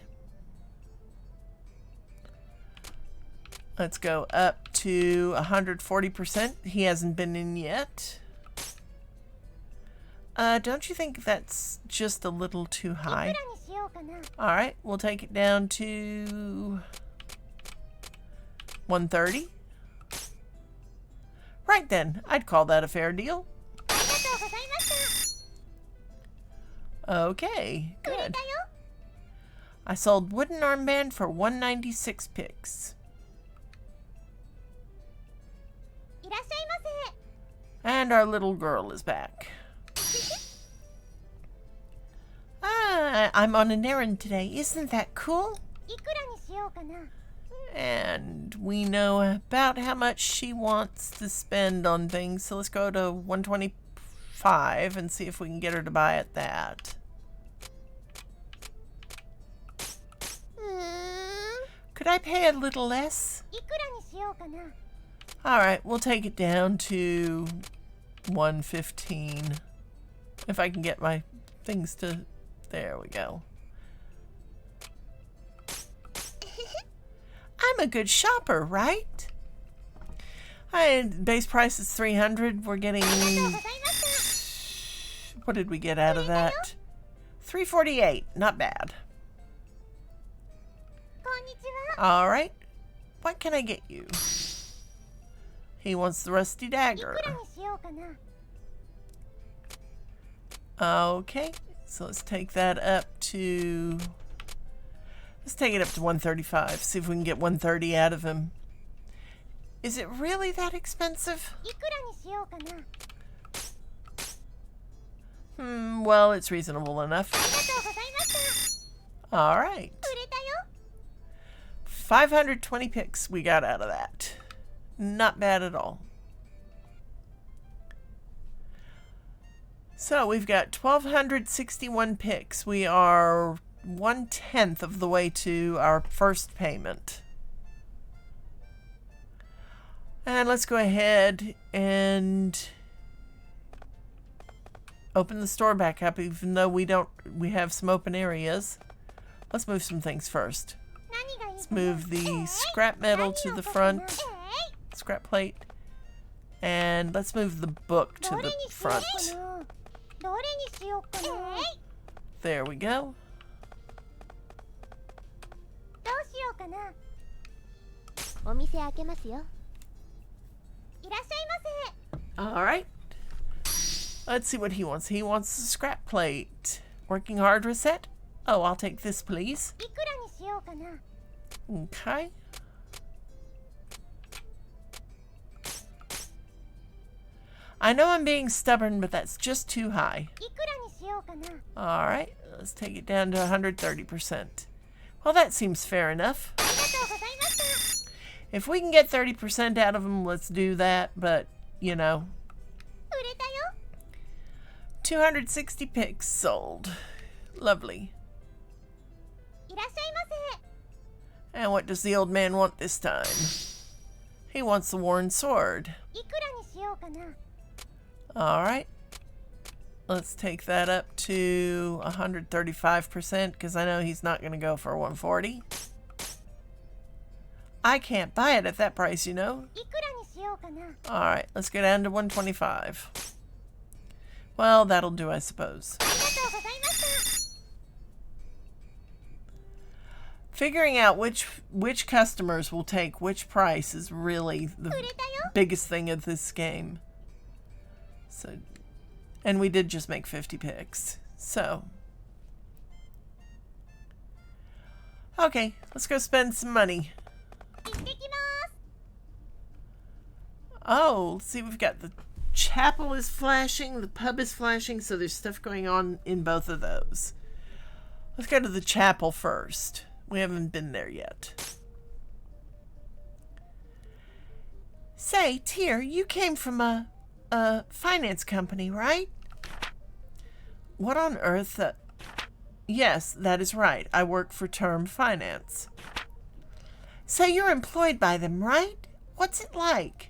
Let's go up to 140%. He hasn't been in yet. Don't you think that's just a little too いく high? らにしようかな。 Alright, we'll take it down to 130. Right then, I'd call that a fair deal. ありがとうございました。 Okay, 売れ good. たよ。 I sold wooden armband for 196 picks. いらっしゃいませ。 And our little girl is back. I'm on an errand today. Isn't that cool? いくらにしようかな。 And we know about how much she wants to spend on things, so let's go to 125 and see if we can get her to buy at that. Could I pay a little less? いくらにしようかな。 Alright, we'll take it down to 115. If I can get my things to... There we go. I'm a good shopper, right? Base price is 300. We're getting... ありがとうございました。 What did we get out of that? 348. Not bad. こんにちは。 Alright. What can I get you? He wants the rusty い dagger. くらにしようかな。 Okay. So let's take that up to... Let's take it up to 135. See if we can get 130 out of him. Is it really that expensive? いくらにしようかな。 Well, it's reasonable enough. ありがとうございました。 Alright. 売れたよ。 520 picks we got out of that. Not bad at all. So we've got 1,261 picks. We are 1/10 of the way to our first payment. And let's go ahead and open the store back up, even though we have some open areas. Let's move some things first. 何がいい Let's かな。 move the scrap metal to the front, scrap plate, and let's move the book to どれ the にしよう front. かな。どれにしようかな。 There we go. どうしようかな。お店開けますよ。いらっしゃいませ。 All right. Let's see what he wants. He wants the scrap plate. Working hard reset? Oh, I'll take this, please. いくらにしようかな。 Okay. I know I'm being stubborn, but that's just too high. いくらにしようかな。 All right, let's take it down to 130%. Well, that seems fair enough. ありがとうございました。 If we can get 30% out of them, let's do that. But, you know, 売れたよ。 260 picks sold. Lovely. いらっしゃいませ。 And what does the old man want this time? He wants the worn sword. いくらにしようかな。 All right. Let's take that up to 135% because I know he's not going to go for 140. I can't buy it at that price, you know. いくらにしようかな。 All right, let's go down to 125. Well, that'll do, I suppose. ありがとうございました。 Figuring out which customers will take which price is really the 売れたよ。 biggest thing of this game. So, and we did just make 50 picks. So, okay, let's go spend some money. 行ってきます。 Oh, let's see, we've got the chapel is flashing, the pub is flashing, so there's stuff going on in both of those. Let's go to the chapel first. We haven't been there yet. Say, Tyr, you came from a finance company, right? What on earth? Yes, that is right. I work for Term Finance. So you're employed by them, right? What's it like?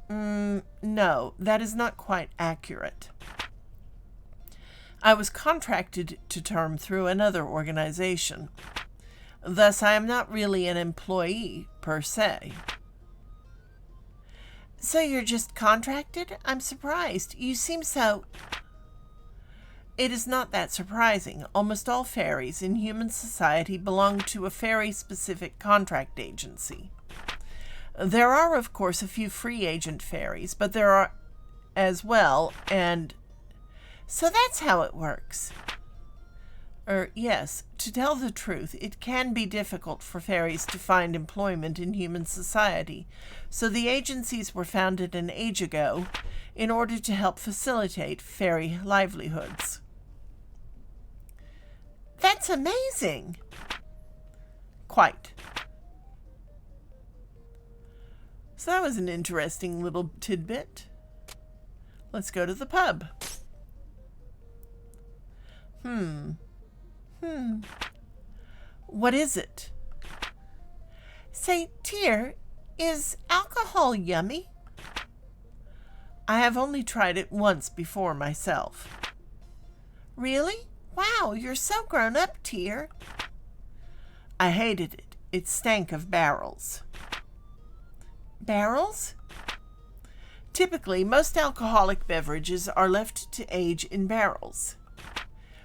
No, that is not quite accurate. I was contracted to Term through another organization. Thus, I am not really an employee, per se. So you're just contracted? I'm surprised. You seem so... It is not that surprising. Almost all fairies in human society belong to a fairy-specific contract agency. There are, of course, a few free agent fairies, but there are as well, and so that's how it works. Yes, to tell the truth, it can be difficult for fairies to find employment in human society, so the agencies were founded an age ago in order to help facilitate fairy livelihoods. That's amazing! Quite. So that was an interesting little tidbit. Let's go to the pub. What is it? Say, Tyr, is alcohol yummy? I have only tried it once before myself. Really? Wow, you're so grown up, Tyr. I hated it. It stank of barrels. Barrels? Typically, most alcoholic beverages are left to age in barrels.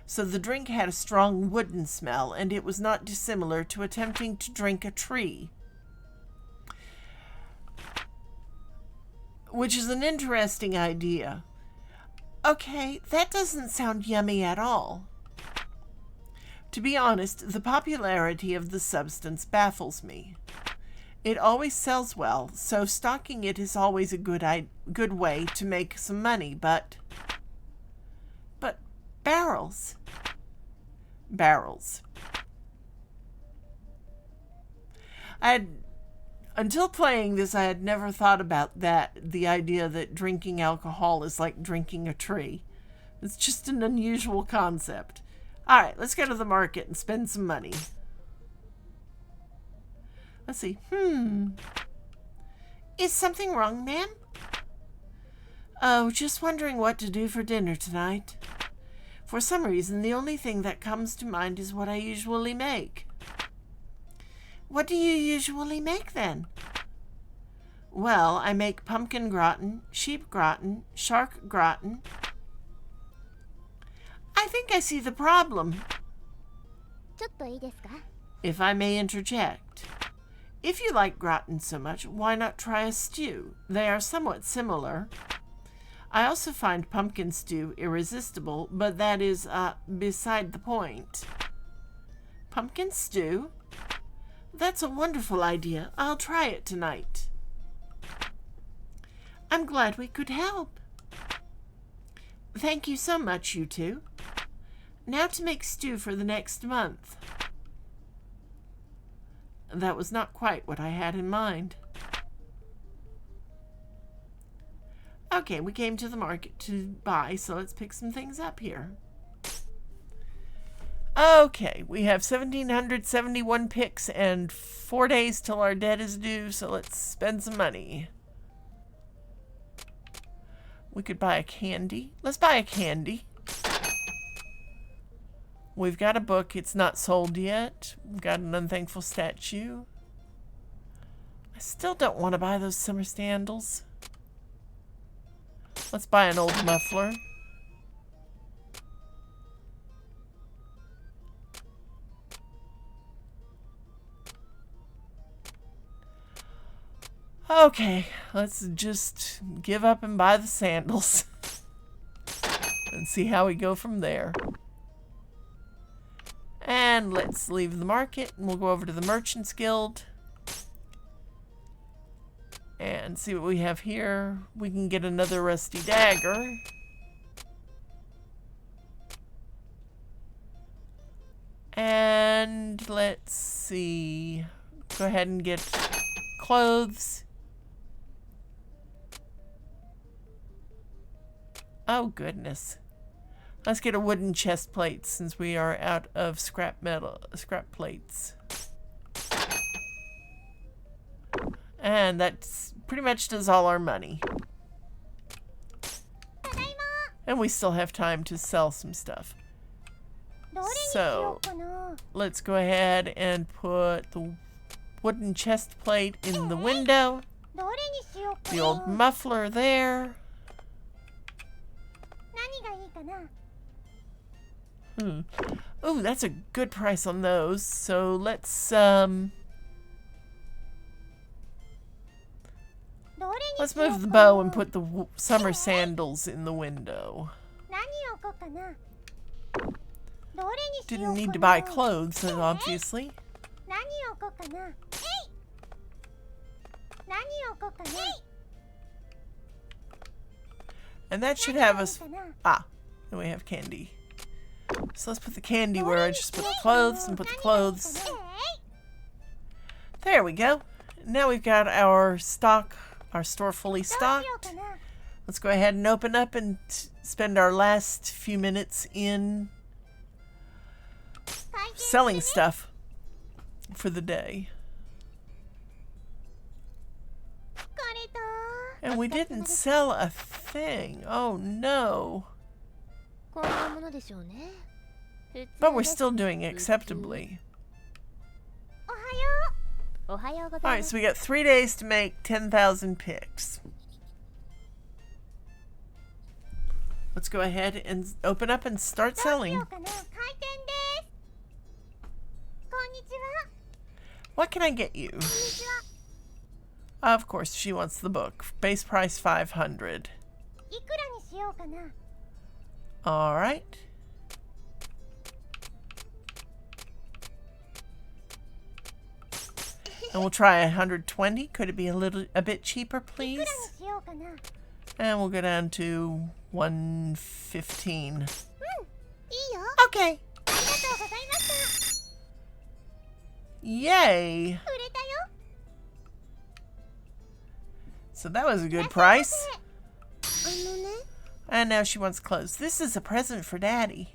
So the drink had a strong wooden smell, and it was not dissimilar to attempting to drink a tree. Which is an interesting idea. Okay, that doesn't sound yummy at all. To be honest, the popularity of the substance baffles me. It always sells well, so stocking it is always a good way to make some money, but barrels. Barrels. Until playing this, I had never thought about the idea that drinking alcohol is like drinking a tree. It's just an unusual concept. All right, let's go to the market and spend some money. Let's see. Is something wrong, ma'am? Oh, just wondering what to do for dinner tonight. For some reason, the only thing that comes to mind is what I usually make. What do you usually make, then? Well, I make pumpkin gratin, sheep gratin, shark gratin. I think I see the problem. ちょっといいですか? If I may interject. If you like gratin so much, why not try a stew? They are somewhat similar. I also find pumpkin stew irresistible, but that is beside the point. Pumpkin stew? That's a wonderful idea. I'll try it tonight. I'm glad we could help. Thank you so much, you two. Now to make stew for the next month. That was not quite what I had in mind. Okay, we came to the market to buy, so let's pick some things up here. Okay, we have 1,771 picks and 4 days till our debt is due, so let's spend some money. We could buy a candy. Let's buy a candy. We've got a book. It's not sold yet. We've got an unthankful statue. I still don't want to buy those summer sandals. Let's buy an old muffler. Okay, let's just give up and buy the sandals. And see how we go from there. And let's leave the market and we'll go over to the Merchants Guild. And see what we have here. We can get another rusty dagger. And let's see. Go ahead and get clothes. Oh, goodness. Let's get a wooden chest plate since we are out of scrap plates. And that pretty much does all our money. And we still have time to sell some stuff. So, let's go ahead and put the wooden chest plate in the window. The old muffler there. Ooh, that's a good price on those. So let's move the bow and put the summer sandals in the window. Didn't need to buy clothes, obviously. And that should have us... Ah, then we have candy. So let's put the candy where I just put the clothes and put the clothes. There we go. Now we've got our store fully stocked. Let's go ahead and open up and spend our last few minutes in selling stuff for the day. And we didn't sell a thing. Oh no. But we're still doing acceptably. Alright, so we got 3 days to make 10,000 picks. Let's go ahead and open up and start selling. What can I get you? Of course, she wants the book. Base price 500. Alright. And we'll try 120. Could it be a bit cheaper, please? And we'll go down to 115. Okay. Yay. So that was a good price. And now she wants clothes. This is a present for Daddy.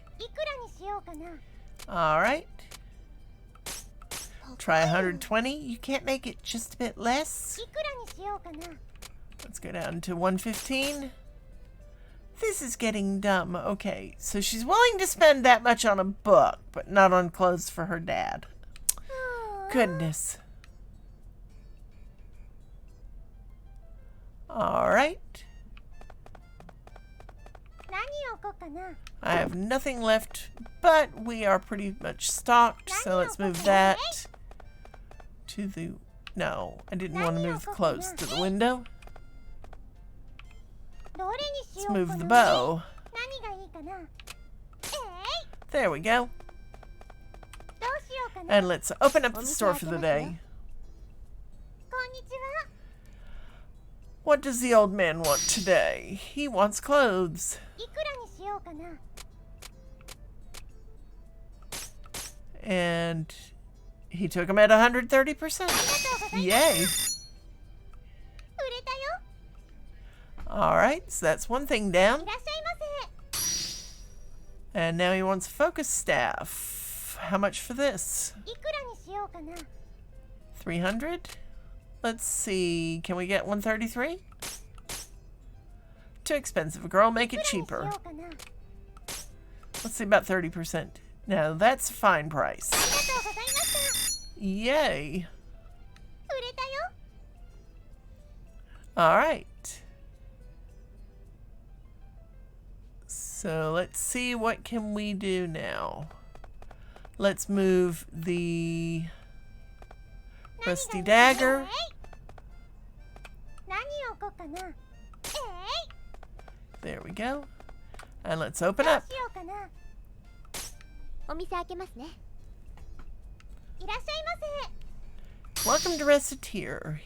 Alright. Try 120. You can't make it just a bit less? Let's go down to 115. This is getting dumb. Okay, so she's willing to spend that much on a book, but not on clothes for her dad. Goodness. Alright. I have nothing left, but we are pretty much stocked, so let's move that to the... No, I didn't want to move the clothes to the window. Let's move the bow. There we go. And let's open up the store for the day. What does the old man want today? He wants clothes. And he took them at 130%. Yay. Alright, so that's one thing down. And now he wants focus staff. How much for this? 300? Let's see. Can we get 133? Too expensive. Girl, make it cheaper. Let's see, about 30%. Now, that's a fine price. Yay. Alright. So, let's see, what can we do now? Let's move the rusty dagger. There we go. And let's open up. Welcome to Recettear.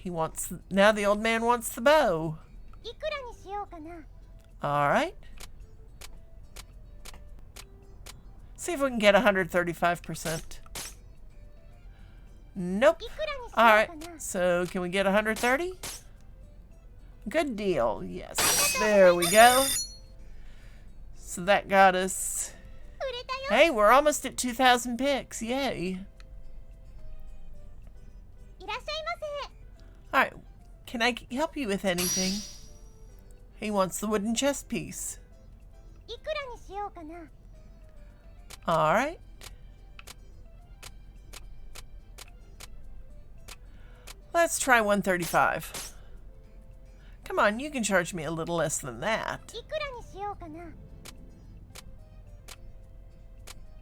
Now the old man wants the bow. Alright. See if we can get 135%. Nope. Alright, so can we get 130? Good deal. Yes. There we go. So that got us... 売れたよ。 Hey, we're almost at 2,000 picks. Yay. いらっしゃいませ。 Alright, can I help you with anything? He wants the wooden chess piece. いくらにしようかな。 Alright. Let's try 135. Come on, you can charge me a little less than that. いくらにしようかな。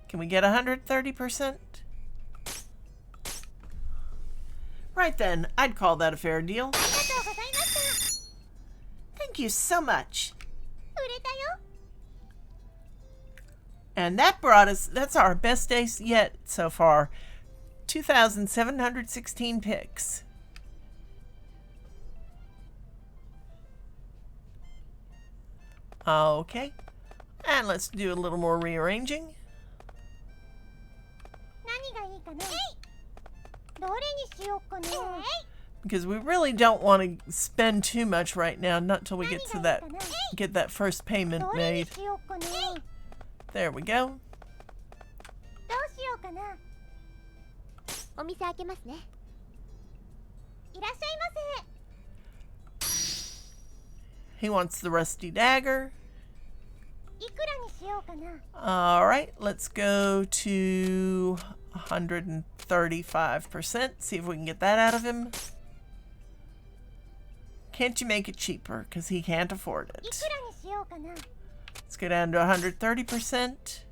Can we get 130%? Right then, I'd call that a fair deal. ありがとうございました。 Thank you so much. 売れたよ。 And that brought us, that's our best day yet so far. 2,716 picks. Okay. And let's do a little more rearranging. 何がいいかな。どれにしようかな。 Because we really don't want to spend too much right now, not until we get to that, get that first payment どれに made. しようかな。 There we go. どうしようかな。お店開けますね。いらっしゃいませ。 He wants the rusty dagger. いくらにしようかな。 All right, let's go to 135%. See if we can get that out of him. Can't you make it cheaper? Because he can't afford い it. くらにしようかな。 Let's go down to 130%.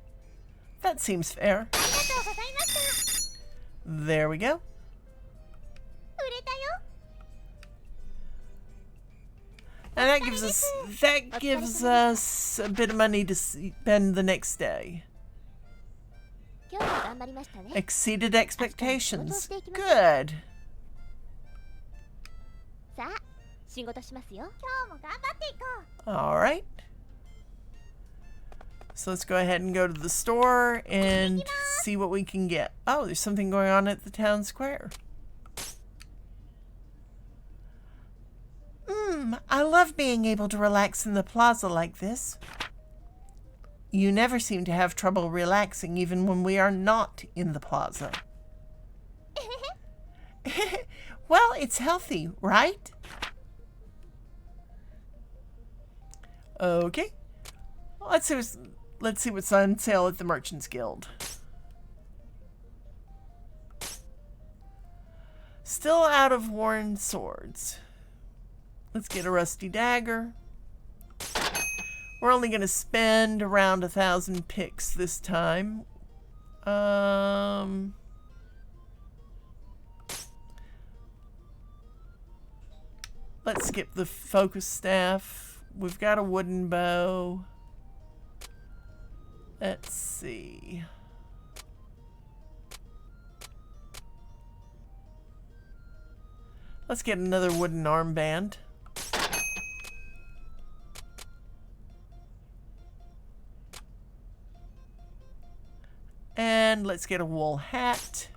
That seems fair. ありがとうございました。 There we go. 売れたよ。 And that gives us a bit of money to spend the next day. 今日も頑張りましたね。 Exceeded expectations. Good. さあ、仕事しますよ。今日も頑張っていこう。 All right. So let's go ahead and go to the store and see what we can get. Oh, there's something going on at the town square. I love being able to relax in the plaza like this. You never seem to have trouble relaxing even when we are not in the plaza. Well, it's healthy, right? Okay. Let's see what's on sale at the Merchants Guild. Still out of worn swords. Let's get a rusty dagger. We're only going to spend around 1,000 picks this time. Let's skip the focus staff. We've got a wooden bow. Let's see. Let's get another wooden armband. And let's get a wool hat.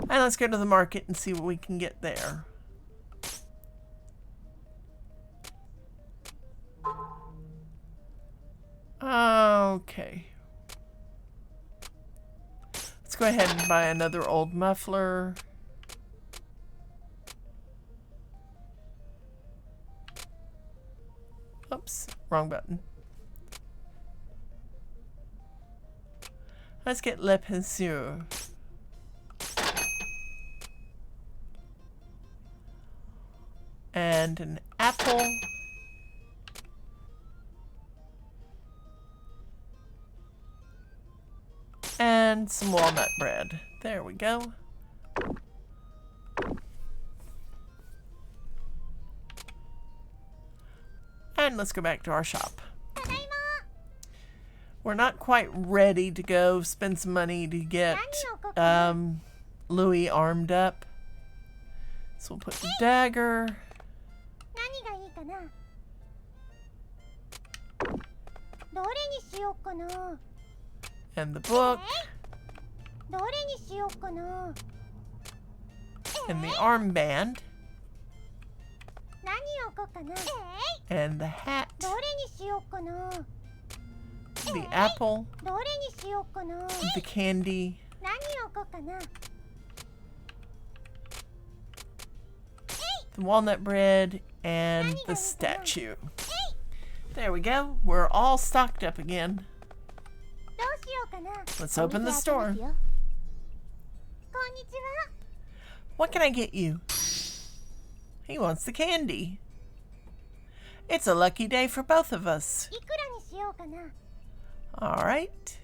And let's go to the market and see what we can get there. Okay. Let's go ahead and buy another old muffler. Oops, wrong button. Let's get Le Penseur. And an apple. And some walnut bread. There we go. And let's go back to our shop. ただいま。 We're not quite ready to go spend some money to get Louis armed up. So we'll put the dagger 何がいいかな。どれにしようかな。 and the book どれにしようかな。 and the armband. 何をこうかな。 and the hat, どれにしようかな。 the apple, どれにしようかな。 the candy, 何をこうかな。 the walnut bread, and the statue. There we go. We're all stocked up again. どうしようかな。 Let's open the store. こんにちは。 What can I get you? He wants the candy. It's a lucky day for both of us. いくらにしようかな。 All right.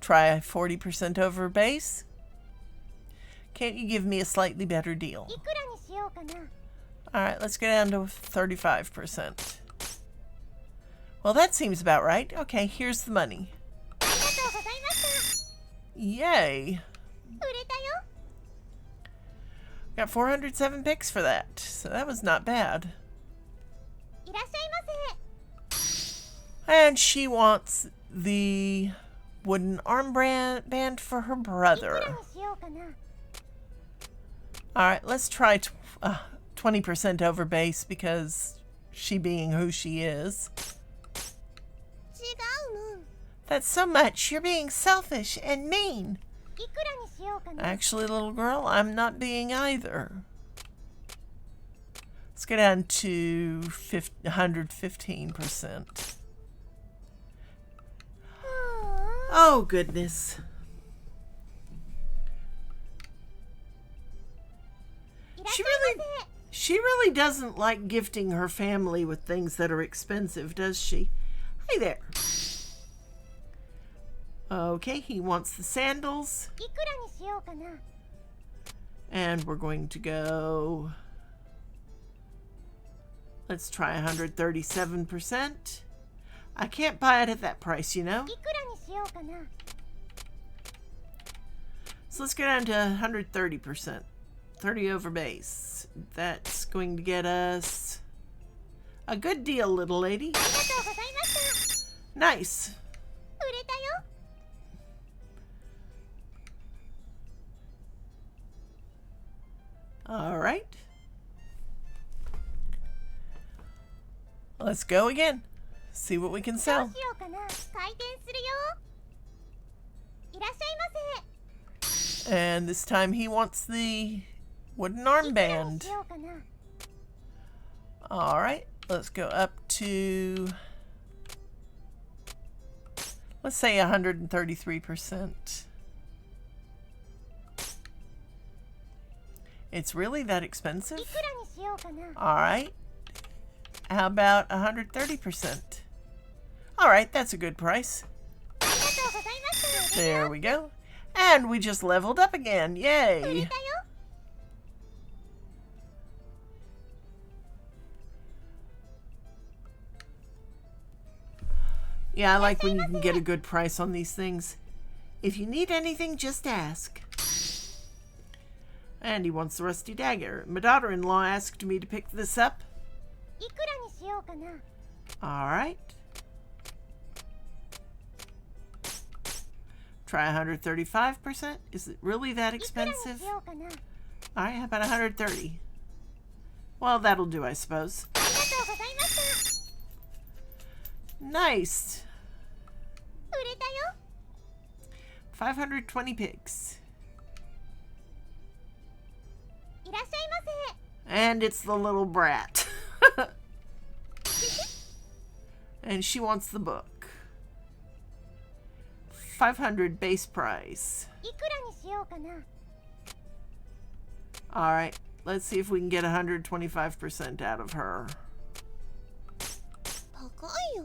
Try 40% over base. Can't you give me a slightly better deal? いくらにしようかな。 All right, let's go down to 35%. Well, that seems about right. Okay, here's the money. ありがとうございました。 Yay. 売れたよ。 Got 407 picks for that, so that was not bad. いらっしゃいませ。 And she wants the wooden armband for her いくら brother. にしようかな。 All right, let's try 20% over base because she being who she is. 違うの。 That's so much. You're being selfish and mean. いくらにしようかな。 Actually, little girl, I'm not being either. Let's go down to 115%. Oh, goodness. いらっしゃいませ。 She really doesn't like gifting her family with things that are expensive, does she? Hey there. Okay, he wants the sandals. いくらにしようかな。 And we're going to go... Let's try 137%. I can't buy it at that price, you know? いくらにしようかな。 So let's go down to 130%. 30 over base. That's going to get us a good deal, little lady. ありがとうございました。 Nice. 売れたよ。 All right. Let's go again. See what we can どう sell. しようかな。開店するよ。いらっしゃいませ。 And this time he wants the wooden いくらに armband. しようかな。 All right. Let's go up to, let's say 133%. It's really that い expensive? くらにしようかな。 All right. How about 130%? All right, that's a good price. ありがとうございました。 There we go. And we just leveled up again. 売れ Yay. たよ。 Yeah, I like when you can get a good price on these things. If you need anything, just ask. And he wants the rusty dagger. My daughter-in-law asked me to pick this up. いくらにしようかな。 All right. Try 135%. Is it really that いくらに expensive? しようかな。 All right, how about 130? Well, that'll do, I suppose. ありがとうございました。 Nice. 売れたよ。 520 pigs. いらっしゃいませ。 And it's the little brat. And she wants the book. 500 base price. いくらにしようかな。 All right, let's see if we can get 125% out of her. 高いよ。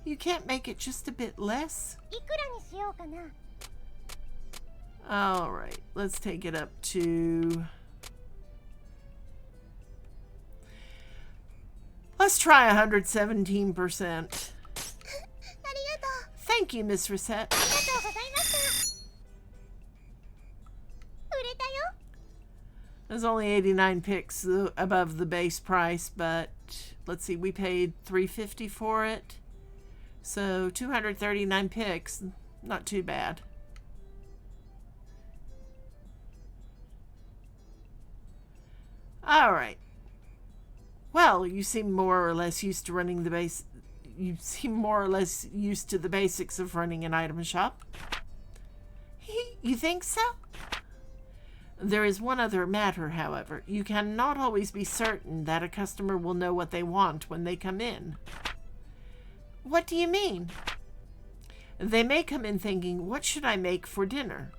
You can't make it just a bit less? いくらにしようかな。 All right, let's take it up to... Let's try 117%. ありがとう。 Thank you, Miss Recette. ありがとうございました。売れたよ。 There's only 89 picks above the base price, but let's see, we paid $350 for it. So 239 picks, not too bad. All right. Well, you seem more or less used to running the base. You seem more or less used to the basics of running an item shop. You think so? There is one other matter, however. You cannot always be certain that a customer will know what they want when they come in. What do you mean? They may come in thinking, what should I make for dinner?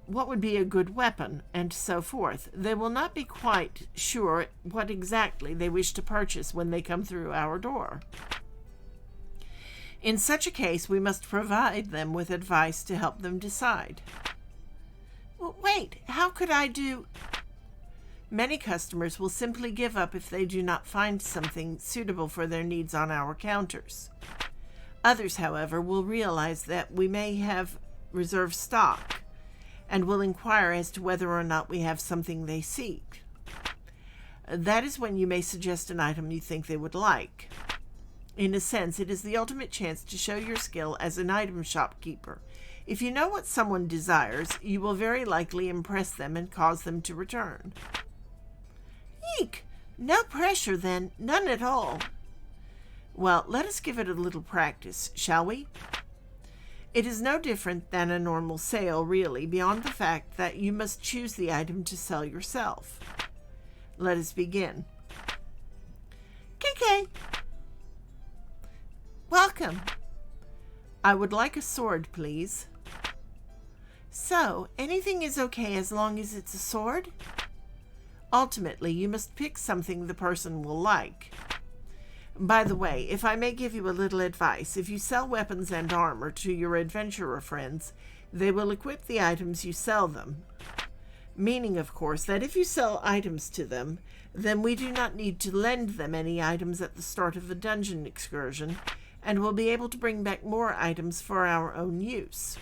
What would be a good weapon, and so forth. They will not be quite sure what exactly they wish to purchase when they come through our door. In such a case, we must provide them with advice to help them decide. Well, wait, how could I do... Many customers will simply give up if they do not find something suitable for their needs on our counters. Others, however, will realize that we may have reserved stock and will inquire as to whether or not we have something they seek. That is when you may suggest an item you think they would like. In a sense, it is the ultimate chance to show your skill as an item shopkeeper. If you know what someone desires, you will very likely impress them and cause them to return. Eek! No pressure then, none at all. Well, let us give it a little practice, shall we? It is no different than a normal sale, really, beyond the fact that you must choose the item to sell yourself. Let us begin. KK! Welcome. I would like a sword, please. So, anything is okay as long as it's a sword? Ultimately, you must pick something the person will like. By the way, if I may give you a little advice, if you sell weapons and armor to your adventurer friends, they will equip the items you sell them. Meaning, of course, that if you sell items to them, then we do not need to lend them any items at the start of the dungeon excursion, and will be able to bring back more items for our own use.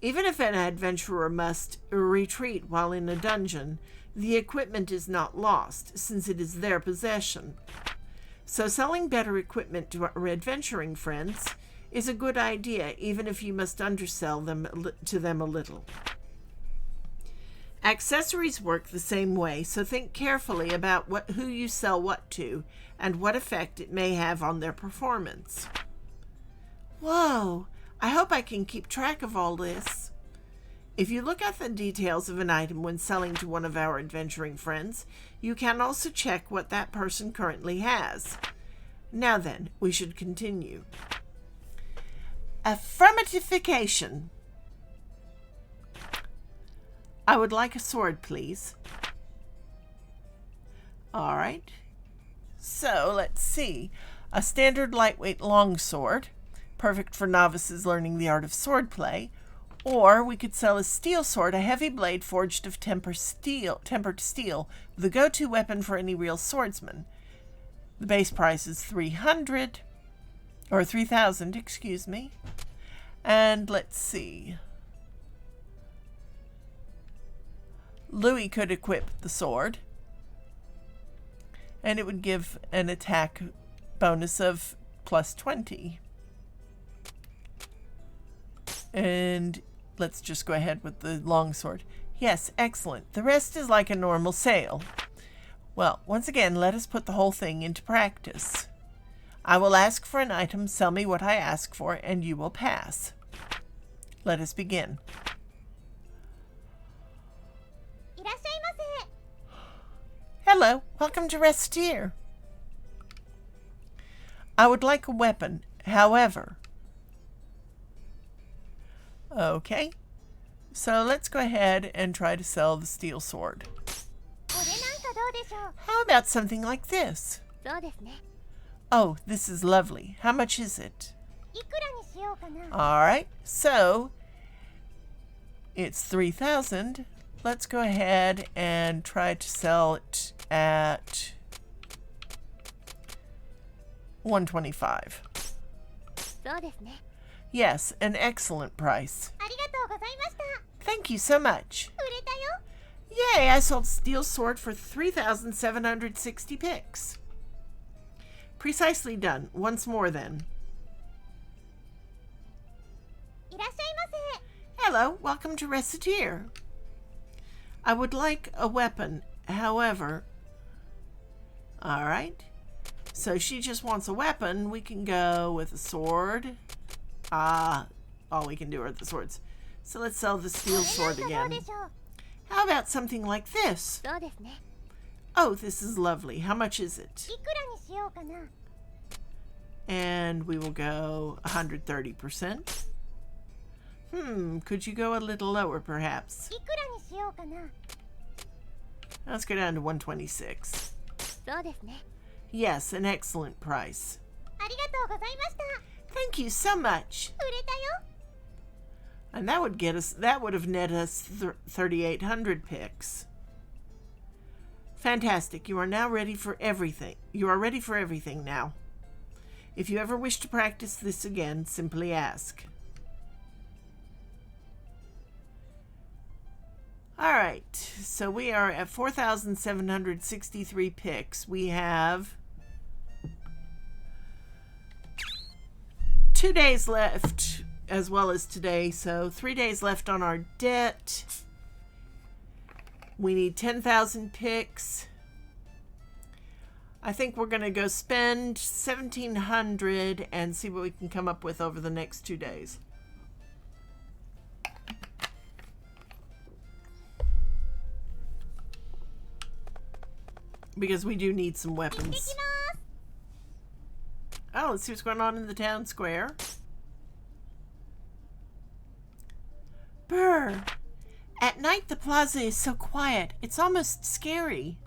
Even if an adventurer must retreat while in a dungeon, the equipment is not lost, since it is their possession. So selling better equipment to our adventuring friends is a good idea, even if you must undersell to them a little. Accessories work the same way, so think carefully about who you sell what to and what effect it may have on their performance. Whoa! I hope I can keep track of all this. If you look at the details of an item when selling to one of our adventuring friends, you can also check what that person currently has. Now then, we should continue. Affirmatification. I would like a sword, please. All right. So, let's see. A standard lightweight longsword, perfect for novices learning the art of swordplay. Or we could sell a steel sword, a heavy blade forged of tempered steel, the go-to weapon for any real swordsman. The base price is 3,000, excuse me. And let's see. Louis could equip the sword, and it would give an attack bonus of plus 20. And let's just go ahead with the longsword. Yes, excellent. The rest is like a normal sale. Well, once again, let us put the whole thing into practice. I will ask for an item, sell me what I ask for, and you will pass. Let us begin. Hello, welcome to Recettear. I would like a weapon, however. Okay, so let's go ahead and try to sell the steel sword. How about something like this? Oh, this is lovely. How much is it? Alright, so it's 3,000. Let's go ahead and try to sell it at 125. Yes, an excellent price. Thank you so much. Yay, I sold steel sword for 3,760 picks. Precisely done. Once more then. Hello, welcome to Recettear. I would like a weapon. However, all right. So she just wants a weapon. We can go with a sword. All we can do are the swords. So let's sell the steel sword どう again. でしょう。 How about something like this? そうですね。 Oh, this is lovely. How much is it? いくらにしようかな。 And we will go 130%. Could you go a little lower, perhaps? いくらにしようかな。 Let's go down to 126. そうですね。 Yes, an excellent price. ありがとうございました。 Thank you so much. 売れたよ。 And that would have netted us 3,800 picks. Fantastic. You are now ready for everything. You are ready for everything now. If you ever wish to practice this again, simply ask. All right. So we are at 4,763 picks. We have 2 days left, as well as today. So 3 days left on our debt. We need 10,000 picks. I think we're going to go spend 1,700 and see what we can come up with over the next 2 days. Because we do need some 行ってき weapons. ます。 Oh, let's see what's going on in the town square. Brr. At night, the plaza is so quiet. It's almost scary.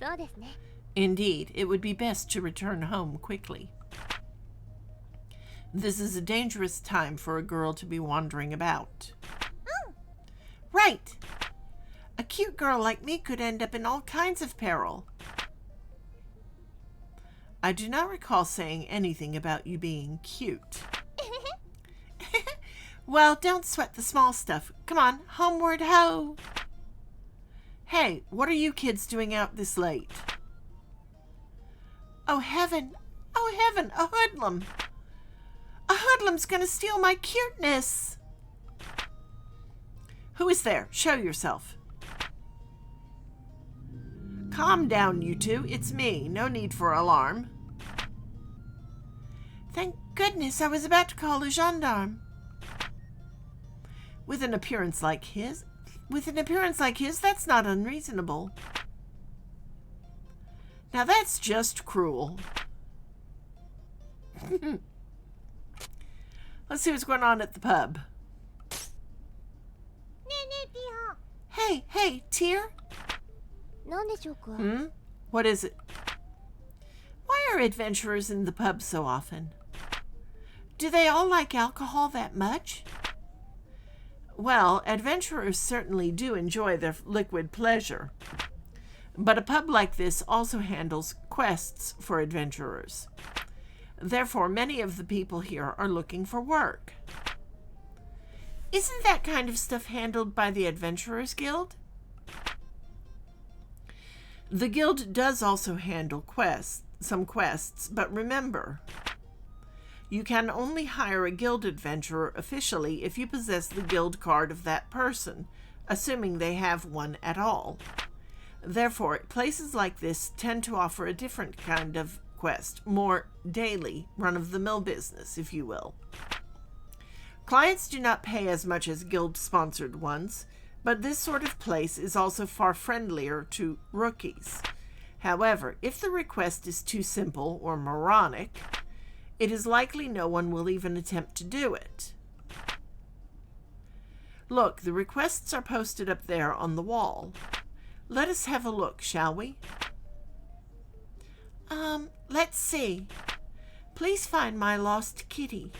そうですね。 Indeed, it would be best to return home quickly. This is a dangerous time for a girl to be wandering about. Right. A cute girl like me could end up in all kinds of peril. I do not recall saying anything about you being cute. Well, don't sweat the small stuff. Come on, homeward ho! Hey, what are you kids doing out this late? Oh heaven! Oh heaven! A hoodlum! A hoodlum's gonna steal my cuteness! Who is there? Show yourself. Calm down, you two. It's me. No need for alarm. Thank goodness, I was about to call a gendarme. With an appearance like his, that's not unreasonable. Now that's just cruel. Let's see what's going on at the pub. ねえねえティオ。 Hey, hey, Tear? 何でしょうか。 What is it? Why are adventurers in the pub so often? Do they all like alcohol that much? Well, adventurers certainly do enjoy their liquid pleasure. But a pub like this also handles quests for adventurers. Therefore, many of the people here are looking for work. Isn't that kind of stuff handled by the Adventurers Guild? The guild does also handle some quests, but remember, you can only hire a guild adventurer officially if you possess the guild card of that person, assuming they have one at all. Therefore, places like this tend to offer a different kind of quest, more daily, run-of-the-mill business, if you will. Clients do not pay as much as guild-sponsored ones, but this sort of place is also far friendlier to rookies. However, if the request is too simple or moronic, it is likely no one will even attempt to do it. Look, the requests are posted up there on the wall. Let us have a look, shall we? Let's see. Please find my lost kitty.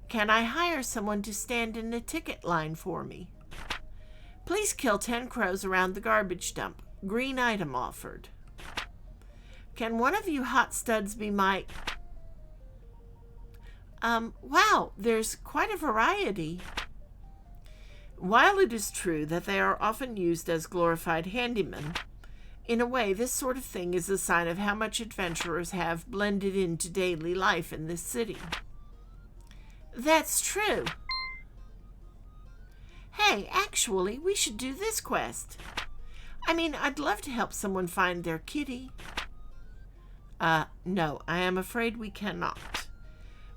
Can I hire someone to stand in a ticket line for me? Please kill 10 crows around the garbage dump. Green item offered. Can one of you hot studs be my... Wow, there's quite a variety. While it is true that they are often used as glorified handymen, in a way, this sort of thing is a sign of how much adventurers have blended into daily life in this city. That's true. Hey, actually, we should do this quest. I mean, I'd love to help someone find their kitty. No, I am afraid we cannot.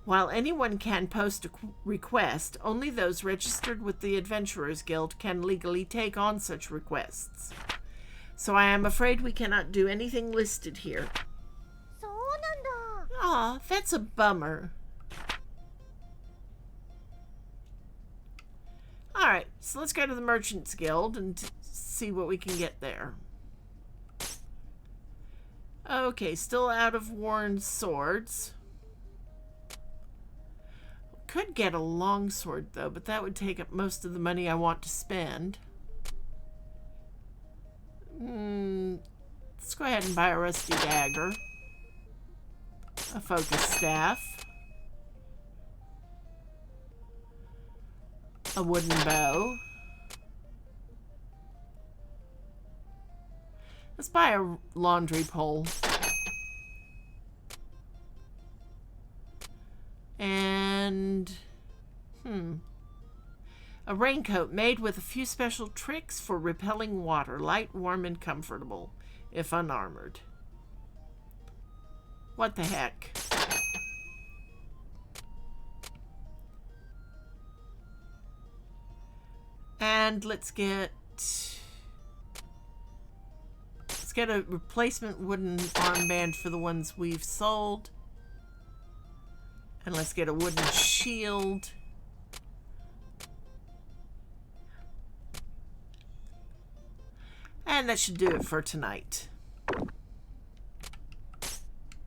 While anyone can post a request, only those registered with the Adventurers Guild can legally take on such requests. So I am afraid we cannot do anything listed here. そうなんだ。 Aw, that's a bummer. Alright, so let's go to the Merchants Guild and see what we can get there. Okay, still out of worn swords. Could get a longsword though, but that would take up most of the money I want to spend. Let's go ahead and buy a rusty dagger. A focus staff. A wooden bow. Let's buy a laundry pole. And a raincoat made with a few special tricks for repelling water, light, warm, and comfortable, if unarmored. What the heck? And let's get a replacement wooden armband for the ones we've sold. And let's get a wooden shield. And that should do it for tonight.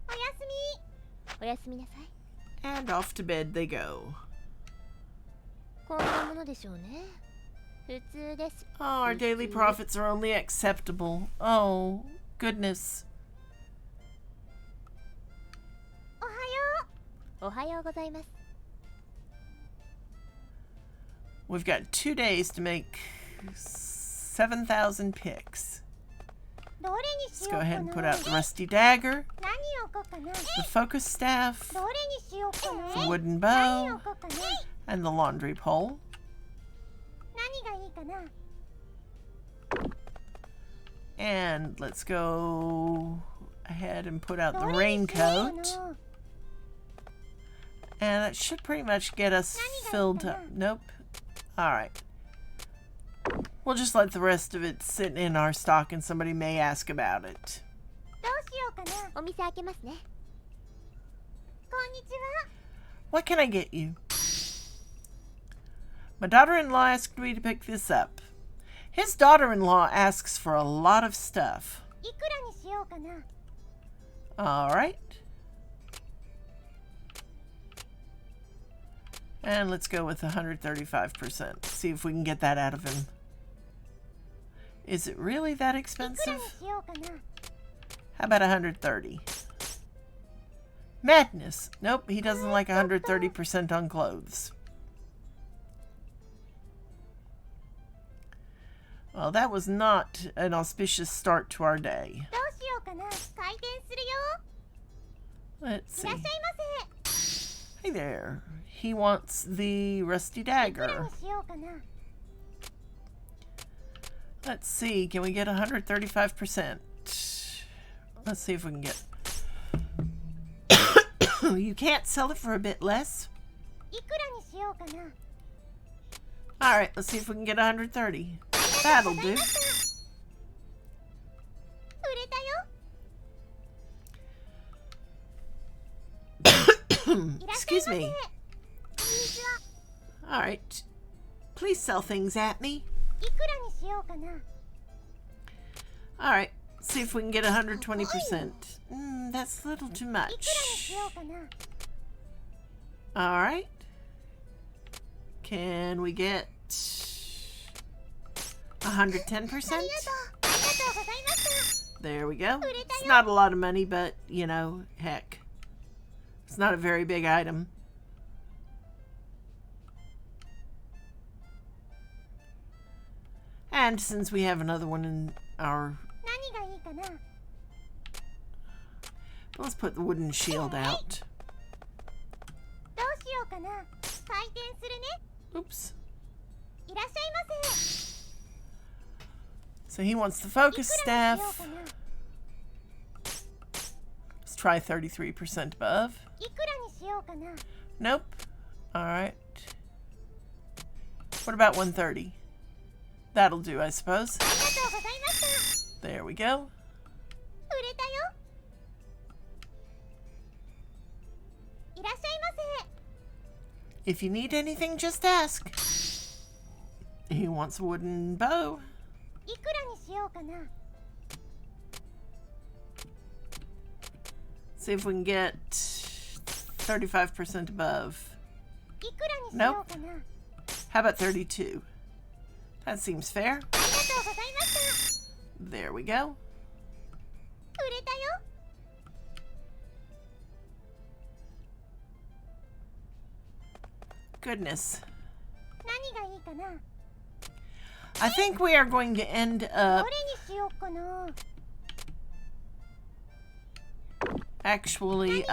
おやすみ。おやすみなさい。 And off to bed they go. こんなものでしょうね。普通です。 Oh, our daily profits are only acceptable. Oh, goodness. おはよう。おはようございます。 We've got 2 days to make 7,000 picks. どれにし Let's よ go うか ahead な。 and put out the rusty dagger, 何を置こうかな。 the focus staff, どれにしようかな。 the wooden 何を bow, 置こうかな。 and the laundry pole. 何がいいかな。 And let's go ahead and put out the どれにしようか raincoat. な。 And that should pretty much get us filled up. Nope. Alright. We'll just let the rest of it sit in our stock and somebody may ask about it. どうしようかな。お店開けますね。こんにちは。 What can I get you? My daughter-in-law asked me to pick this up. His daughter-in-law asks for a lot of stuff. いくらにしようかな。 Alright. And let's go with 135%. See if we can get that out of him. Is it really that いくら expensive? にしようかな。 How about 130? Madness. Nope, he doesn't like 130% on clothes. Well, that was not an auspicious start to our day. どうしようかな。開店するよ。 Let's いらっ see. しゃいませ。 Hey there. He wants the rusty いくら dagger. にしようかな。 Let's see. Can we get 135%? Let's see if we can get... You can't sell it for a bit less? いくらにしようかな。 Alright, let's see if we can get 130. That'll do. 売れたよ。いらっしゃい Excuse ませ。 me. こんにちは。 Alright. Please sell things at me. いくらにしようかな。 Alright. See if we can get 120%. That's a little too いくらに much. しようかな。 Alright. Can we get 110%? ありがとうございました。 There we go. It's not a lot of money, but, you know, heck. It's not a very big item. And since we have another one in our... 何がいいかな。 Let's put the wooden shield out. どうしようかな。開店するね。 Oops. いらっしゃいませ。 So he wants the focus いくらにしよう staff. かな。 Let's try 33% above. いくらにしようかな。 Nope. Alright. What about 130? That'll do, I suppose. ありがとうございました。 There we go. 売れたよ。 いらっしゃいませ。 If you need anything, just ask. He wants a wooden bow. いくらにしようかな。 See if we can get 35% above. いくらにしようかな。 How about 32? That seems fair. ありがとうございました。 There we go. 売れたよ。 Goodness. 何がいいかな。 I think we are going to end ど up れにしようかな。 actually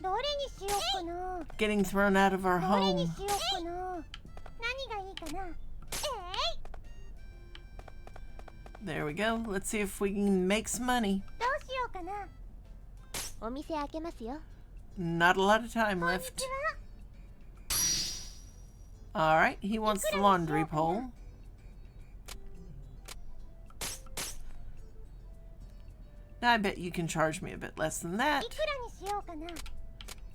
どれにしようかな。 getting thrown out of our どれに home. しようかな。何がいいかな。There we go. Let's see if we can make some money. どうしようかな。お店開けますよ。 Not a lot of time こんに left. ちは。 Alright, he wants the laundry pole. Now I bet you can charge me a bit less than that. いくらにしようかな。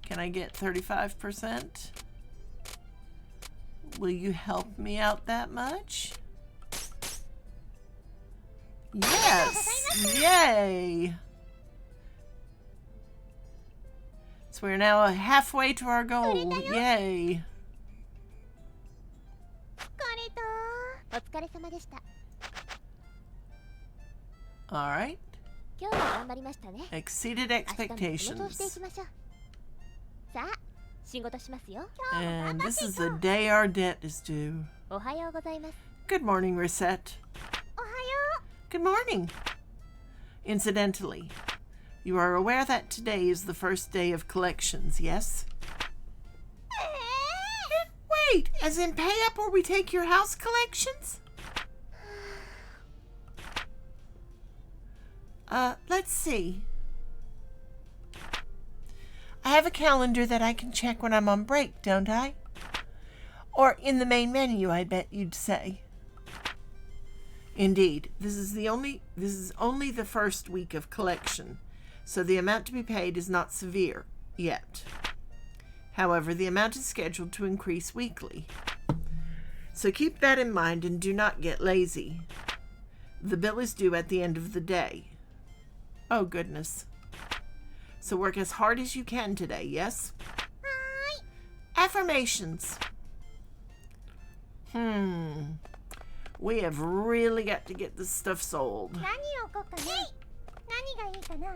Can I get 35%? Will you help me out that much? Yes! Yay! So we're now halfway to our goal. Yay! 疲れた。お疲れ様でした。 Alright. 今日は頑張りましたね。 Exceeded 明日も仕事をしてい expectations. きましょう。さあ、仕事しますよ。 And this is the day our debt is due. おはようございます。 Good morning, Recette. おはよ Good morning. Incidentally, you are aware that today is the first day of collections, yes? う。 Wait, as in pay up or we take your house collections? Let's see. I have a calendar that I can check when I'm on break, don't I? Or in the main menu, I bet you'd say. Indeed, this is only the first week of collection, so the amount to be paid is not severe yet. However, the amount is scheduled to increase weekly. So keep that in mind and do not get lazy. The bill is due at the end of the day. Oh, goodness. So work as hard as you can today, yes? Affirmations. We have really got to get this stuff sold. 何をこうかな。何がいいかな。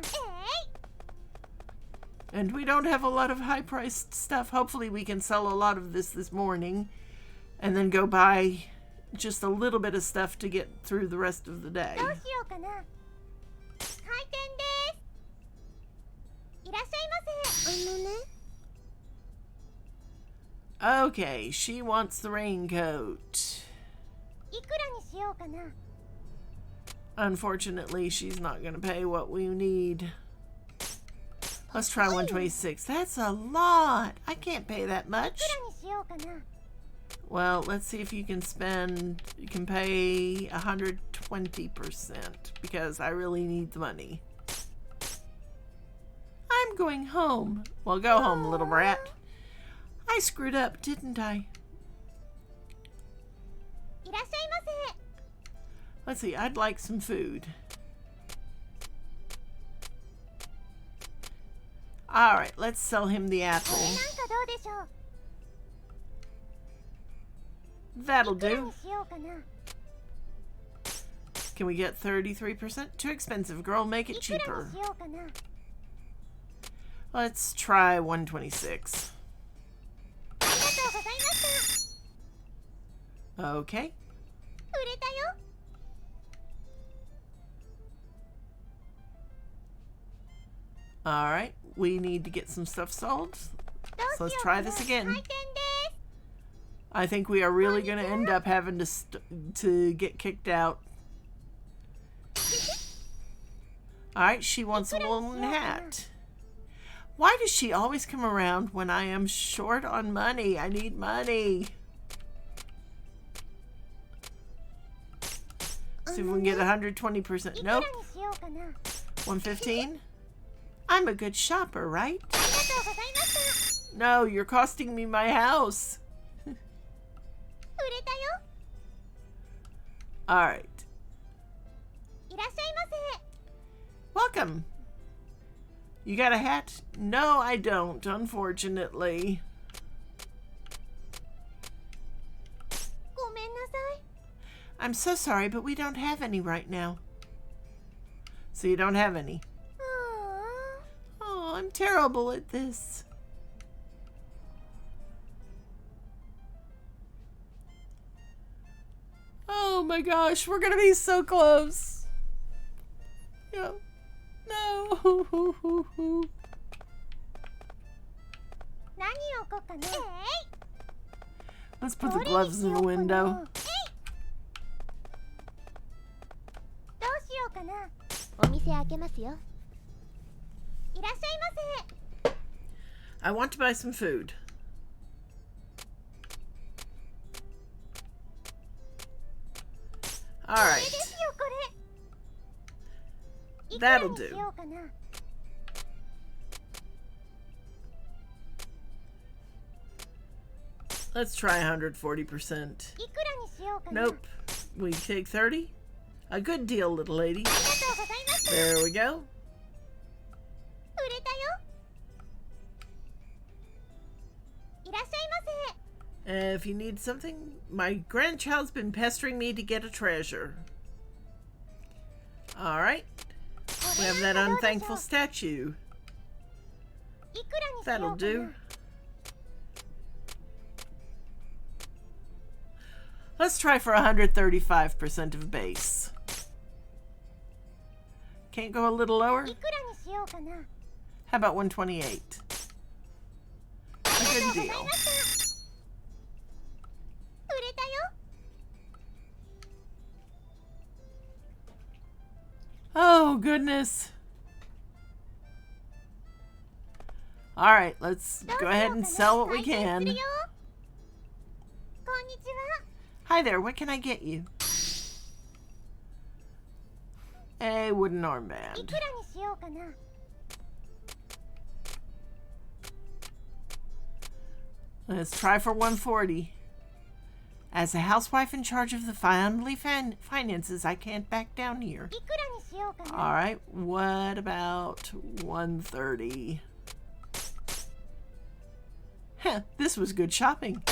And we don't have a lot of high-priced stuff. Hopefully we can sell a lot of this morning and then go buy just a little bit of stuff to get through the rest of the day. どうしようかな。開店です。いらっしゃいませ。Okay, she wants the raincoat. いくらにしようかな。 Unfortunately, she's not going to pay what we need. Let's try 126. That's a lot. I can't pay that い much. くらにしようかな。 Well, let's see if you can pay 120% because I really need the money. I'm going home. Well, go home, little brat. I screwed up, didn't I? いらっしゃいませ。 Let's see, I'd like some food. Alright, let's sell him the これ apple. なんかどうでしょう。 That'll いくら do. にしようかな。 Can we get 33%? Too expensive, girl. Make い it くら cheaper. にしようかな。 Let's try 126. ありがとうございました。 Okay. 売れたよ。 Alright, we need to get some stuff sold. どうし So let's ようか try な。 this 開 again. 店です。I think we are really going to end up having to get kicked out. Alright, she wants a woolen hat. Why does she always come around when I am short on money? I need money. See if we can get 120%. Nope. 115? I'm a good shopper, right? No, you're costing me my house. Alright. Welcome. You got a hat? No, I don't, unfortunately. I'm so sorry, but we don't have any right now. So you don't have any. Oh, I'm terrible at this. Oh my gosh, we're gonna be so close. Yeah. No. Let's put the gloves in the window. お店開けますよ。 I want to buy some food. Alright. That'll do. Let's try 140%. Nope. We take 30? A good deal, little lady. There we go. If you need something, my grandchild's been pestering me to get a treasure. Alright. We have that unthankful statue. That'll do. Let's try for 135% of base. Can't go a little lower? How about 128? A good deal. Oh, goodness. Alright, let's go ahead and sell what we can. Hi there, what can I get you? A wooden armband. Let's try for 140. As a housewife in charge of the family finances, I can't back down here. Alright, what about 130? Heh, this was good shopping.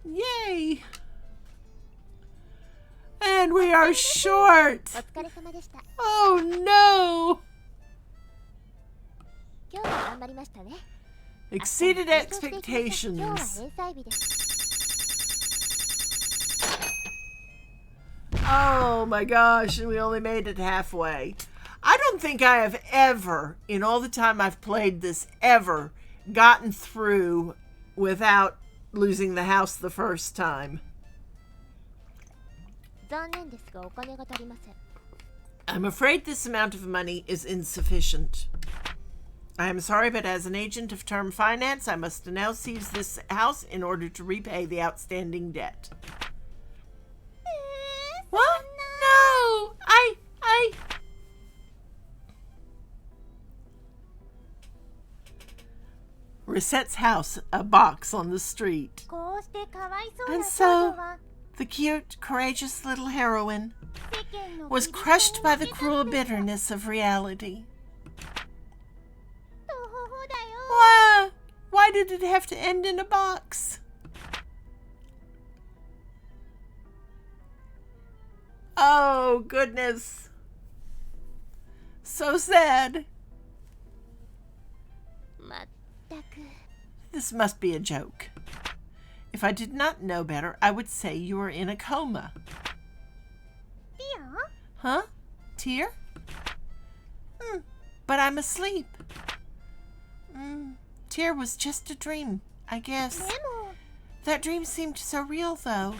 Yay! And we are short! Oh no! Exceeded expectations. Oh my gosh, and we only made it halfway. I don't think I have ever, in all the time I've played this, ever gotten through without losing the house the first time. I'm afraid this amount of money is insufficient. I am sorry, but as an agent of Term Finance, I must now seize this house in order to repay the outstanding debt. What? No! Recette's house, a box on the street. And so, the cute, courageous little heroine was crushed by the cruel bitterness of reality. Why did it have to end in a box? Oh, goodness. So sad. This must be a joke. If I did not know better, I would say you are in a coma. Huh? Tear? But I'm asleep. Tear was just a dream, I guess. でも That dream seemed so real, though.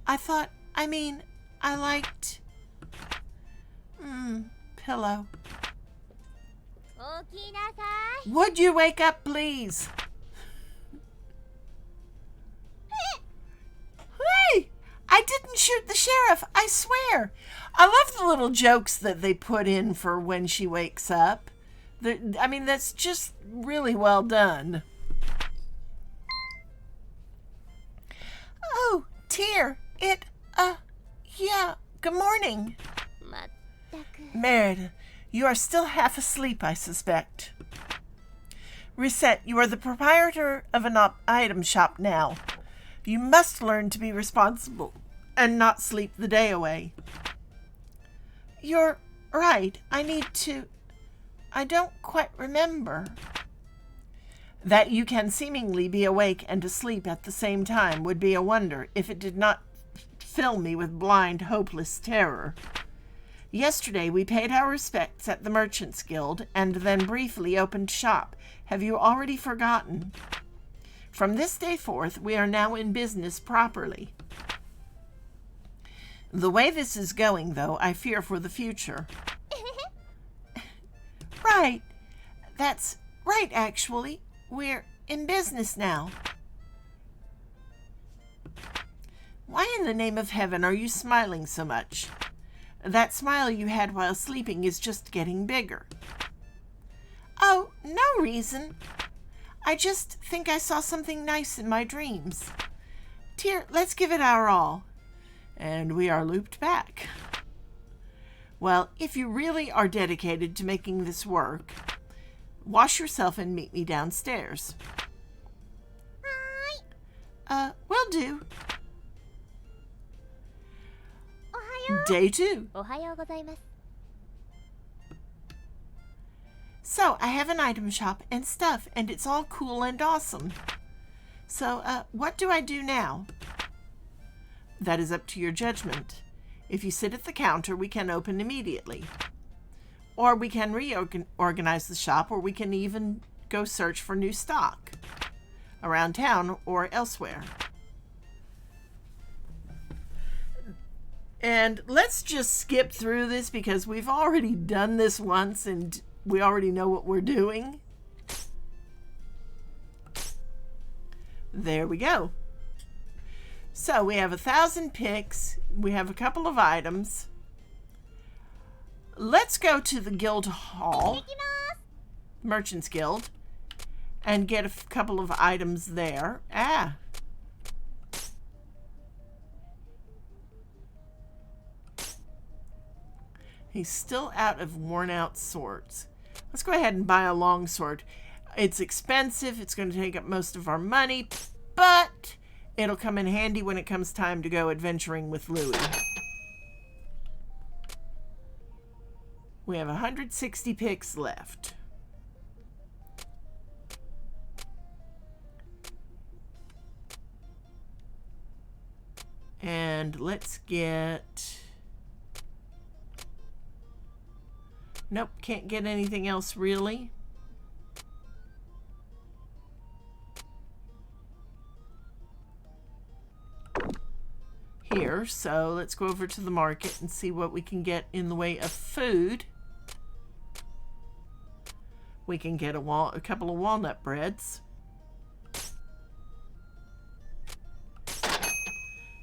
I liked... pillow. 起きなさい。 Would you wake up, please? Hey! I didn't shoot the sheriff, I swear. I love the little jokes that they put in for when she wakes up. That's just really well done. Oh, Tear, yeah, good morning. まったく。 Merida, you are still half asleep, I suspect. Recette, you are the proprietor of an item shop now. You must learn to be responsible and not sleep the day away. You're right. I don't quite remember. That you can seemingly be awake and asleep at the same time would be a wonder if it did not fill me with blind, hopeless terror. Yesterday we paid our respects at the Merchants Guild and then briefly opened shop. Have you already forgotten? From this day forth, we are now in business properly. The way this is going, though, I fear for the future. Right. That's right, actually. We're in business now. Why in the name of heaven are you smiling so much? That smile you had while sleeping is just getting bigger. Oh, no reason. I just think I saw something nice in my dreams. Tear, let's give it our all. And we are looped back. Well, if you really are dedicated to making this work, wash yourself and meet me downstairs. Will do. おはよう。 Day 2. おはようございます。 So, I have an item shop and stuff, and it's all cool and awesome. So, what do I do now? That is up to your judgment. If you sit at the counter, we can open immediately. Or we can reorganize the shop, or we can even go search for new stock around town or elsewhere. And let's just skip through this because we've already done this once and we already know what we're doing. There we go. So we have 1,000 picks. We have a couple of items. Let's go to the guild hall, Merchants Guild, and get a couple of items there. He's still out of worn out swords. Let's go ahead and buy a longsword. It's expensive. It's going to take up most of our money, but it'll come in handy when it comes time to go adventuring with Louis. We have 160 picks left. And let's get... Nope, can't get anything else really. Here, so let's go over to the market and see what we can get in the way of food. We can get a couple of walnut breads.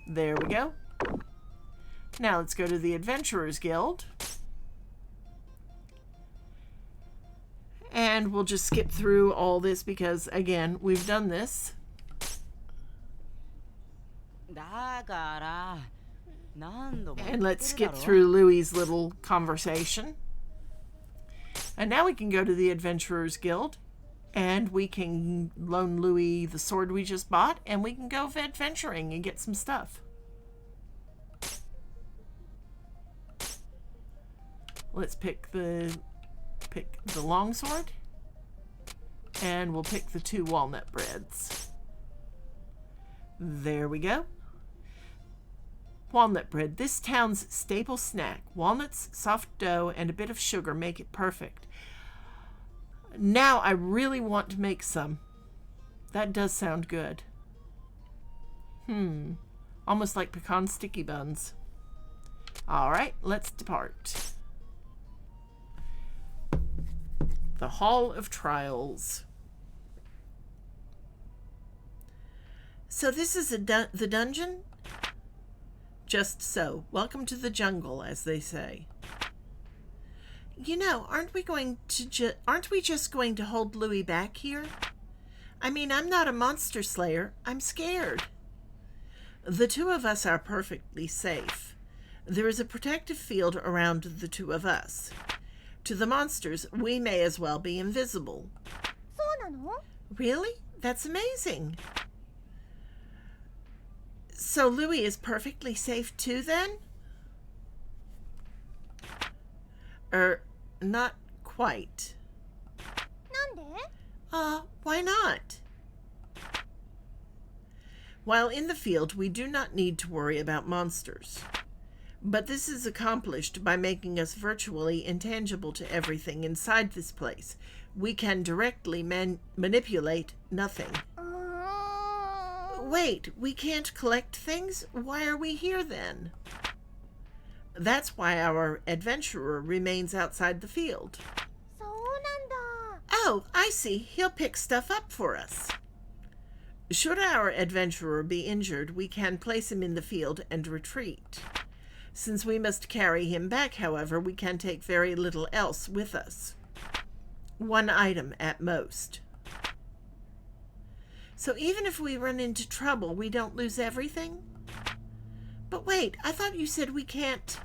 There we go. Now let's go to the Adventurers Guild. And we'll just skip through all this because, again, we've done this. And let's skip through Louis's little conversation. And now we can go to the Adventurers Guild. And we can loan Louis the sword we just bought. And we can go adventuring and get some stuff. Let's pick the longsword. And we'll pick the 2 walnut breads. There we go. Walnut bread, this town's staple snack. Walnuts, soft dough, and a bit of sugar make it perfect. Now I really want to make some. That does sound good. Almost like pecan sticky buns. All right, let's depart. The Hall of Trials. So this is the dungeon? Just so. Welcome to the jungle, as they say. You know, aren't we just going to hold Louis back here? I mean, I'm not a monster slayer. I'm scared. The two of us are perfectly safe. There is a protective field around the two of us. To the monsters, we may as well be invisible. そうなの? Really? That's amazing. So Louis is perfectly safe too, then? Not quite. なんで? Why not? While in the field, we do not need to worry about monsters. But this is accomplished by making us virtually intangible to everything inside this place. We can directly manipulate nothing. Wait, we can't collect things? Why are we here then? That's why our adventurer remains outside the field. そうなんだ. Oh, I see. He'll pick stuff up for us. Should our adventurer be injured, we can place him in the field and retreat. Since we must carry him back, however, we can take very little else with us. One item at most. So even if we run into trouble, we don't lose everything? But wait, I thought you said we can't...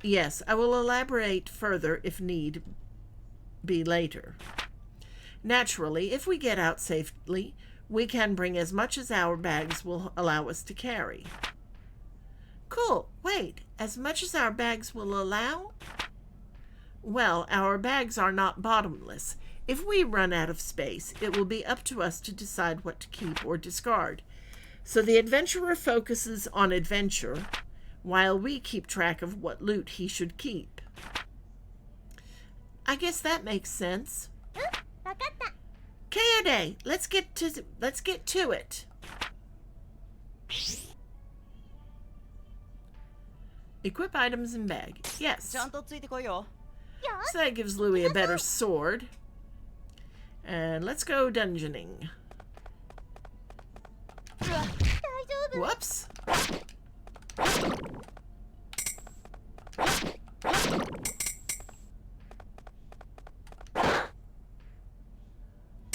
Yes, I will elaborate further if need be later. Naturally, if we get out safely, we can bring as much as our bags will allow us to carry. Cool. Wait, as much as our bags will allow? Well, our bags are not bottomless. If we run out of space, it will be up to us to decide what to keep or discard. So the adventurer focuses on adventure, while we keep track of what loot he should keep. I guess that makes sense. わかった. Kayode, let's get to it. Equip items in bag. Yes. ちゃんとついてこいよ。 So that gives Louis a better sword. And let's go dungeoning. 大丈夫. Whoops.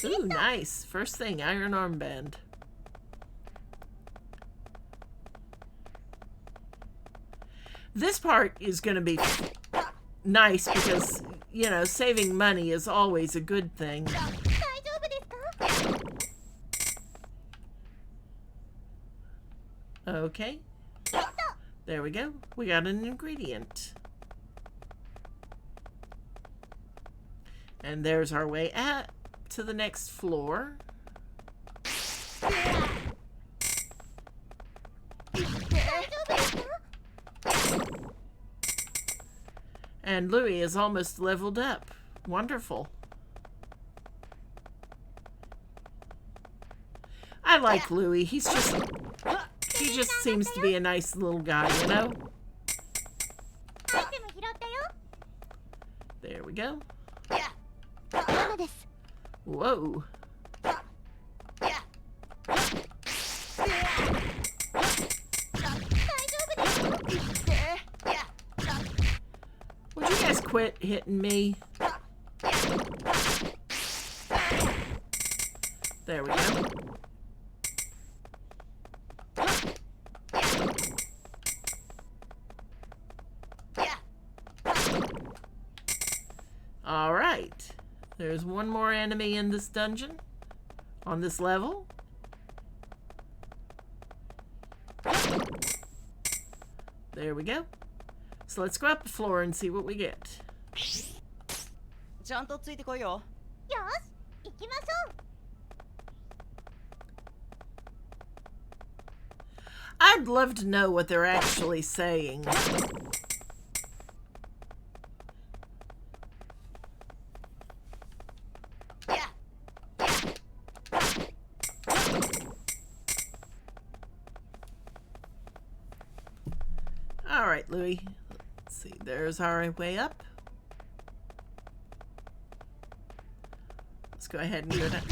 Ooh, nice. First thing, iron armband. This part is going to be nice because, you know, saving money is always a good thing. 大丈夫ですか? Okay. There we go. We got an ingredient. And there's our way to the next floor. And Louis is almost leveled up. Wonderful. I like Louis. He just seems to be a nice little guy, you know? アイテム拾ったよ. There we go. 7です. Whoa. Would you guys quit hitting me? There we go. All right. There's one more enemy in this dungeon on this level. There we go. So let's go up the floor and see what we get. ちゃんとついてこいよ。よし、行きましょう. I'd love to know what they're actually saying. right, Louis. Let's see. There's our way up. Let's go ahead and do that.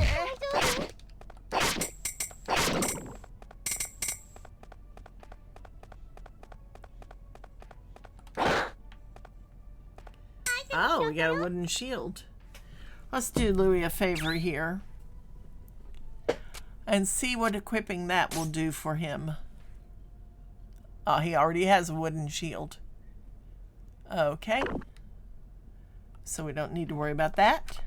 Oh, we got a wooden shield. Let's do Louis a favor here and see what equipping that will do for him. Oh, he already has a wooden shield. Okay. So we don't need to worry about that.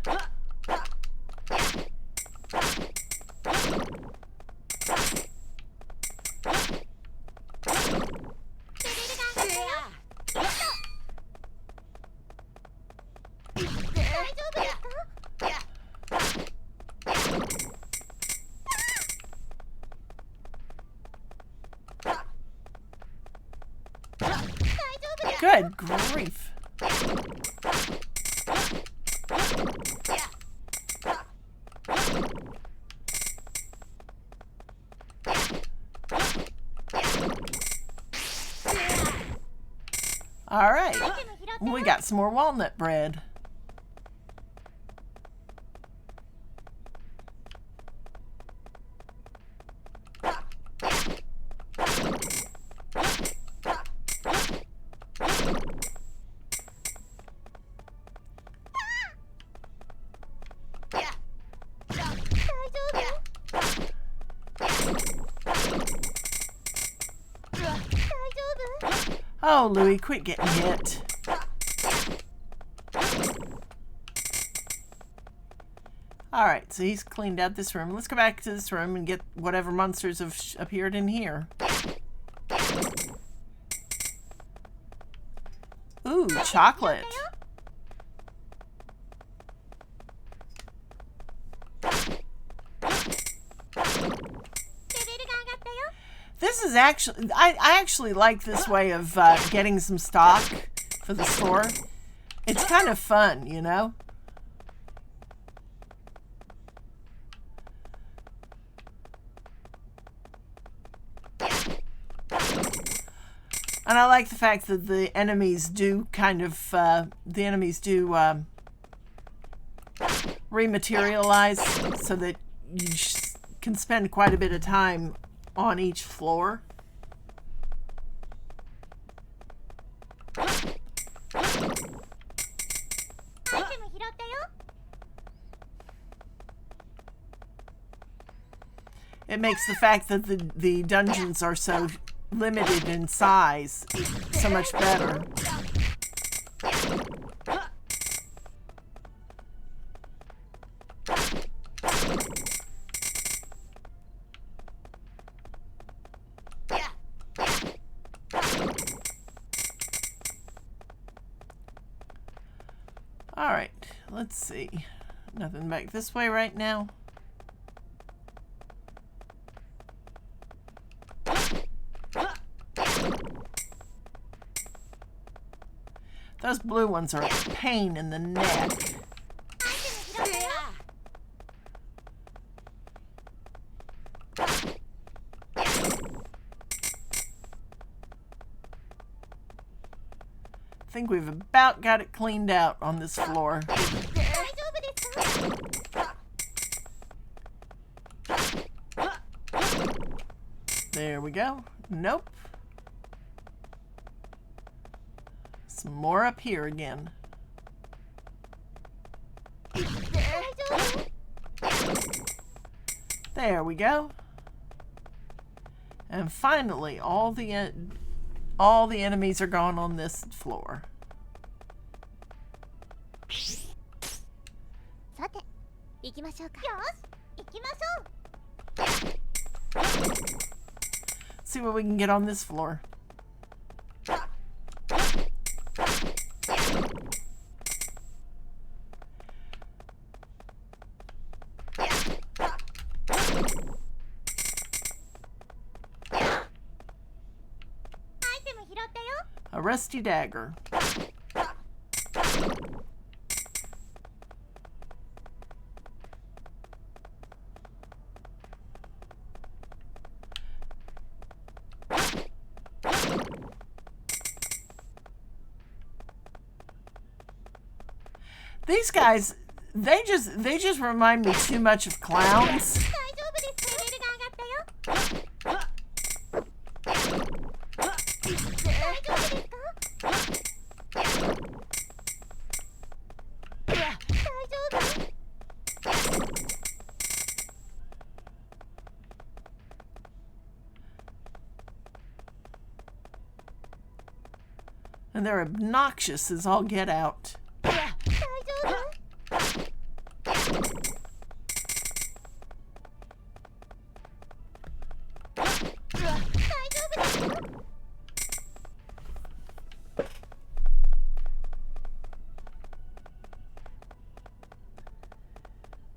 Good grief. All right. We got some more walnut bread. Oh, Louis, quit getting hit. Alright, so he's cleaned out this room. Let's go back to this room and get whatever monsters have appeared in here. Ooh, chocolate. This is actually, I actually like this way of getting some stock for the store. It's kind of fun, you know? And I like the fact that the enemies do kind of, rematerialize so that you can spend quite a bit of time on each floor. It makes the fact that the dungeons are so limited in size so much better. All right, let's see. Nothing back this way right now. Those blue ones are a pain in the neck. I think we've about got it cleaned out on this floor. There we go. Nope. Some more up here again. There we go. And finally, all the enemies are gone on this floor. See what we can get on this floor. A rusty dagger. These guys, they just remind me too much of clowns. 大丈夫ですか？レベルが上がったよ。大丈夫ですか？大丈夫？ And they're obnoxious as all get out. 大丈夫？ 大丈夫ですか？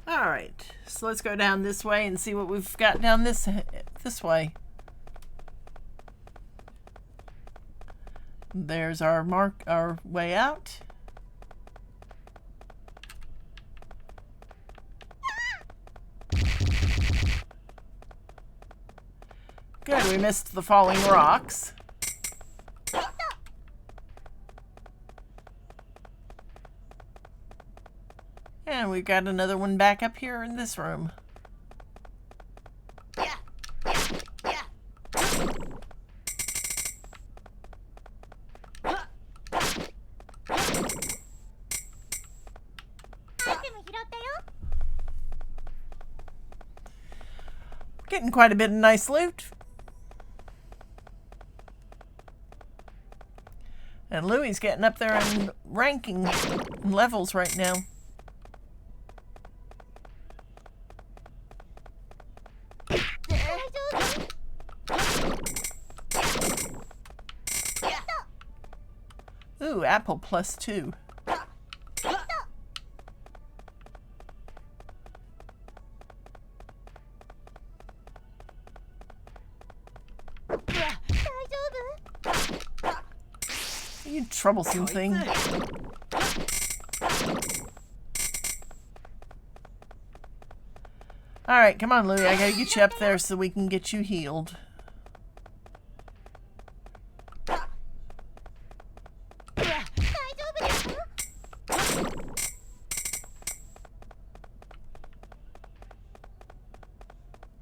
All right, so let's go down this way and see what we've got down this way. There's our way out. Good, we missed the falling rocks. And we've got another one back up here in this room. Getting quite a bit of nice loot. And Louie's getting up there in ranking levels right now. Ooh, apple +2. You troublesome thing. Alright, come on, Louie. I gotta get you up there so we can get you healed.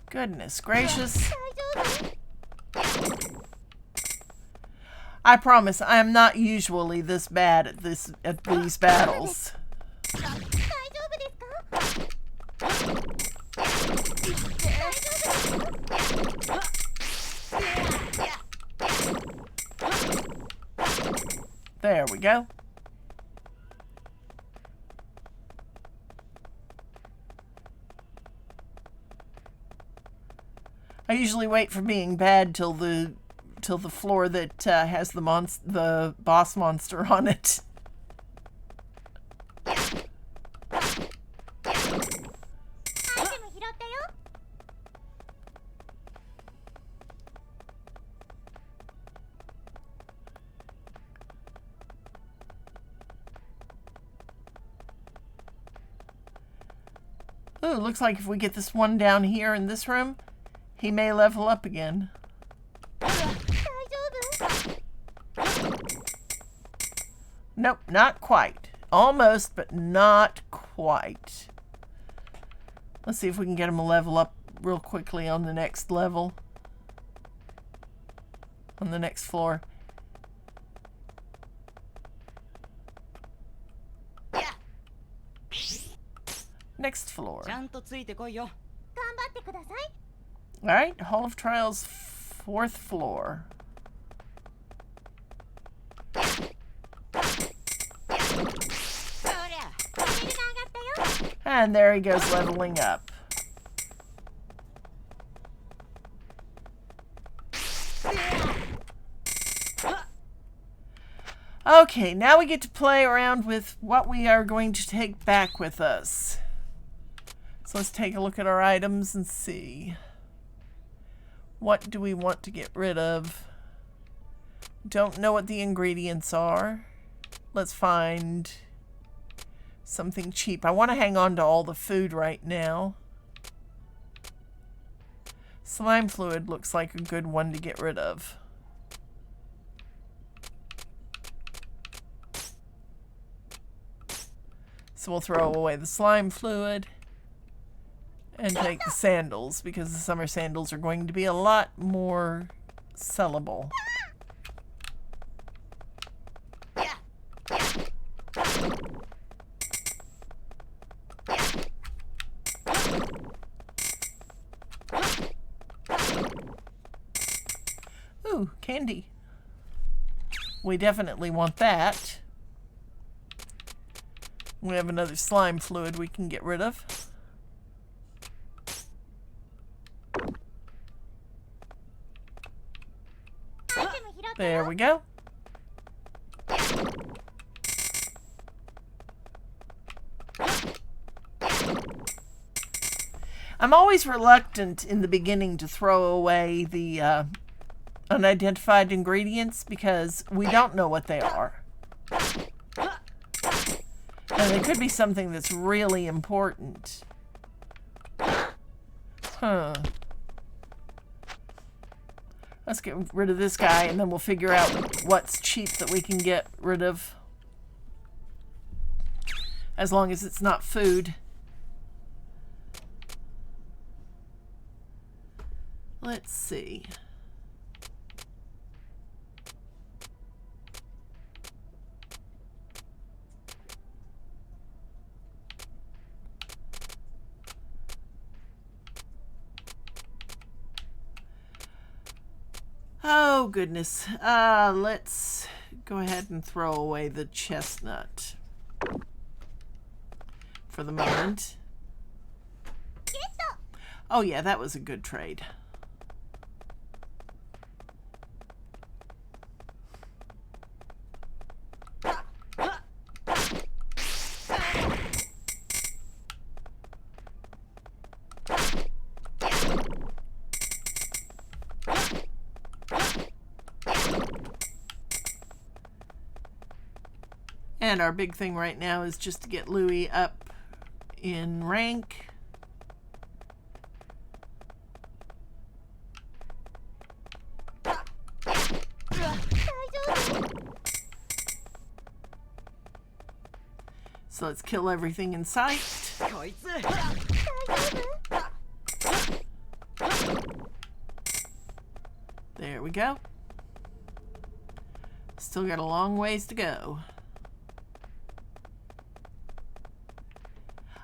Goodness gracious. I promise I am not usually this bad at these battles. There we go. I usually wait for being bad till the floor that has the boss monster on it. Ooh, looks like if we get this one down here in this room, he may level up again. Nope, not quite. Almost, but not quite. Let's see if we can get him a level up real quickly on the next level. On the next floor. Next floor. Alright, Hall of Trials, 4th floor. And there he goes leveling up. Okay, now we get to play around with what we are going to take back with us. So let's take a look at our items and see. What do we want to get rid of? Don't know what the ingredients are. Let's find something cheap. I want to hang on to all the food right now. Slime fluid looks like a good one to get rid of. So we'll throw away the slime fluid and take the sandals, because the summer sandals are going to be a lot more sellable. Ooh, candy. We definitely want that. We have another slime fluid we can get rid of. There we go. I'm always reluctant in the beginning to throw away the unidentified ingredients because we don't know what they are. And it could be something that's really important. Huh. Let's get rid of this guy, and then we'll figure out what's cheap that we can get rid of. As long as it's not food. Let's see. Oh, goodness. Let's go ahead and throw away the chestnut for the moment. Oh, yeah, that was a good trade. And our big thing right now is just to get Louis up in rank. So let's kill everything in sight. There we go. Still got a long ways to go.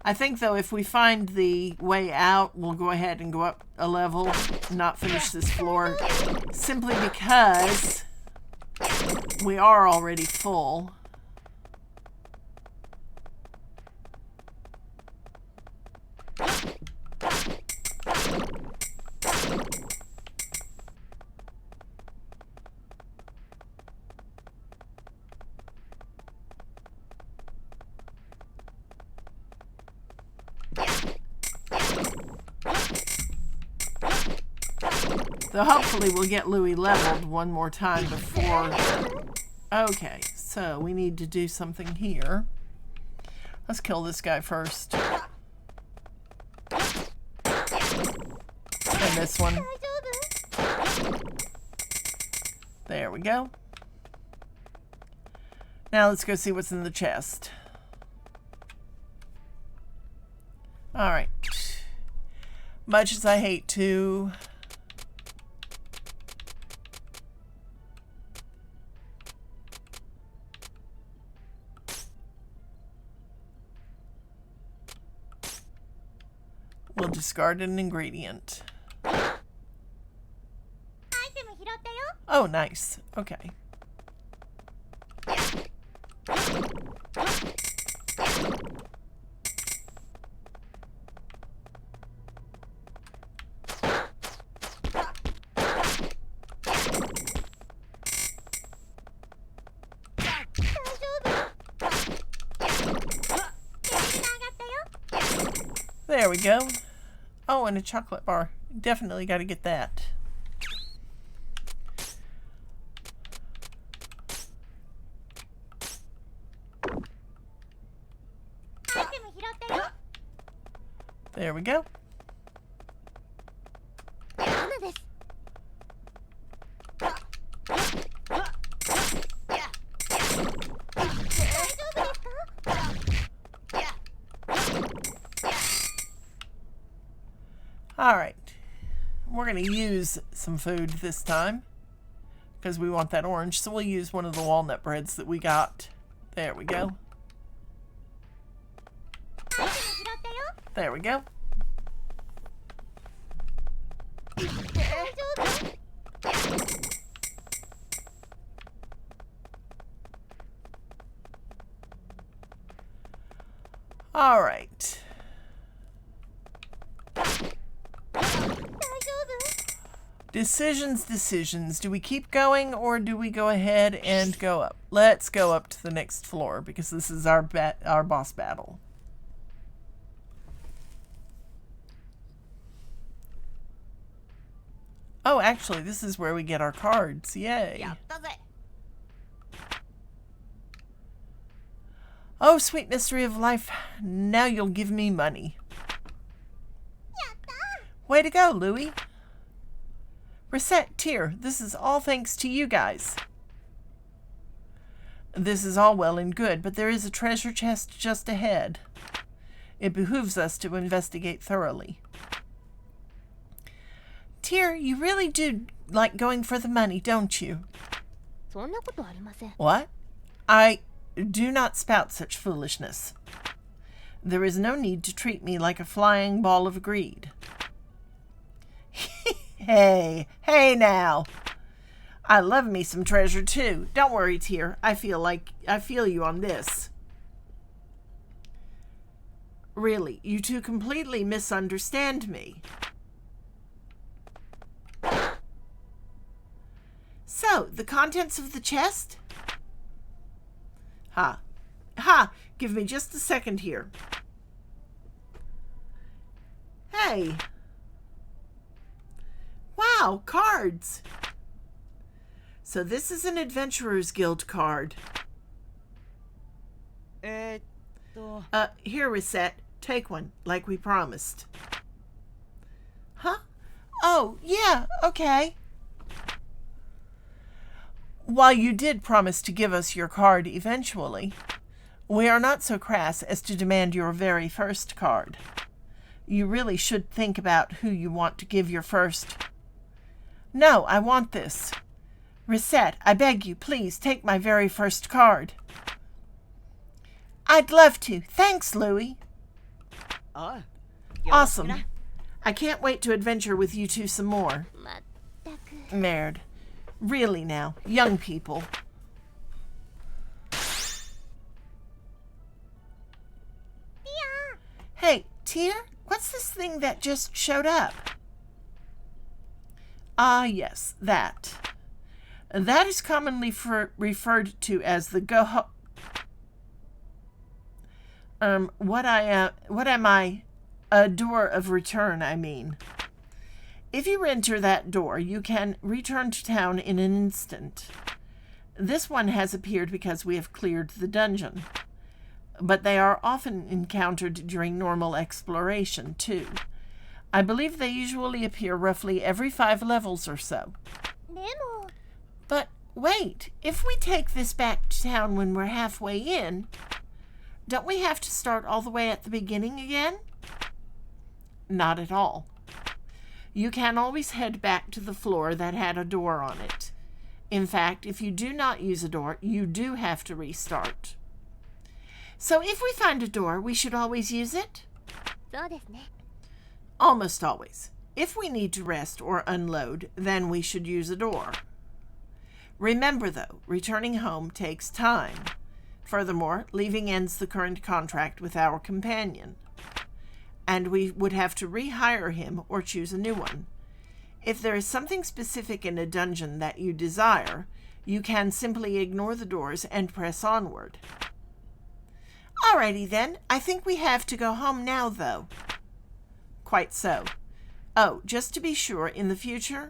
I think, though, if we find the way out, we'll go ahead and go up a level, not finish this floor, simply because we are already full. So hopefully we'll get Louis leveled one more time before... Okay, so we need to do something here. Let's kill this guy first. And this one. There we go. Now let's go see what's in the chest. Alright. Much as I hate to... We'll discard an ingredient. Oh, nice. Okay. There we go. Oh, and a chocolate bar. Definitely got to get that. There we go. All right. We're going to use some food this time because we want that orange. So we'll use one of the walnut breads that we got. There we go. There we go. All right. Decisions. Do we keep going or do we go ahead and go up? Let's go up to the next floor because this is our boss battle. Oh, actually, this is where we get our cards. Yay. やったぜ。 Oh, sweet mystery of life. Now you'll give me money. Way to go, Louie. Recettear, this is all thanks to you guys. This is all well and good, but there is a treasure chest just ahead. It behooves us to investigate thoroughly. Tear, you really do like going for the money, don't you? そんなことありません。 What? I do not spout such foolishness. There is no need to treat me like a flying ball of greed. Hey now. I love me some treasure too. Don't worry, Tear. I feel you on this. Really, you two completely misunderstand me. So, the contents of the chest? Ha. Give me just a second here. Hey. Wow, cards. So this is an Adventurers Guild card. Here, Recette. Take one, like we promised. Huh? Oh, yeah, okay. While you did promise to give us your card eventually, we are not so crass as to demand your very first card. You really should think about who you want to give your first. No, I want this. Recette, I beg you, please take my very first card. I'd love to. Thanks, Louie. おい。 Awesome. I can't wait to adventure with you two some more. まったく。 Merd. Really now, young people. Hey, Tear, what's this thing that just showed up? Ah, yes, that. That is commonly referred to as the what am I? A door of return, I mean. If you enter that door, you can return to town in an instant. This one has appeared because we have cleared the dungeon, but they are often encountered during normal exploration, too. I believe they usually appear roughly every 5 levels or so. でも But wait, if we take this back to town when we're halfway in, don't we have to start all the way at the beginning again? Not at all. You can always head back to the floor that had a door on it. In fact, if you do not use a door, you do have to restart. So if we find a door, we should always use it? そうですね。 Almost always. If we need to rest or unload, then we should use a door. Remember, though, returning home takes time. Furthermore, leaving ends the current contract with our companion, and we would have to rehire him or choose a new one. If there is something specific in a dungeon that you desire, you can simply ignore the doors and press onward. Alrighty then, I think we have to go home now, though. Quite so. Oh, just to be sure, in the future,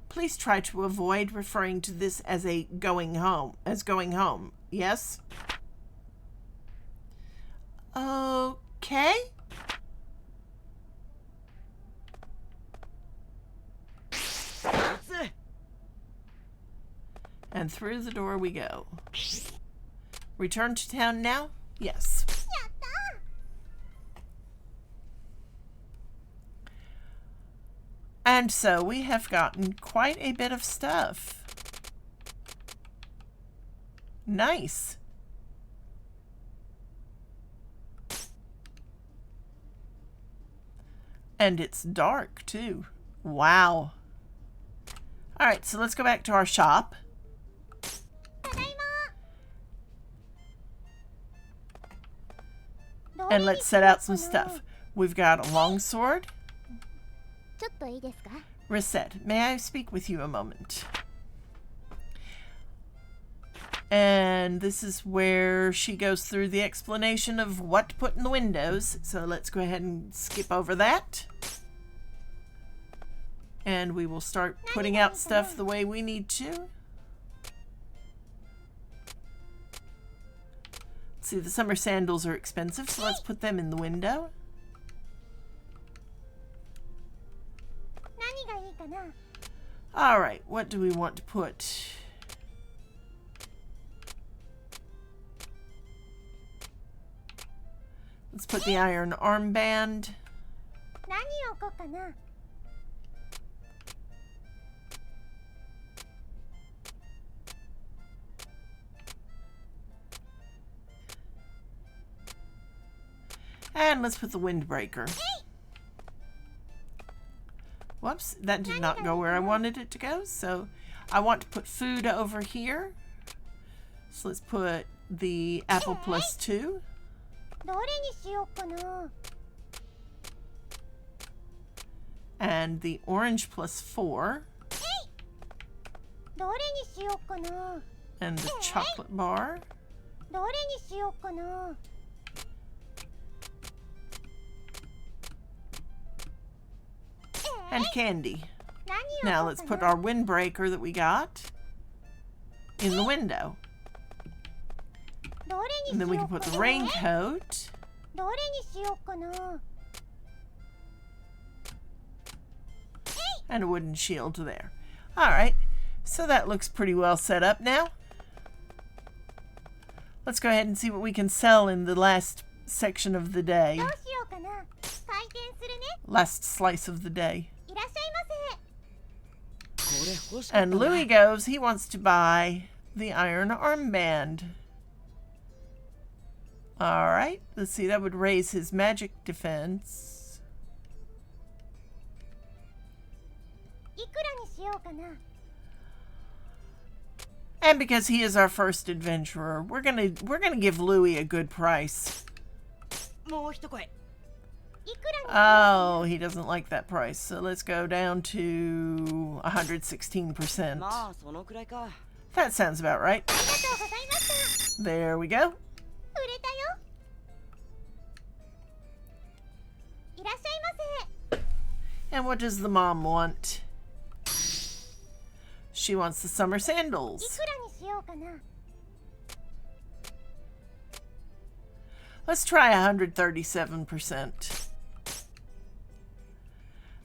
please try to avoid referring to this as going home, yes? Okay? And through the door we go. Return to town now? Yes. やった And so we have gotten quite a bit of stuff. Nice. And it's dark too. Wow. All right, so let's go back to our shop. And let's set out some stuff. We've got a longsword. ちょっといいですか? Recette, may I speak with you a moment? And this is where she goes through the explanation of what to put in the windows. So let's go ahead and skip over that. And we will start putting out stuff the way we need to. See, the summer sandals are expensive, so let's put them in the window. 何がいいかな? Alright, what do we want to put? Let's put the iron armband. 何を置こうかな? And let's put the windbreaker. Whoops, that did not go where I wanted it to go. So I want to put food over here. So let's put the apple plus 2. どれにしようかな? And the orange plus 4. どれにしようかな? And the chocolate bar. どれにしようかな? And candy. 何を Now 置 let's こう put かな? our windbreaker that we got in the window. どれに And し then we よ can う put か the な? raincoat. どれにしようかな? And a wooden shield there. Alright, so that looks pretty well set up now. Let's go ahead and see what we can sell in the last section of the day. どうしようかな? 開店するね. Last slice of the day. いらっしゃいませ. これ欲しかった And な。 Louis goes, he wants to buy the iron armband. Alright, let's see, that would raise his magic defense. いくらにしようかな? And because he is our first adventurer, we're gonna give Louis a good price. もう一声。いくらに Oh, he doesn't like that price. So let's go down to 116%. まあそのくらいか。 That sounds about right. ありがとうございました。 There we go. 売れたよ。いらっしゃいませ。 And what does the mom want? She wants the summer い sandals. くらにしようかな? Let's try 137%.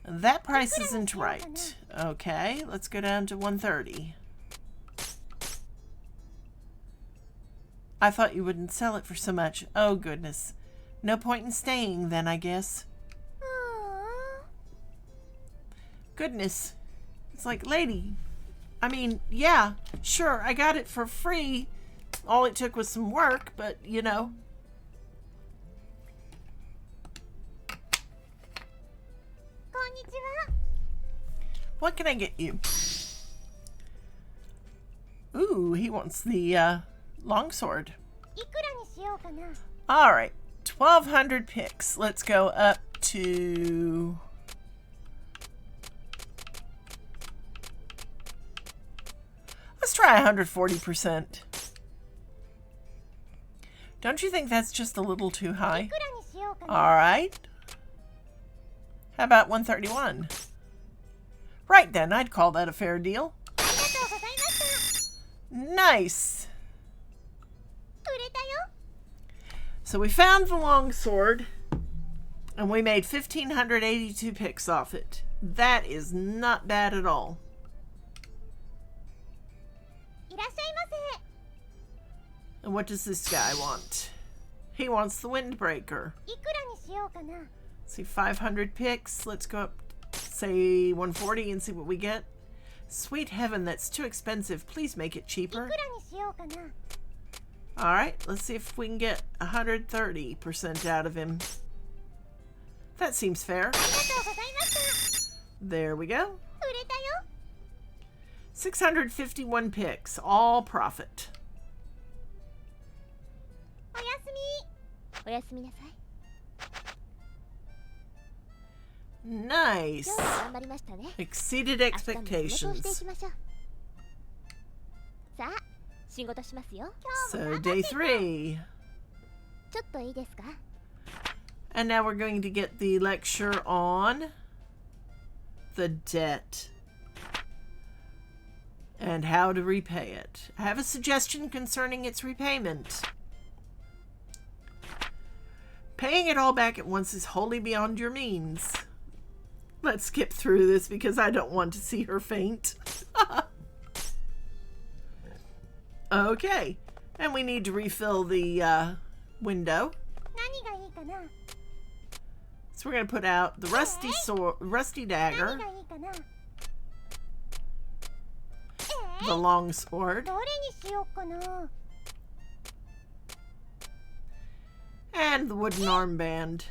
That price isn't right. Okay, let's go down to 130. I thought you wouldn't sell it for so much. Oh, goodness. No point in staying then, I guess. あ Goodness. It's like, lady, I mean, yeah, sure, I got it for free. All it took was some work, but, you know. こんにちは。 What can I get you? Ooh, he wants the longsword. いくらにしようかな? All right, 1,200 picks. Let's go up to... Let's try 140%. Don't you think that's just a little too い high? くらにしようかな? All right. How about 131? Right then, I'd call that a fair deal. ありがとうございました。 Nice. 売れたよ。 So we found the longsword, and we made 1,582 picks off it. That is not bad at all. いらっしゃいませ。 And what does this guy want? He wants the windbreaker. いくらにしようかな? See, 500 picks. Let's go up Say 140 and see what we get. Sweet heaven, that's too expensive. Please make it いく cheaper. らにしようかな。 Alright, let's see if we can get 130% out of him. That seems fair. ありがとうございました。 There we go. 売れたよ。 651 picks, all profit. おやすみ。おやすみなさい。 Nice. 今日は頑張りましたね。 Exceeded 明日も仕事をしてい expectations. きましょう。さあ、仕事しますよ。 So, day 3. ちょっといいですか？ And now we're going to get the lecture on the debt and how to repay it. I have a suggestion concerning its repayment. Paying it all back at once is wholly beyond your means. Let's skip through this because I don't want to see her faint. Okay. And we need to refill the window. 何がいいかな。 So we're going to put out the rusty rusty 何 dagger, がいいかな。 the long sword, どれにしようかな。 and the wooden armband.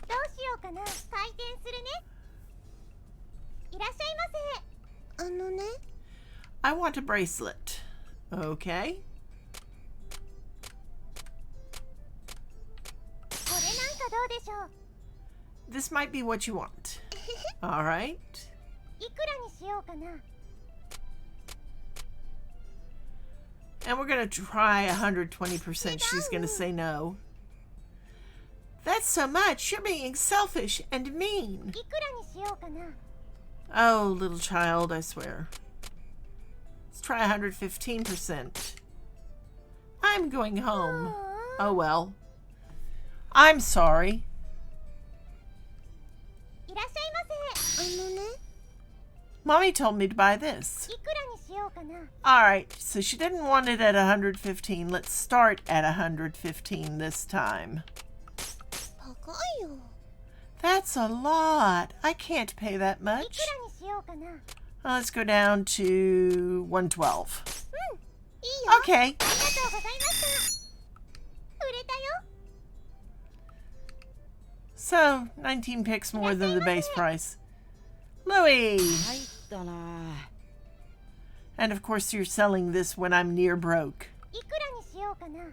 どうしようかな。開店するね。いらっしゃいませ。あのね。 I want a bracelet. Okay. これなんかどうでしょう。 This might be what you want. All right. いくらにしようかな。 And we're going to try 120%. She's going to say no. That's so much. You're being selfish and mean. いくらにしようかな。 Oh, little child, I swear. Let's try 115%. I'm going home. Oh well. I'm sorry. いらっしゃいませ。あのね。 Mommy told me to buy this. いくらにしようかな。 Alright, so she didn't want it at 115. Let's start at 115 this time. 高いよ。 That's a lot. I can't pay that いく much. らにしようかな。 Let's go down to 112. いいよ。 Okay. ありがとうございました。売れたよ。 So, 19 picks more than the base price. Louis! 入ったな。 And of course you're selling this when I'm near broke. いくらにしようかな。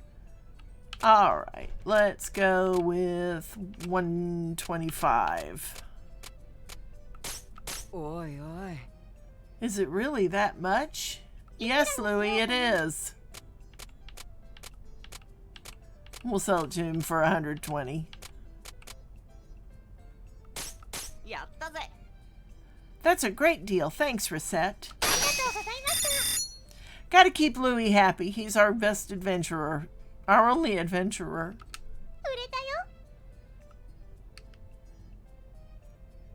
Alright, let's go with 125. おいおい。 Is it really that much? Yes, Louis, it is. We'll sell it to him for 120. やったぜ。 That's a great deal. Thanks, Recette. ありがとうございました。 Gotta keep Louis happy. He's our best adventurer. Our only adventurer. 売れたよ。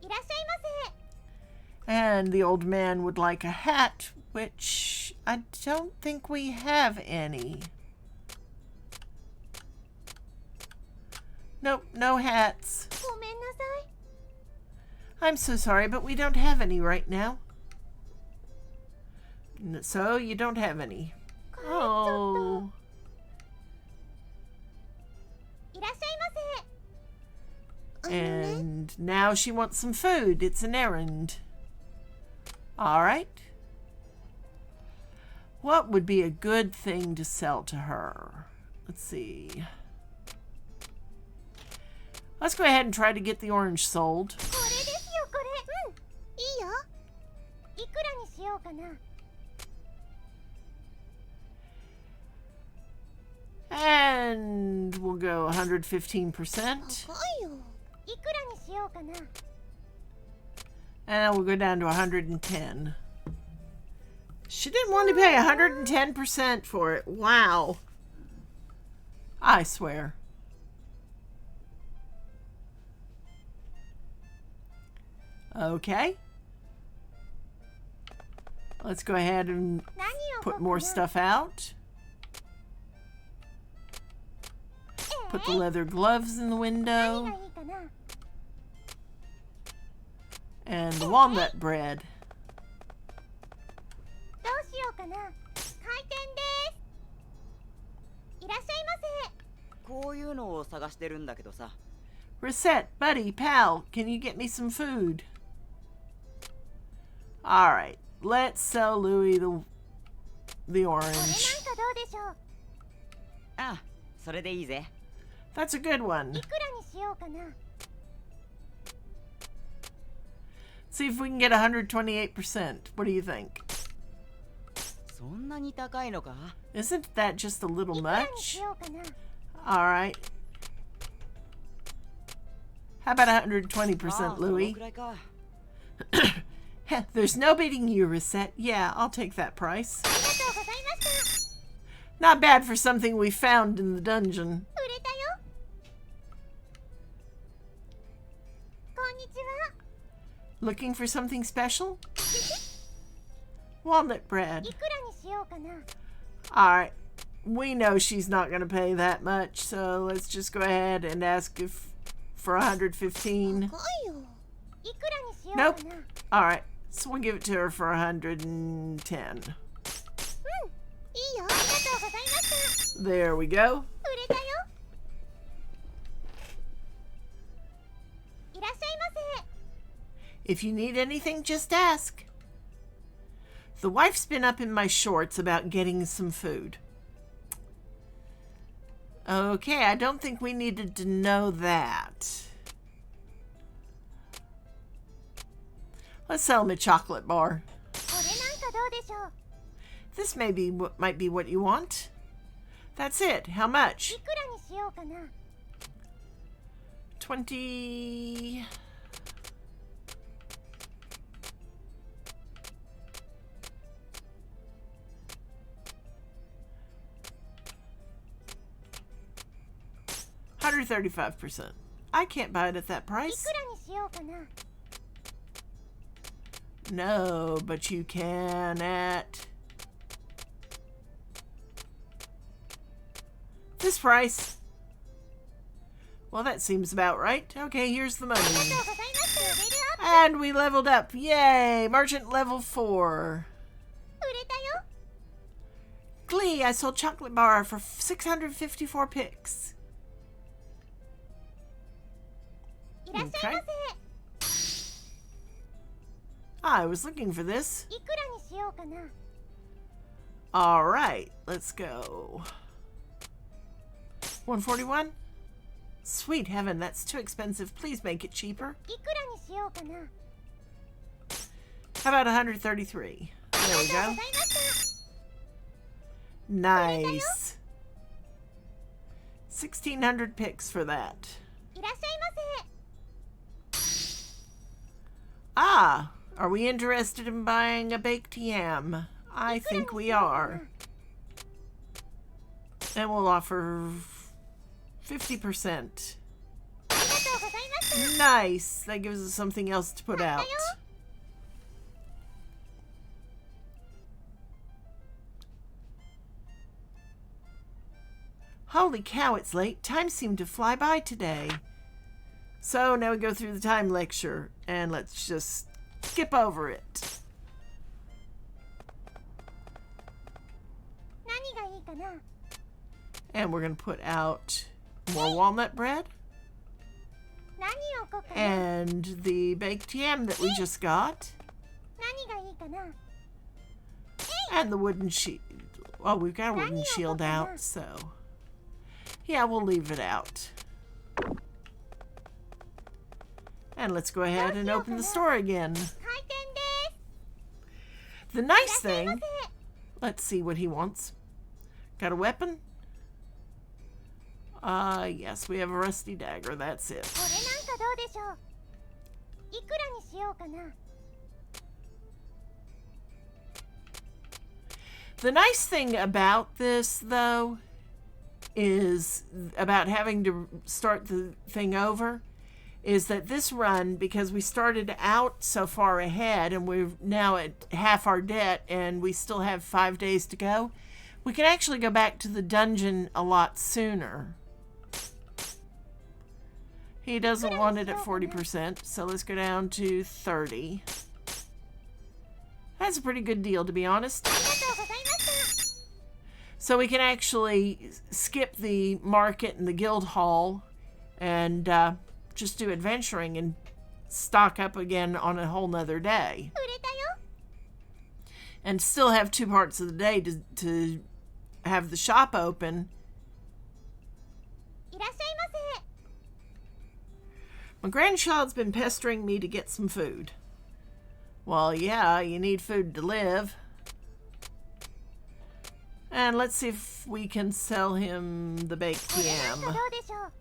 いらっしゃいませ。 And the old man would like a hat, which I don't think we have any. Nope, no hats. ごめんなさい。 I'm so sorry, but we don't have any right now. So, you don't have any. 帰っちゃった。 Oh. いらっしゃいませ。 And now she wants some food. It's an errand. Alright. What would be a good thing to sell to her? Let's see. Let's go ahead and try to get the orange sold. これですよ、これ。いいよ。いくらにしようかな。 And we'll go 115%. 高いよ。いくらにしようかな。 And we'll go down to 110. She didn't want to pay 110% for it. Wow. I swear. Okay. Let's go ahead and 何を put more stuff out. Put the leather gloves in the 何 window. がいいかな。And the walnut bread. どうしようかな。開店です。いらっしゃいませ。こういうのを探してるんだけどさ。 Recette, buddy, pal, can you get me some food? Alright, let's sell Louis the これなん orange. かどうでしょう。ああ、それでいいぜ。 That's a good one. いくらにしようかな。 See if we can get 128%. What do you think? そんなに高いのか？ Isn't that just a little いくらにし much? ようかな。 Alright. How about ああ、 120%, その Louis? くらいか。 Heh, there's no beating you, Recette. Yeah, I'll take that price. ありがとうございました。 Not bad for something we found in the dungeon. 売れたよ。こんにちは。 Looking for something special? Walnut bread. いくらにしようかな。 Alright. We know she's not going to pay that much, so let's just go ahead and ask if for 115. いくらにしよう Nope. かな。 Alright, so we'll give it to her for 110. うん、いいよ。ありがとうございました。 There we go. 売れたよ。いらっしゃいませ。 If you need anything, just ask. The wife's been up in my shorts about getting some food. Okay, I don't think we needed to know that. Let's sell him a chocolate bar. これなんかどうでしょう。 This might be what you want. That's it. How much? いくらにしようかな。 20. $135%. I can't buy it at that い price. くらにしようかな。 No, but you can at this price. Well, that seems about right. Okay, here's the ありがと money. うございました。レベルアップ。 And we leveled up. Yay! Merchant level 4. 売れたよ。 Glee, I sold chocolate bar for 654 picks. いらっしゃいませ。 I was looking for this. いくらにしようかな。 All right, let's go. 141? Sweet heaven, that's too expensive. Please make it cheaper. いくらにしようかな。 How about 133? There we ありがとう go. ございました。 Nice. 1,600 picks for that. いらっしゃいませ。 Ah, are we interested in buying a baked yam? I think we are. And we'll offer 50%. ありがとうございました。 Nice. That gives us something else to put out. Holy cow, it's late. Time seemed to fly by today. So now we go through the time lecture, and let's just skip over it. 何がいいかな。 And we're going to put out more walnut bread 何を置こうかな。 and the baked yam that we just got 何がいいかな。 and the wooden shield. Well, we've got a wooden shield out, so yeah, we'll leave it out. And let's go ahead and open the store again. 開店です。 The いらっ nice しゃいま thing, せ。 let's see what he wants. Got a weapon? Yes, we have a rusty dagger. That's it. これなんかどうでしょう。いくらにしようかな。 The nice thing about this, though, is about having to start the thing over, is that this run, because we started out so far ahead and we're now at half our debt and we still have 5 days to go, we can actually go back to the dungeon a lot sooner. He doesn't want it at 40%, so let's go down to 30. That's a pretty good deal, to be honest. ありがとうございました。 So we can actually skip the market and the guild hall and just do adventuring and stock up again on a whole nother day. 売れたよ。 And still have 2 parts of the day to have the shop open. いらっしゃいませ。 My grandchild's been pestering me to get some food. Well, yeah, you need food to live. And let's see if we can sell him the baked これなんか yam. どうでしょう。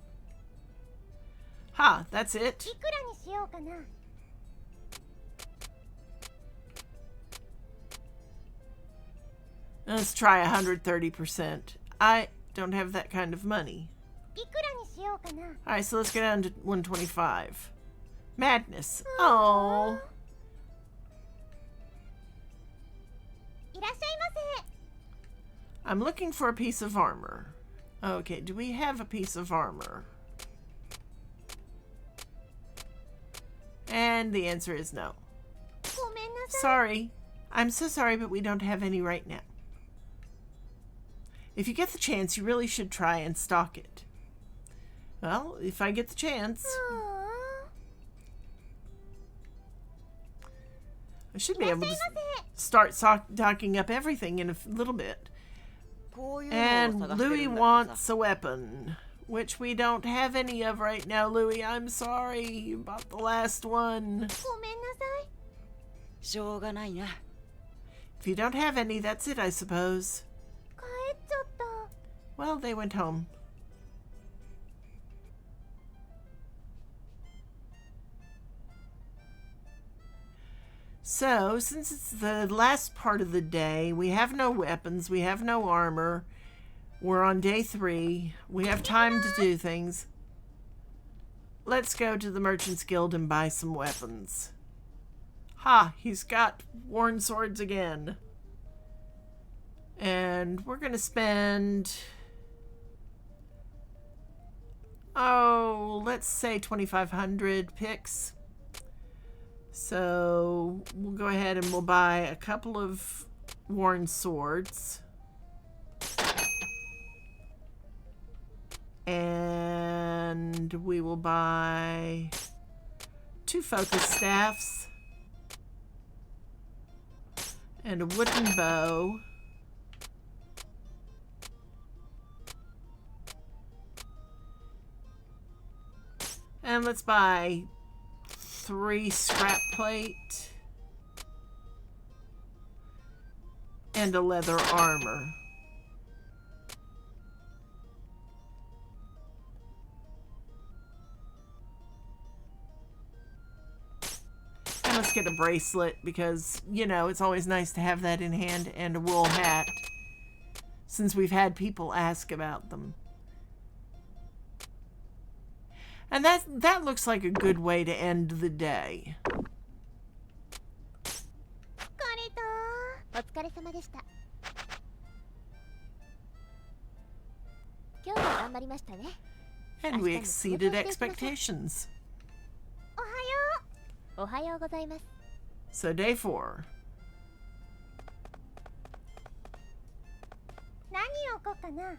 Ha, that's it. いくらにしようかな。 Let's try 130%. I don't have that kind of money. いくらにしようかな。 Alright, so let's go down to 125. Madness. Oh. いらっしゃいませ。 I'm looking for a piece of armor. Okay, do we have a piece of armor? And the answer is no. ごめんなさい。 Sorry. I'm so sorry, but we don't have any right now. If you get the chance, you really should try and stock it. Well, if I get the chance, ああ。 I should い be らっ able しゃい to ませ。 start stocking up everything in a little bit. こういうのを And 探してる Louis んだけど wants さ。 a weapon, which we don't have any of right now, Louis. I'm sorry about the last one. ごめんなさい。しょうがないな。 If you don't have any, that's it, I suppose. 帰っちゃった。 Well, they went home. So, since it's the last part of the day, we have no weapons, we have no armor. We're on day 3. We have time to do things. Let's go to the Merchant's Guild and buy some weapons. Ha! He's got worn swords again. And we're going to spend... Oh, let's say 2,500 picks. So we'll go ahead and we'll buy a couple of worn swords. And we will buy 2 focus staffs and a wooden bow. And let's buy 3 scrap plate and a leather armor. And let's get a bracelet because, you know, it's always nice to have that in hand, and a wool hat since we've had people ask about them. And that looks like a good way to end the day. 疲れた。お疲れ様でした。今日も頑張りましたね。 And we exceeded expectations. おはよう。おはようございます。 So day 4. 何を置こうかな。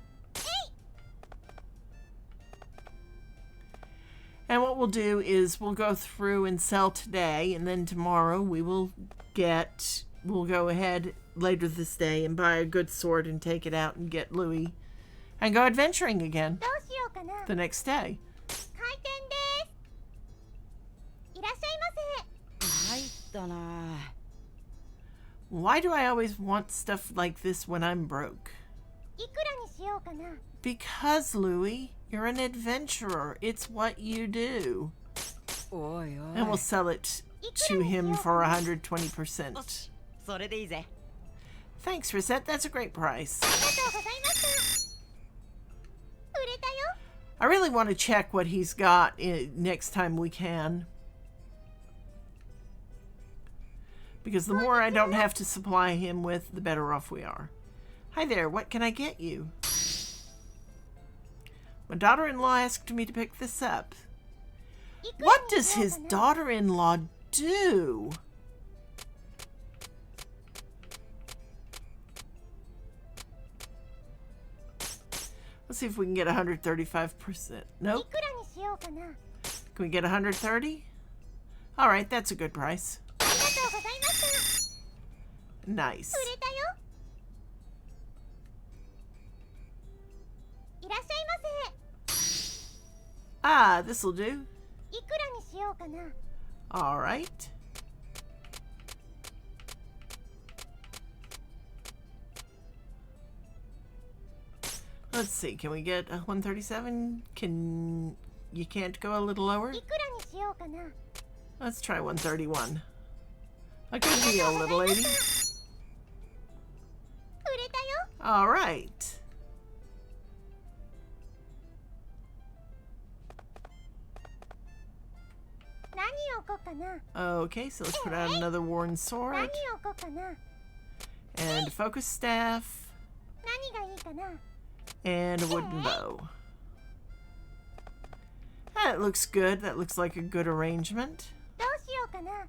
And what we'll do is we'll go through and sell today, and then tomorrow we'll go ahead later this day and buy a good sword and take it out and get Louis and go adventuring again どうしようかな。 the next day. 開店です。いらっしゃいませ。入ったな。 Why do I always want stuff like this when I'm broke? いくらにしようかな。 Because, Louis, you're an adventurer. It's what you do. おいおい。 And we'll sell it to him for 120%. よし、それでいいぜ。 Thanks, Recette. That's a great price. ありがとうございました。売れたよ。 I really want to check what he's got next time we can. Because the more I don't have to supply him with, the better off we are. Hi there, what can I get you? My daughter-in-law asked me to pick this up. What does his daughter-in-law do? Let's see if we can get 135%. い Nope. くらにしようかな。 Can we get 130? All right, that's a good price. ありがとうございました。 Nice. 売れたよ。いらっしゃいませ。 Ah, this'll do. いくらにしようかな。 All right. Let's see. Can we get 137? You can't go a little lower? いくらにしようかな。 Let's try 131. A good deal, little lady. 売れたよ。 All right. 何を置こうかな。 Okay, so let's put out another worn 何 sword を置こうかな。 and a focus staff 何がいいかな。 and a wooden bow. That looks good. That looks like a good arrangement. どうしようかな。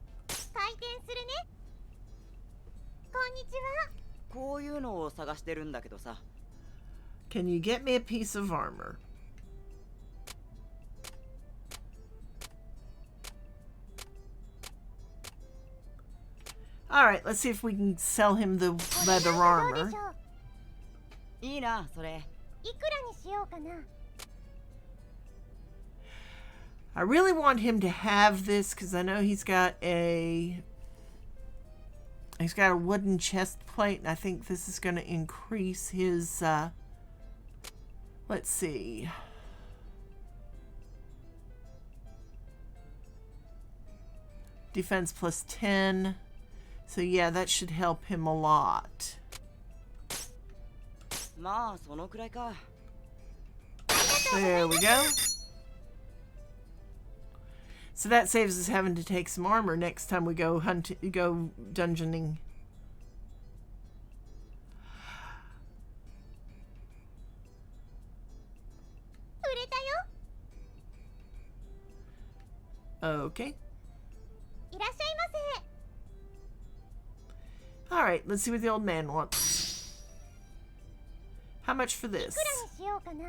開店するね。こんにちは。こういうのを探してるんだけどさ。 Can you get me a piece of armor? All right, let's see if we can sell him the leather どうで armor. しょう。いいな、それ。いくらにしようかな。 I really want him to have this because I know he's got a wooden chest plate, and I think this is going to increase his let's see. Defense plus 10. So yeah, that should help him a lot. まあ、そのくらいか。 There we go. So that saves us having to take some armor next time we go dungeoning. 売れたよ。 Okay. いらっしゃいませ。 All right, let's see what the old man wants. How much for い this? くらにしようかな。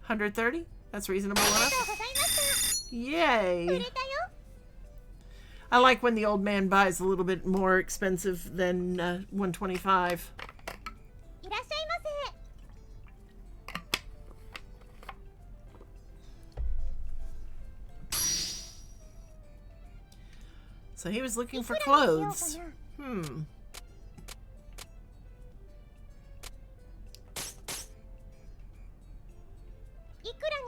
130? That's reasonable あり enough. がとうございました。売 Yay. れたよ。 I like when the old man buys a little bit more expensive than 125. いらっしゃいませ。 So he was looking い for くらにしようか clothes. な。 Hmm.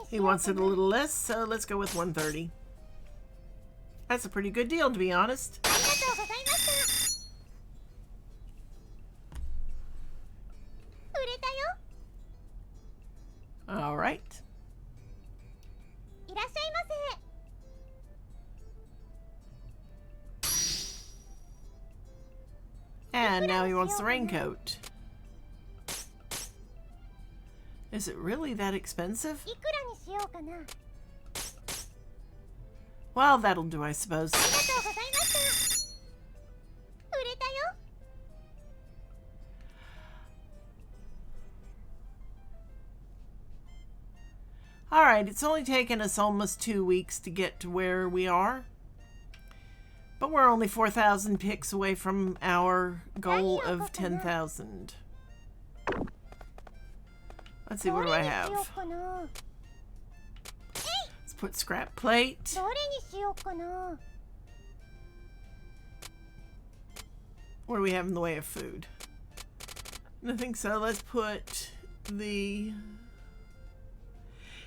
He wants it a little less, so let's go with 130. That's a pretty good deal, to be honest. ありがとうございました。売れたよ。 All right. いらっしゃいませ。 And now he wants the raincoat. Is it really that expensive? いくらにしようかな。 Well, that'll do, I suppose. ありがとうございました。売れたよ。 All right, it's only taken us almost 2 weeks to get to where we are. But we're only 4,000 picks away from our goal of 10,000. Let's see, what do I どれにしよ have? うかな。 Let's put scrap plate. どれにしようかな。 What do we have in the way of food? Nothing, so let's put the...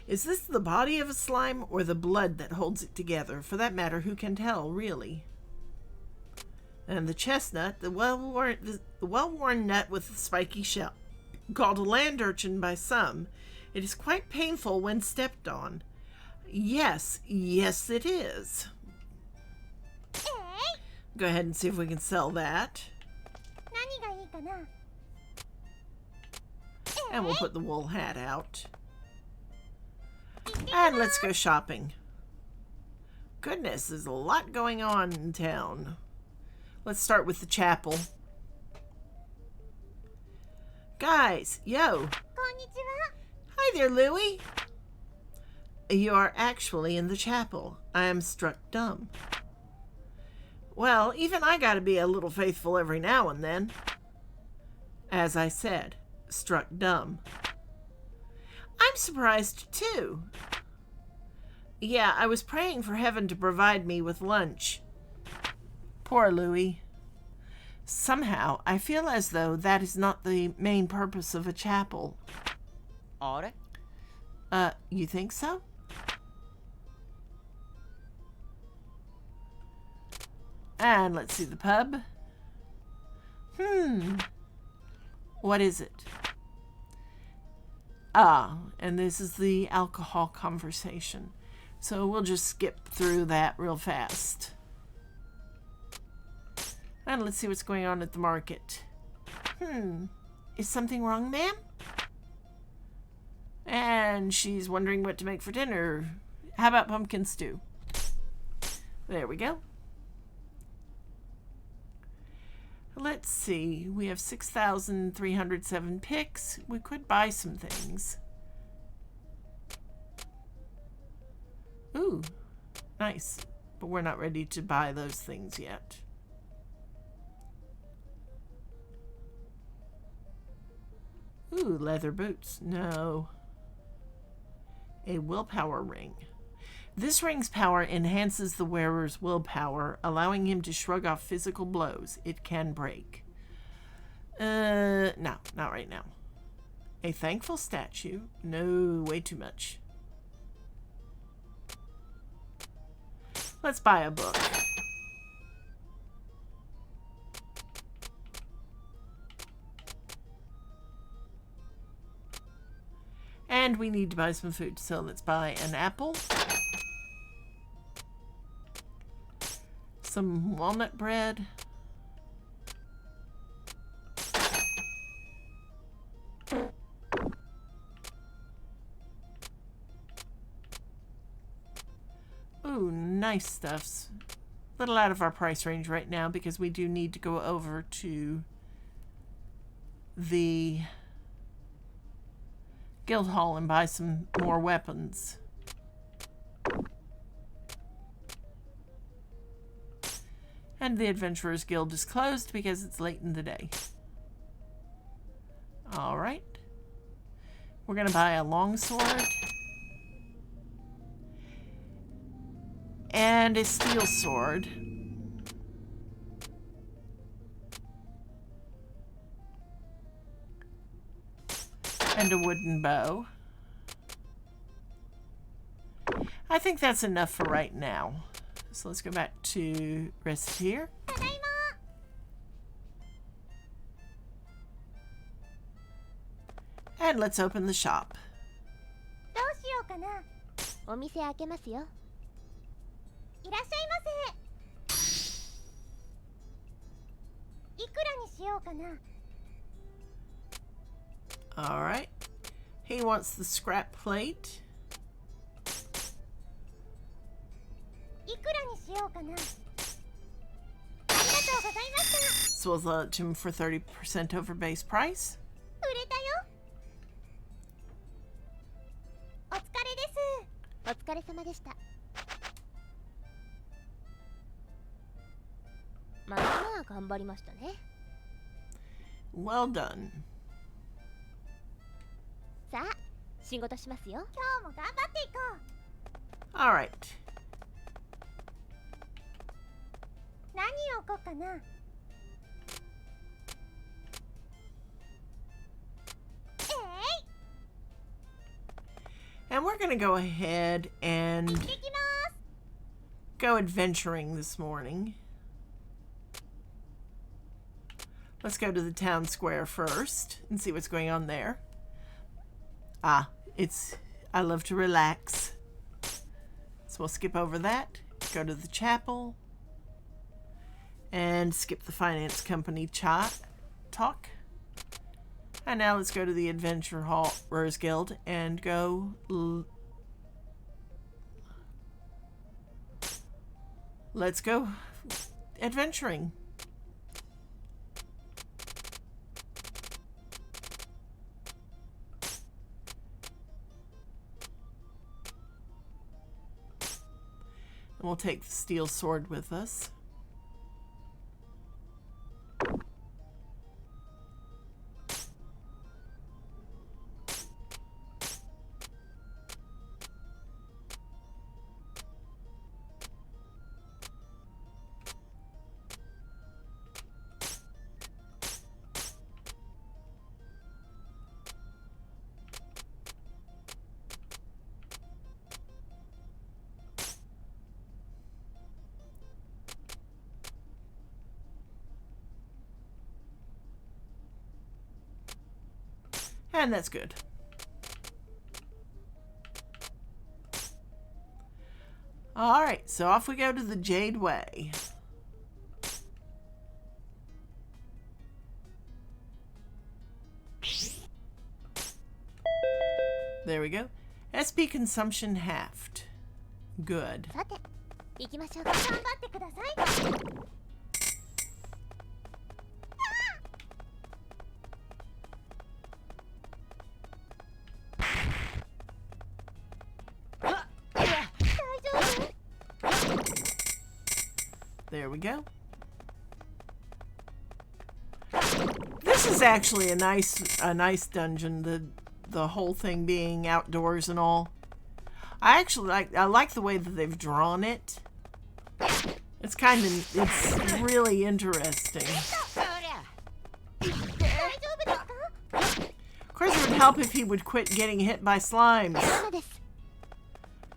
Is this the body of a slime or the blood that holds it together? For that matter, who can tell, really? And the chestnut, the well-worn nut with the spiky shell, called a land urchin by some. It is quite painful when stepped on. Yes, yes it is. えい。 Go ahead and see if we can sell that. 何がいいかな。 And we'll put the wool hat out. And let's go shopping. Goodness, there's a lot going on in town. Let's start with the chapel. Guys, yo. こんにちは。 Hi there, Louie. You are actually in the chapel. I am struck dumb. Well, even I gotta be a little faithful every now and then. As I said, struck dumb. I'm surprised too. Yeah, I was praying for heaven to provide me with lunch. Poor Louie. Somehow, I feel as though that is not the main purpose of a chapel. あれ You think so? And let's see the pub. What is it? Ah, and this is the alcohol conversation. So we'll just skip through that real fast. And let's see what's going on at the market. Is something wrong, ma'am? And she's wondering what to make for dinner. How about pumpkin stew? There we go. Let's see. We have 6,307 picks. We could buy some things. Ooh, nice. But we're not ready to buy those things yet. Ooh, leather boots. No. A willpower ring. This ring's power enhances the wearer's willpower, allowing him to shrug off physical blows. It can break. No, not right now. A thankful statue. No, way too much. Let's buy a book. And we need to buy some food, so let's buy an apple. Some walnut bread. Ooh, nice stuffs. A little out of our price range right now because we do need to go over to the guild hall and buy some more weapons. And the Adventurers Guild is closed because it's late in the day. Alright. We're going to buy a longsword. And a steel sword. And a wooden bow. I think that's enough for right now. So let's go back to Recettear. ただいま。 お店開けますよ。 And let's open the shop. どうしようかな。いらっしゃいませ。いくらにしようかな。 Alright. He wants the scrap plate. いくらにしようかな。ありがとうございました。 So we'll sell it to him for 30% over base price. 売れたよ。お疲れです。お疲れ様でした。まあまあ頑張りましたね。 Well done. さあ、仕事しますよ。今日も頑張っていこう。 Alright. 何を置こうかな。えい。 And we're going to go ahead and 行ってきます。 go adventuring this morning. Let's go to the town square first and see what's going on there. Ah, I love to relax. So we'll skip over that, go to the chapel, and skip the finance company talk. And now let's go to the Adventurers Guild and go let's go adventuring. And we'll take the steel sword with us. And that's good. All right, so off we go to the Jade Way. There we go. SP consumption halved. Good. さて行きましょうか。頑張ってください。 There we go. This is actually a nice dungeon. The whole thing being outdoors and all. I like the way that they've drawn it. It's really interesting. Of course, it would help if he would quit getting hit by slimes.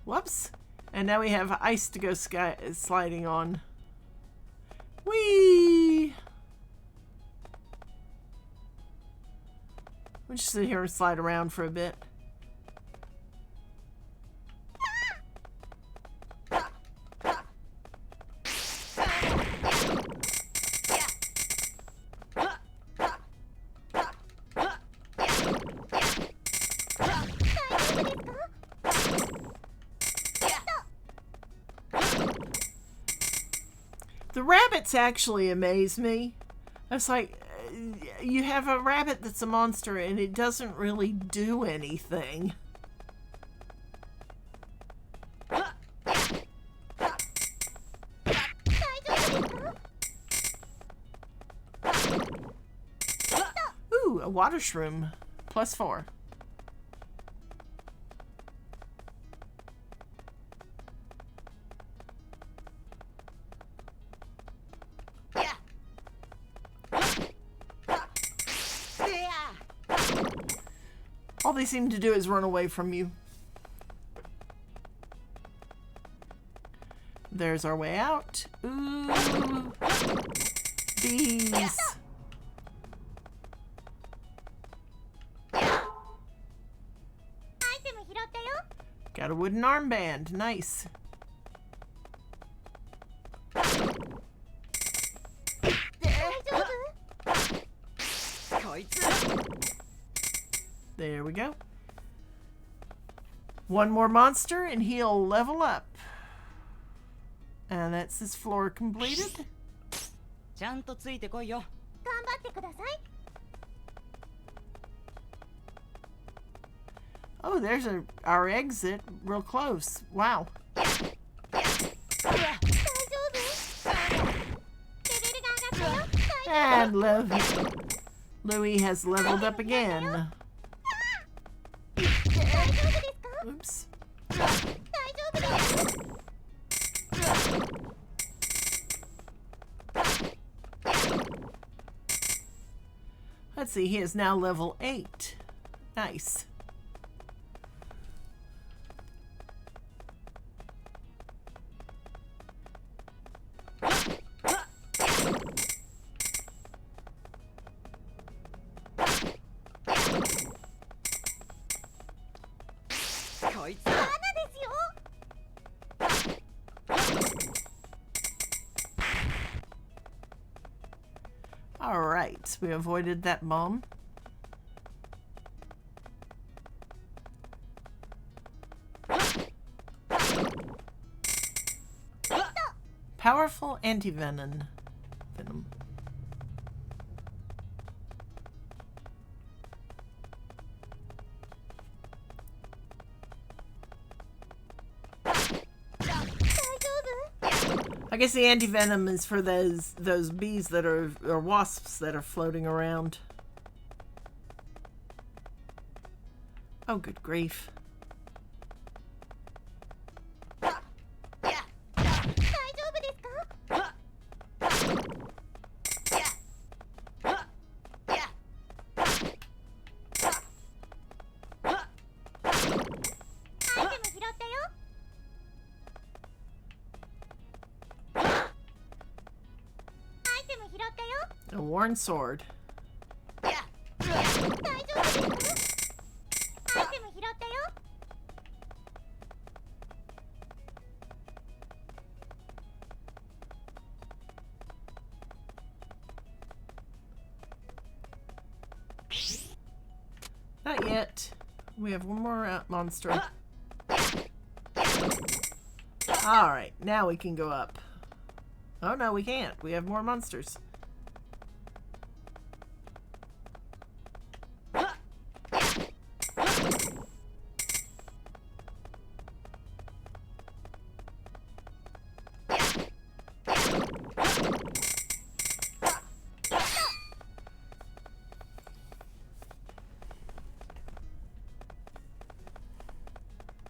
Whoops. And now we have ice to go sliding on. Whee! We'll just sit here and slide around for a bit. The rabbits actually amaze me. It's like, you have a rabbit that's a monster and it doesn't really do anything. Ooh, a water shroom. +4. All they seem to do is run away from you. There's our way out. Ooh. Bees. Got a wooden armband. Nice. There we go. One more monster and he'll level up. And that's this floor completed. ちゃんとついてこいよ。頑張ってください。 Oh, there's our exit real close. Wow. 大丈夫？レベルが上がったよ。 And Louis has leveled up again. 大丈夫ですか？ Oops. 大丈夫です。 Let's see, he is now level 8. Nice. Alright, we avoided that bomb. Powerful anti-venom. Venom. I guess the anti-venom is for those bees that are, or wasps that are floating around. Oh, good grief. A worn sword. Not yet. We have one more monster. Alright, now we can go up. Oh no, we can't. We have more monsters.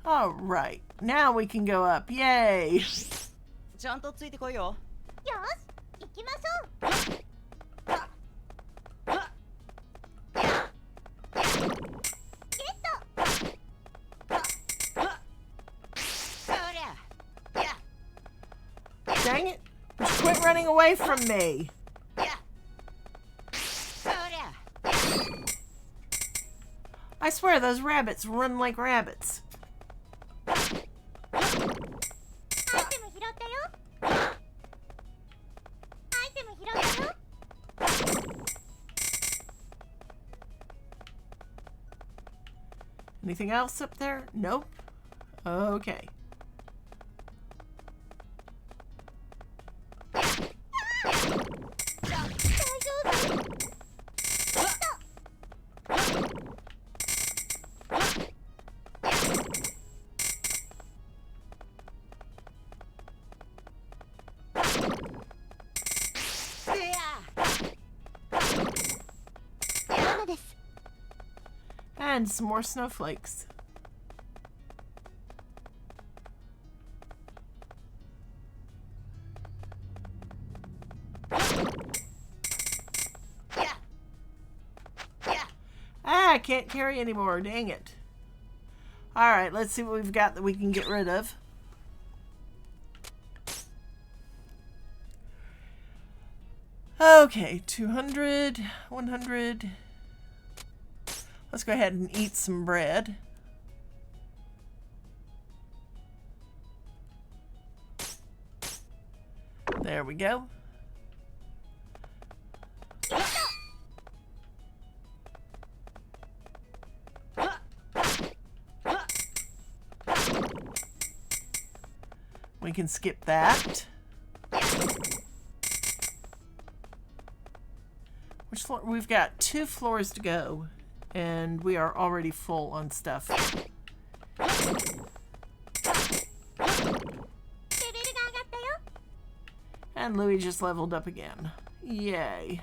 Alright, now we can go up. Yay! ちゃんとついてこいよ。よし行きましょう。Dang it! Quit running away from me! I swear those rabbits run like rabbits. Anything else up there? Nope. Okay. And some more snowflakes. I can't carry anymore. Dang it. Alright, let's see what we've got that we can get rid of. Okay, 200, 100. Let's go ahead and eat some bread. There we go. We can skip that. Which floor? We've got 2 floors to go, and we are already full on stuff. And Louis just leveled up again. Yay.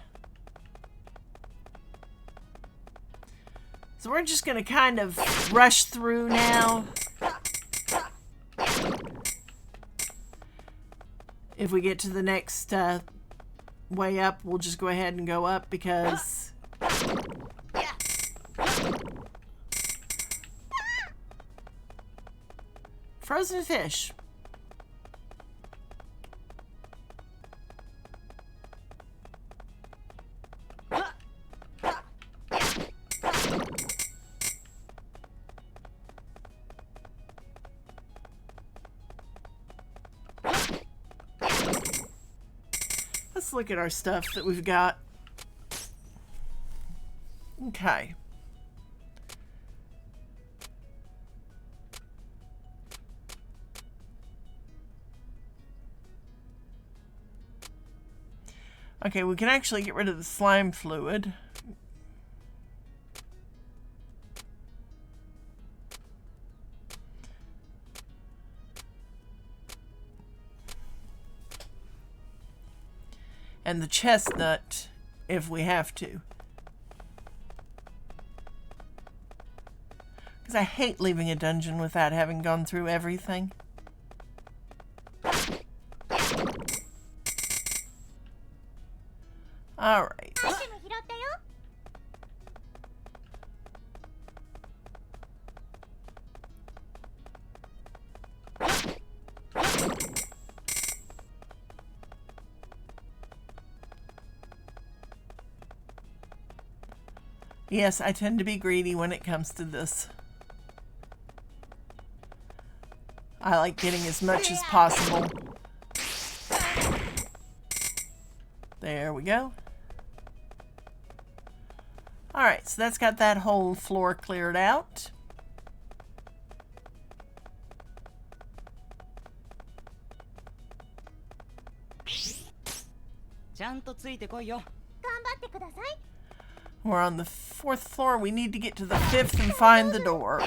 So we're just gonna kind of rush through now. If we get to the next way up, we'll just go ahead and go up because frozen fish. Let's look at our stuff that we've got. Okay. Okay, we can actually get rid of the slime fluid. And the chestnut if we have to. Because I hate leaving a dungeon without having gone through everything. Alright. アイテム拾ったよ。 Yes, I tend to be greedy when it comes to this. I like getting as much as possible. There we go. Alright, so that's got that whole floor cleared out. We're on the 4th floor. We need to get to the 5th and find the door.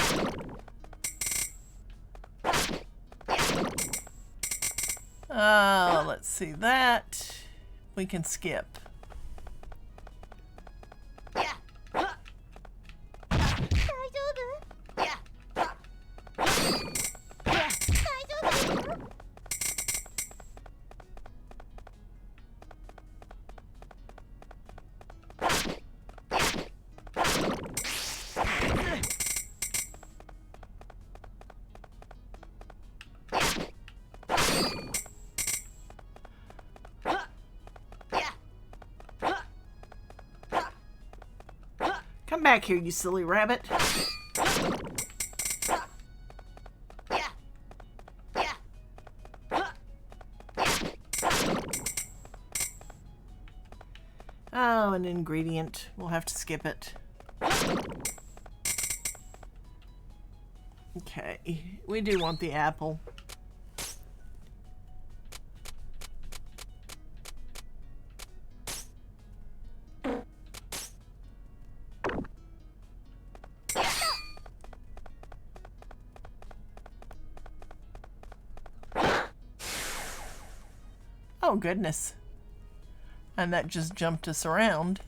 Let's see that. We can skip. 大丈夫？大丈夫ですか？ Come back here, you silly rabbit. Oh, an ingredient. We'll have to skip it. Okay, we do want the apple. Oh, goodness. And that just jumped us around.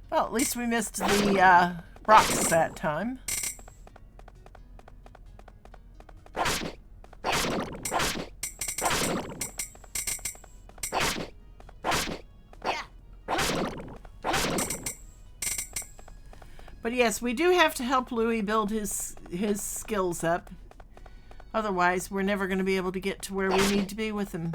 Well, at least we missed the rocks that time. But yes, we do have to help Louis build his skills up. Otherwise, we're never going to be able to get to where we need to be with him.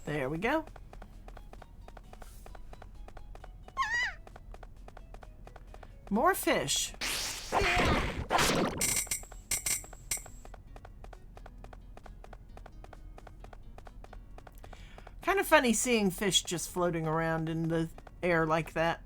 There we go. More fish. Kind of funny seeing fish just floating around in the air like that.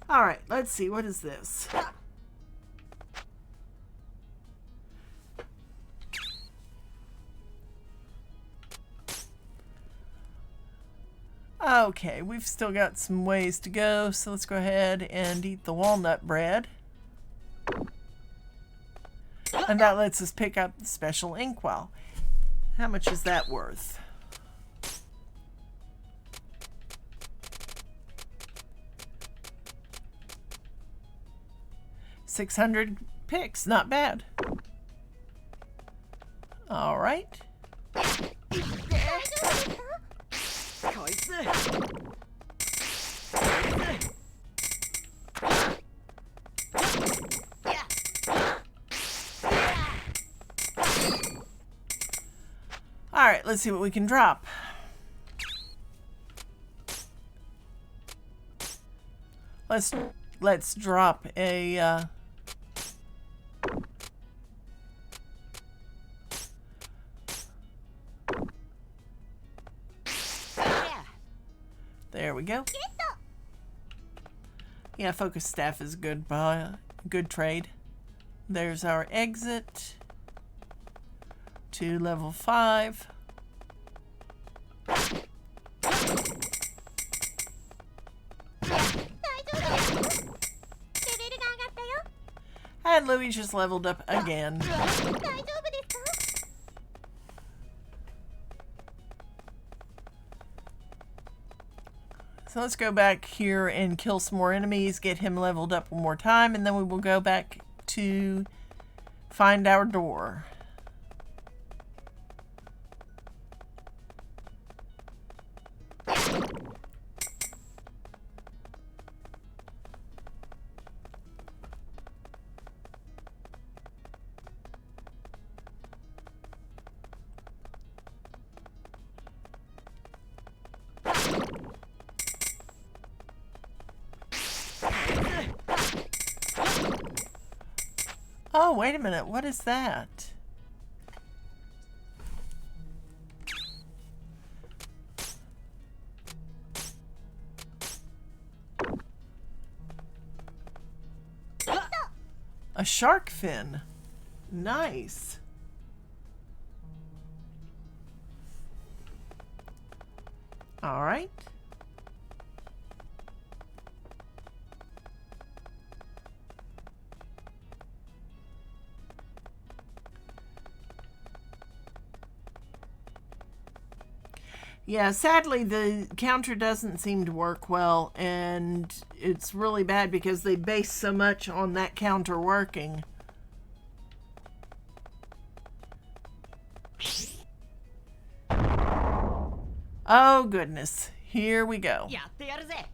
Alright, let's see, what is this? Okay, we've still got some ways to go, so let's go ahead and eat the walnut bread. And that lets us pick up the special inkwell. How much is that worth? $600 picks, not bad. All right. こいつ。All right, let's see what we can drop. Let's drop a there we go. Yeah, focus staff is good, good trade. There's our exit to level 5. And Louis just leveled up again. So let's go back here and kill some more enemies, get him leveled up one more time, and then we will go back to find our door. Oh, wait a minute. What is that? A shark fin. Nice. All right. Yeah, sadly the counter doesn't seem to work well, and it's really bad because they base so much on that counter working. Oh goodness, here we go. やってやるぜ。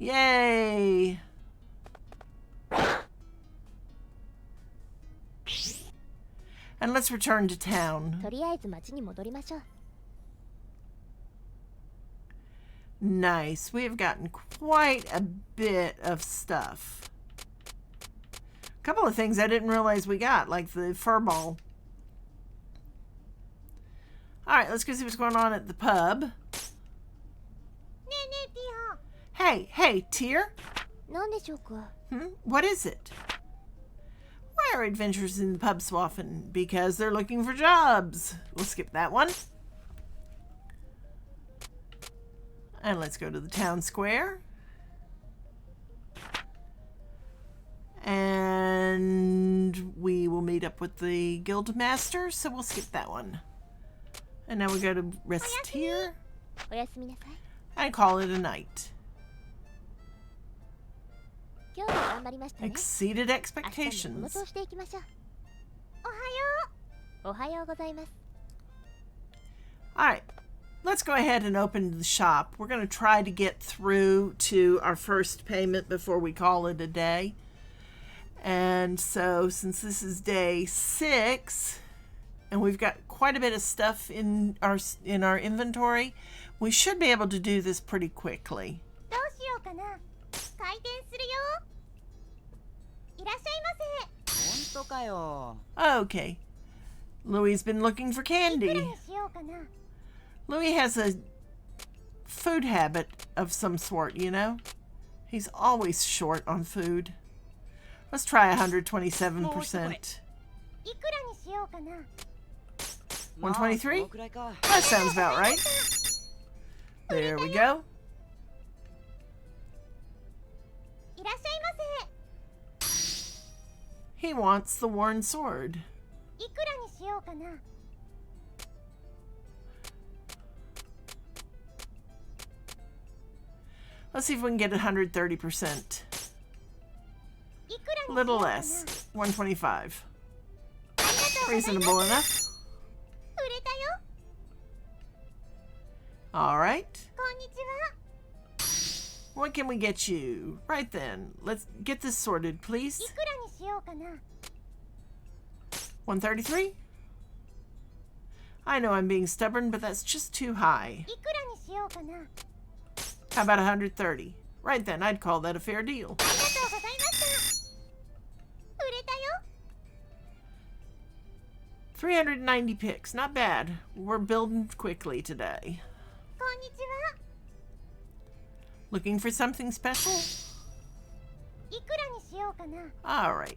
Yay! And let's return to town. とりあえず町に戻りましょう。 Nice. We have gotten quite a bit of stuff. A couple of things I didn't realize we got, like the fur ball. Alright, let's go see what's going on at the pub. Hey, Tear? なんでしょうか。 What is it? Why are adventurers in the pub so often? Because they're looking for jobs. We'll skip that one. And let's go to the town square. And we will meet up with the guild master, so we'll skip that one. And now we go to Recettear おやすみなさい。 and call it a night. 今日も頑張りましたね。 Exceeded 明日も仕 expectations. 事をしていきましょう。おはようございます。 Alright, let's go ahead and open the shop. We're going to try to get through to our first payment before we call it a day. And so, since this is day 6, and we've got quite a bit of stuff in our inventory, we should be able to do this pretty quickly. どうしようかな。開店するよ。いらっしゃいませ。本当かよ。 Okay. Louie's been looking for いくら candy. にしようかな。 Louie has a food habit of some sort, you know? He's always short on food. Let's try 127%. いくらにしよようかな。 123? そのくらいか。 That sounds about right. There we go. いらっしゃいま He wants the worn sword. せ。いくらにしようかな。 Let's see if we can get 130%. いくらにしよ A う little かな。 less. 125. ありがとうございます Reasonable enough. 売れたよ。 All right. こんにちは。 What can we get you? Right then. Let's get this sorted, please. いくらにしようかな。 133? I know I'm being stubborn, but that's just too high. いくらにしようかな。 How about 130? Right then, I'd call that a fair deal. ありがとうございました。売れたよ。 390 picks. Not bad. We're building quickly today. こんにちは。 Looking for something special? いくらにしようかな。 All right.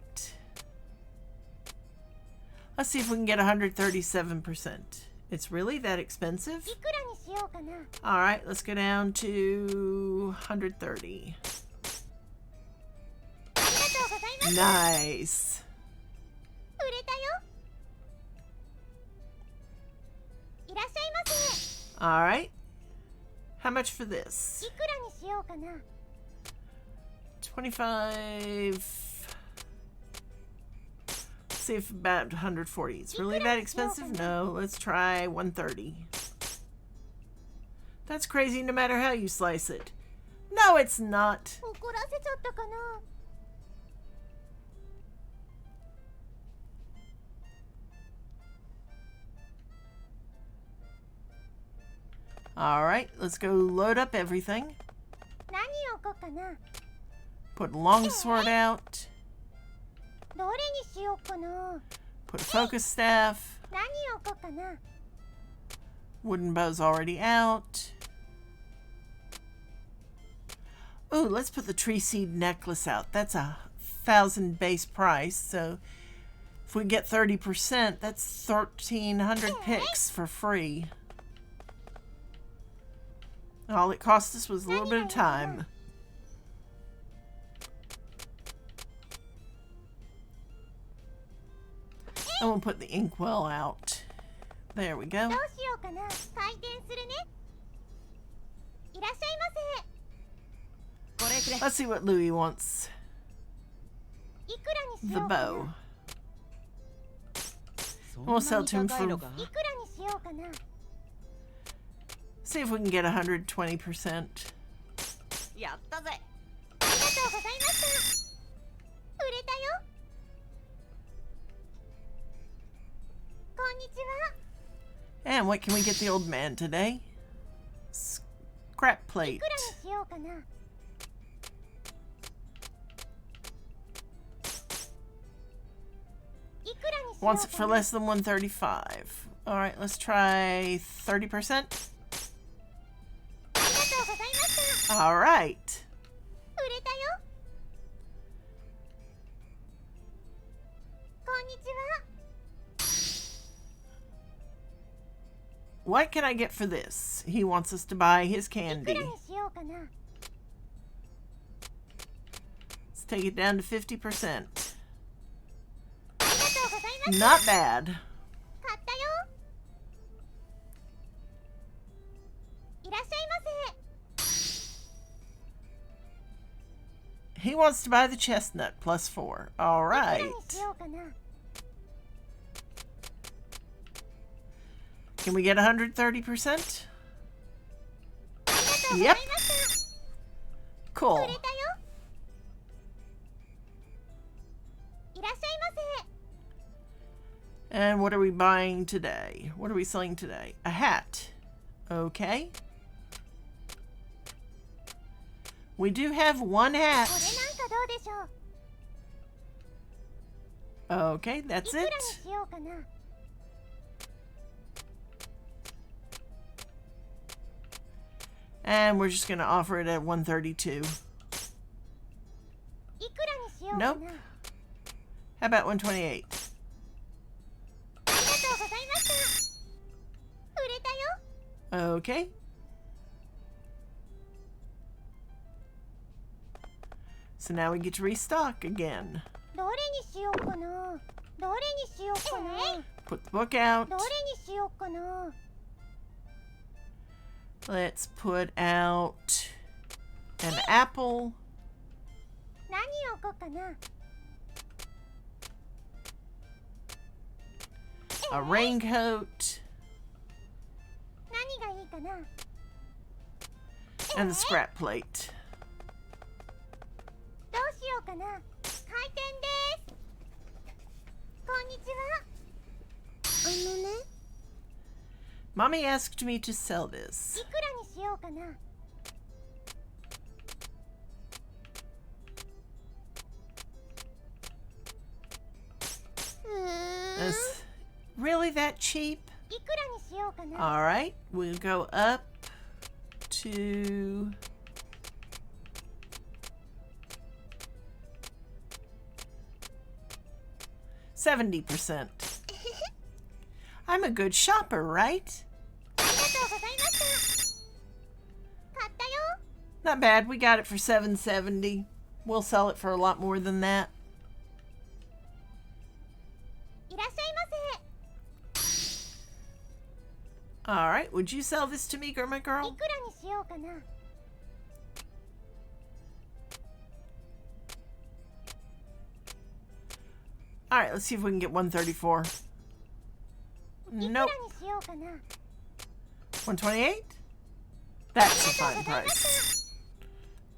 Let's see if we can get 137%. It's really that expensive? いくらにしようかな。 All right, let's go down to 130. ありがとうございます。 Nice. 売れたよ。いらっしゃいませ。 All right. How much for this? いくらにしようかな。 25. Let's see if about 140. It's really that expensive? No, let's try 130. That's crazy no matter how you slice it. No, it's not. 怒らせちゃったかな。 All right, let's go load up everything. 何を置こうかな。 Put longsword out. どれにしようかな。 Put focus staff. 何を置こうかな。 Wooden bow's already out. Ooh, let's put the tree seed necklace out. That's 1,000 base price. So if we get 30%, that's 1,300 picks for free. All it cost us was a little bit of time. And we'll put the inkwell out. There we go. どうしようかな。回転するね。いらっしゃいませ。これくれ。 Let's see what Louis wants. いくらにし The ようかな。 bow. そん We'll sell to him なに高いのか。いくらにしようかな。 See if we can get 120%. やったぜ。ありがとうございました。売れたよ。こんにちは。 And what can we get the old man today? Scrap い plate. くらにしようかな。 いくらにしよう Wants it か for な。 less than 135. Alright, let's try 30%. ありがとうございました。 Alright. 売れたよ。こんにちは。 What can I get for this? He wants us to buy his いくら candy. にしようかな。 Let's take it down to 50%. ありがとうございました。 Not bad. 買ったよ。いらっしゃいませ。 He wants to buy the chestnut plus 4. いくらに Alright. しようかな。 Can we get 130%? ありがとうございました。 Cool. 売れたよ。いらっしゃいませ。 And what are we buying today? What are we selling today? A hat. Okay. We do have one これなん hat. かどうでしょう。 Okay, い that's くらに it. しようかな。 And we're just going to offer it at 132. いくらにしようかな。 Nope. How about 128? Okay. So now we get to restock again. どれにしようかな。どれにしようかな。 Put the book out. どれにしようかな。 Let's put out an apple, 何を置こうかな。 a raincoat, 何がいいかな。 and the scrap plate. どうしようかな。開店です。こんにちは。ね、 Mommy asked me to sell this. いくらにしようかな。 Is really that cheap? いくらにしようかな。 All right, we'll go up to 70%. I'm a good shopper, right? ありがとうございました。買ったよ。 Not bad. We got it for $7.70. We'll sell it for a lot more than that. いらっしゃいま All right, would you sell this to me, my せ。い girl? くらにしようかな。 All right, let's see if we can get 134. いくら Nope. にしようかな。 128? That's a fine price.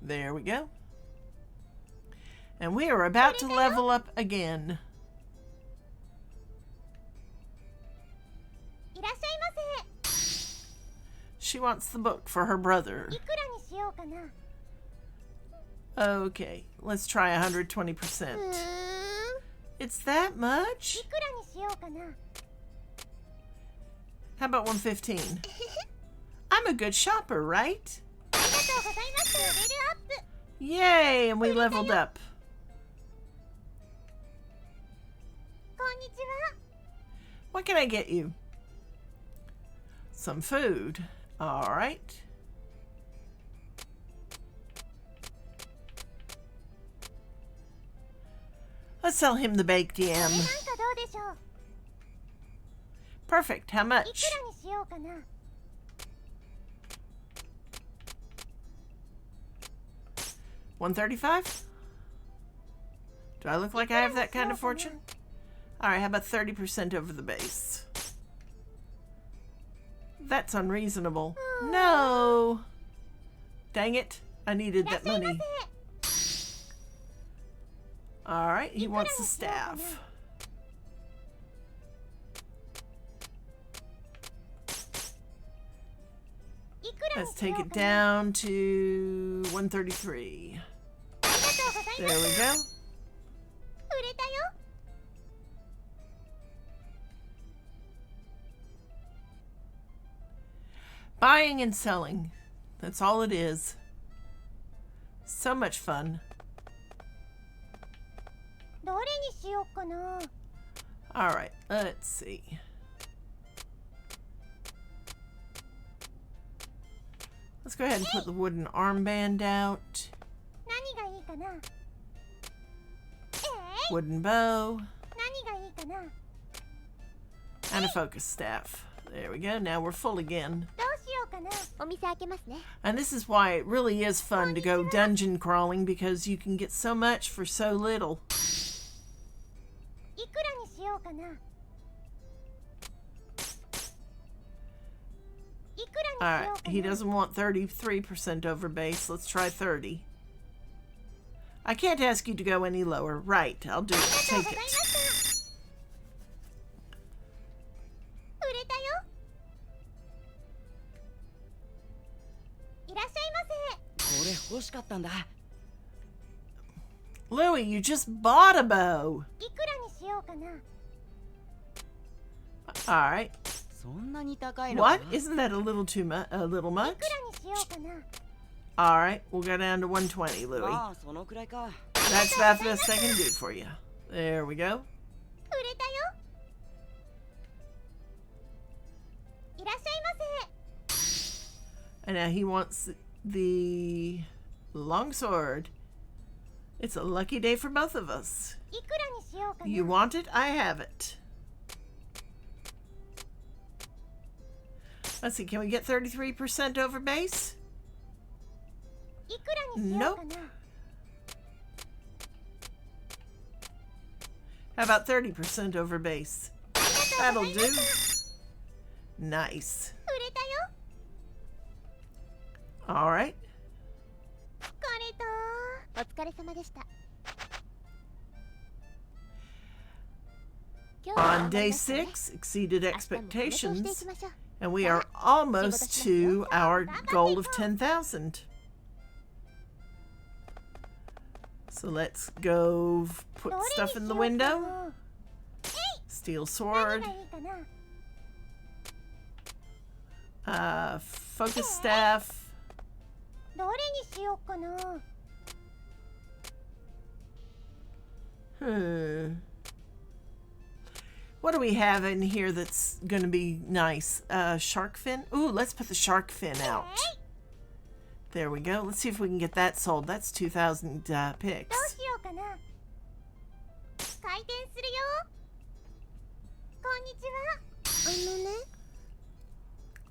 There we go. And we are about to level up again. いらっしゃいませ。 She wants the book for her brother. いくらにしようかな。 Okay, let's try 120%. It's that much? いくらにしようかな。 How about 115? I'm a good shopper, right? ありがとうございます。レベルアップ。 Yay, and we leveled up. こんにちは。 What can I get you? Some food. All right. Let's sell him the baked これ yam. なんかどうでしょう。 Perfect. How いく much? らにしようかな。 135? Do I look like I have that kind of fortune? All right, how about 30% over the base? That's unreasonable. No. Dang it. I needed いらっ that しゃいま money. せ。 All right, he wants the staff. Let's take it down to 133. ありがとうござい There ま we す。 go. 売れたよ。 Buying and selling. That's all it is. So much fun. どれにしようかな。 All right, let's see. Let's go ahead and put the wooden armband out. 何がいいかな。Wooden bow. 何がいいかな。 And a focus staff. There we go. Now we're full again. どうしようかな。お店開けますね。 And this is why it really is fun to go dungeon crawling, because you can get so much for so little. いくらにしようかな。いくらにしよう Alright, か he な。 doesn't want 33% over base. Let's try 30. I can't ask you to go any lower. Right, I'll do it. ありがとう Take ございま it. した。売れたよ。いらっしゃいませ。これ欲しかったんだ。 Louie, you just bought a bow. いくらにしようかな。 Alright. そんなに高いのか。 What? Isn't that a little too much? A little い much? くらにしようかな。 Alright, we'll go down to 120, Louie. まあそのくらいか。 That's about the best I can do for you. There we go. 売れたよ。いらっしゃいませ。And now he wants the longsword. It's a lucky day for both of us. いくらにしようかな。 You want it? I have it. Let's see, can we get 33% over base? いくらにしようかな。 How about 30% over base? That'll do. Nice. 売れたよ。 All right. 疲れた。お疲れ様でした。今日は On 頑張り day ましたね。 6, exceeded 明日も仕事をしてい expectations, きましょう。 and we are almost to our goal of 10,000. So let's go put どれに stuff し in よ the うか window. な。 Steel 何 sword. がいいかな。 Focus staff. どれにしようかな。 What do we have in here that's going to be nice? Shark fin? Ooh, let's put the shark fin out. There we go. Let's see if we can get that sold. That's 2,000 どう picks. しようかな。開店するよ。こんにちは。ね。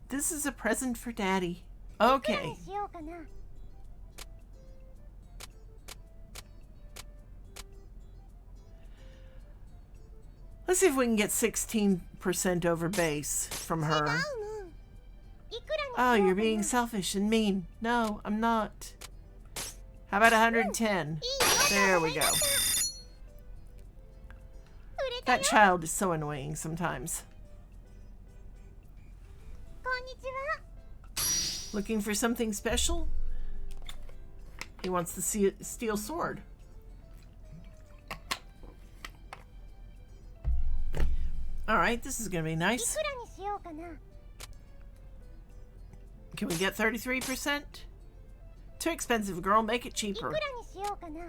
This is a present for Daddy. いくら Okay. にしようかな。 Let's see if we can get 16% over base from 違う her. の。いくらにしよ Oh, うか you're な。 being selfish and mean. No, I'm not. How about 110? いいよ。 There we go. 売れたよ。 That child is so annoying sometimes. こんにちは。 Looking for something special? He wants the steel sword. All right, this is going to be い nice. くらにしようかな。 Can we get 33%? Too expensive, girl. Make it いく cheaper. らにしようかな。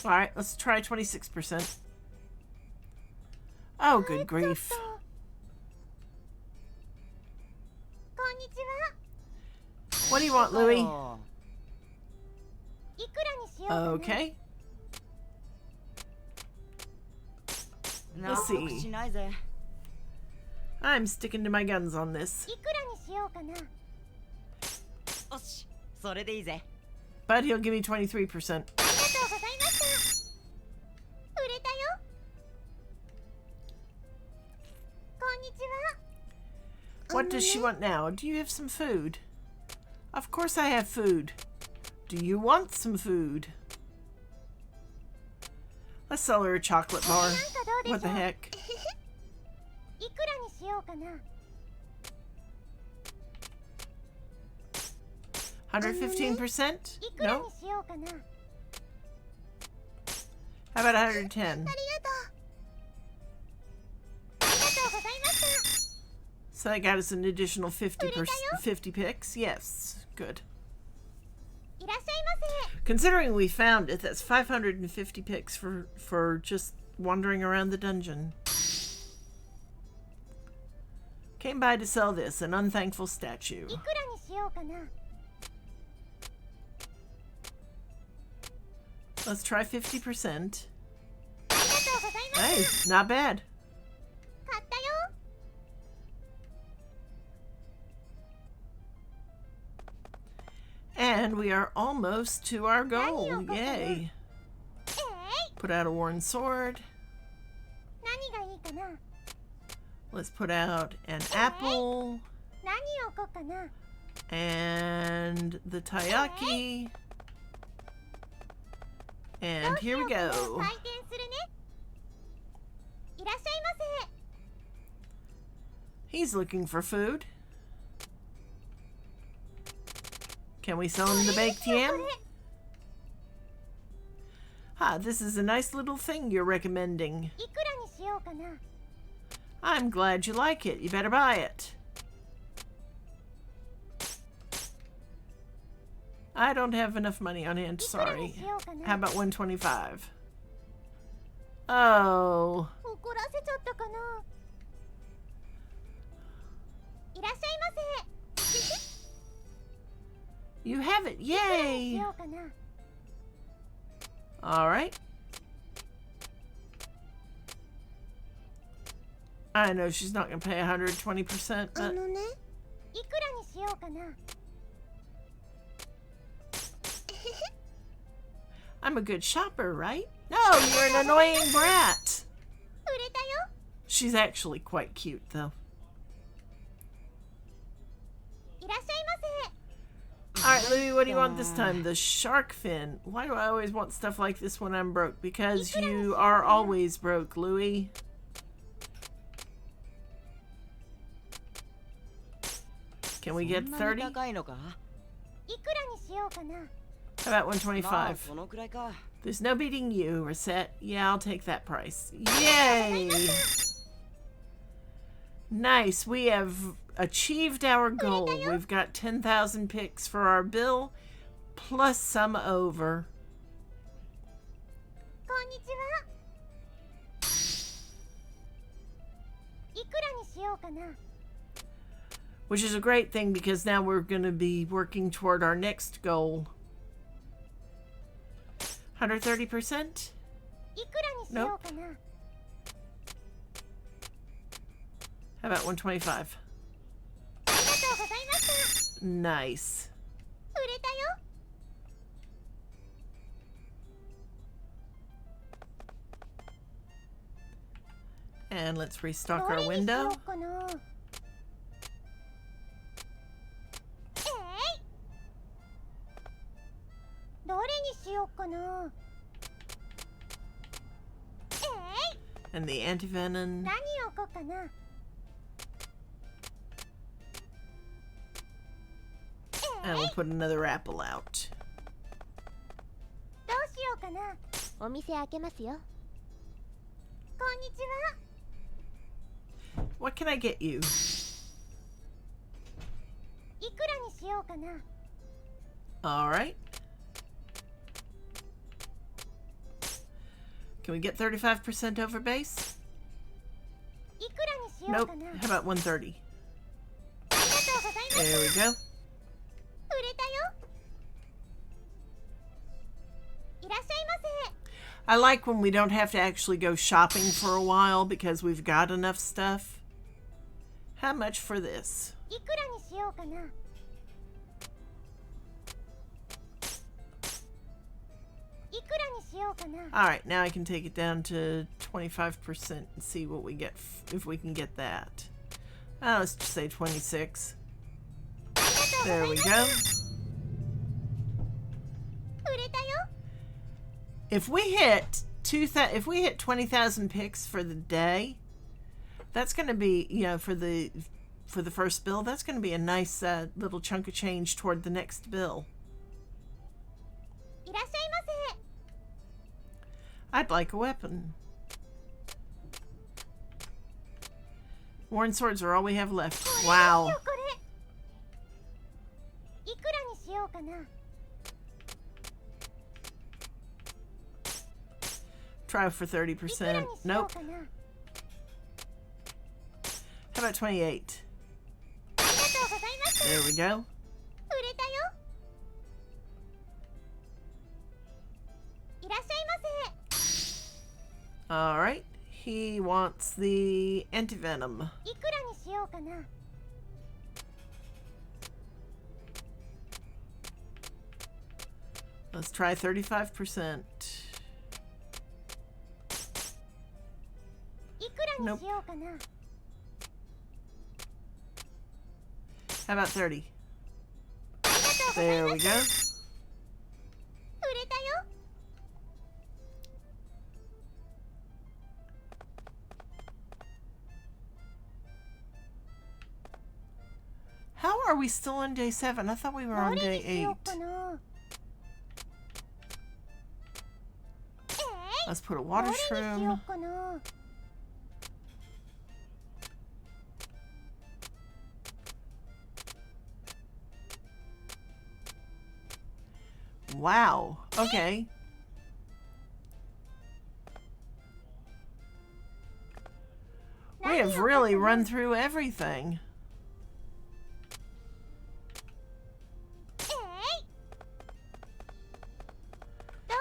All right, let's try 26%. Oh, good ちょっ grief. と。こんにちは。 What do you want, Louie? いくらにしようかな。 Okay. 納 Let's see. 得しないぜ。 I'm sticking to my guns on this. いくらにしようかな。よし、それでいいぜ。 But he'll give me 23%. ありがとうございました。売れたよ。こんにちは。 What does she want now? Do you have some food? Of course I have food. Do you want some food? Let's sell her a chocolate bar. なんかどうでしょう。 What the heck? いくらにしようかな。 115%? いくら No? にしようかな。 How about 110? ありがとう。ありがとうございました。 So that got us an additional 50 picks. Yes, good. いらっしゃいませ。 Considering we found it, that's 550 picks for just wandering around the dungeon. Came by to sell this, an unthankful statue. いくらにしようかな。 Let's try 50%. ありがとうございます。 Hey, not bad. 買ったよ。 And we are almost to our goal. Yay. えい。 Put out a worn sword. 何がいいかな。 Let's put out an apple 何を置こうかな。 and the taiyaki. And here we どうしようかな。 go. 開店するね。いらっしゃいませ。 He's looking for food. Can we sell him the baked これ yam? Ah, this is a nice little thing you're recommending. いくらにしようかな。 I'm glad you like it. You better buy it. I don't have enough money on hand. いくらに Sorry. しようか How な。 about 125? Oh. 怒らせちゃったかな。いらっしゃいませ。You have it. いくらにし Yay! ようかな。 All right. I know she's not going to pay 120%, あ but のね、いくらにしようかな。 I'm a good shopper, right? No, you're an annoying brat. 売れたよ。 She's actually quite cute, though. いらっしゃいませ。 All right, Louie, what do you want this time? The shark fin. Why do I always want stuff like this when I'm broke? Because you are always broke, Louie. Can we get そんなに 30? 高いのか？いくらにしようかな。 How about まあ 125? そのくらいか。 There's no beating you, Recette. Yeah, I'll take that price. Yay! Nice. We have achieved our goal. We've got 10,000 picks for our bill, plus some over. こんにちは。いくらにしようかな。 Which is a great thing because now we're going to be working toward our next goal. 130%? いくらにしようかな。 How about 125? ありがとうございました。 Nice. 売れたよ。 And let's restock ど our れにしよ window. うかな。どれにしようかな。 And the antivenom. 何を置こうかな。 And we'll put another apple out. どうしようかな。お店開けますよ。こんにちは。 What can I get you? いくらにしようかな。 All right. Can we get 35% over base? いくらにしよう Nope. かな。 How about 130? ありがとうございます。 There we go. 売れたよ。いらっしゃいませ。 I like when we don't have to actually go shopping for a while because we've got enough stuff. How much for this? いくらにしようかな。いくらにしようかな。 All right, now I can take it down to 25% and see what we get if we can get that. Let's just say 26. There we go. 売れたよ。 If we hit 20,000 picks for the day, that's going to be, for the first bill, that's going to be a nice little chunk of change toward the next bill. いらっしゃいませ。 I'd like a weapon. Worn swords are all we have left. これ Wow. よこれ。いくらにしようかな。 Try for いくらに 30%. しよう Nope. かな。 How about 28? ありがとうございました。 There we go. 売れたよ。 いらっしゃいませ。 All right. He wants the antivenom. いくらにしようかな。 Let's try 35%. いくらにしようかな。 How about 30? ありがとうござい There ま we す。 go. 売れたよ。 How are we still on day 7? I thought we were ど on れ day にしようか 8. な。 Let's put a ど water れにしよ shroom. うかな。 Wow. Okay. We have really run through everything.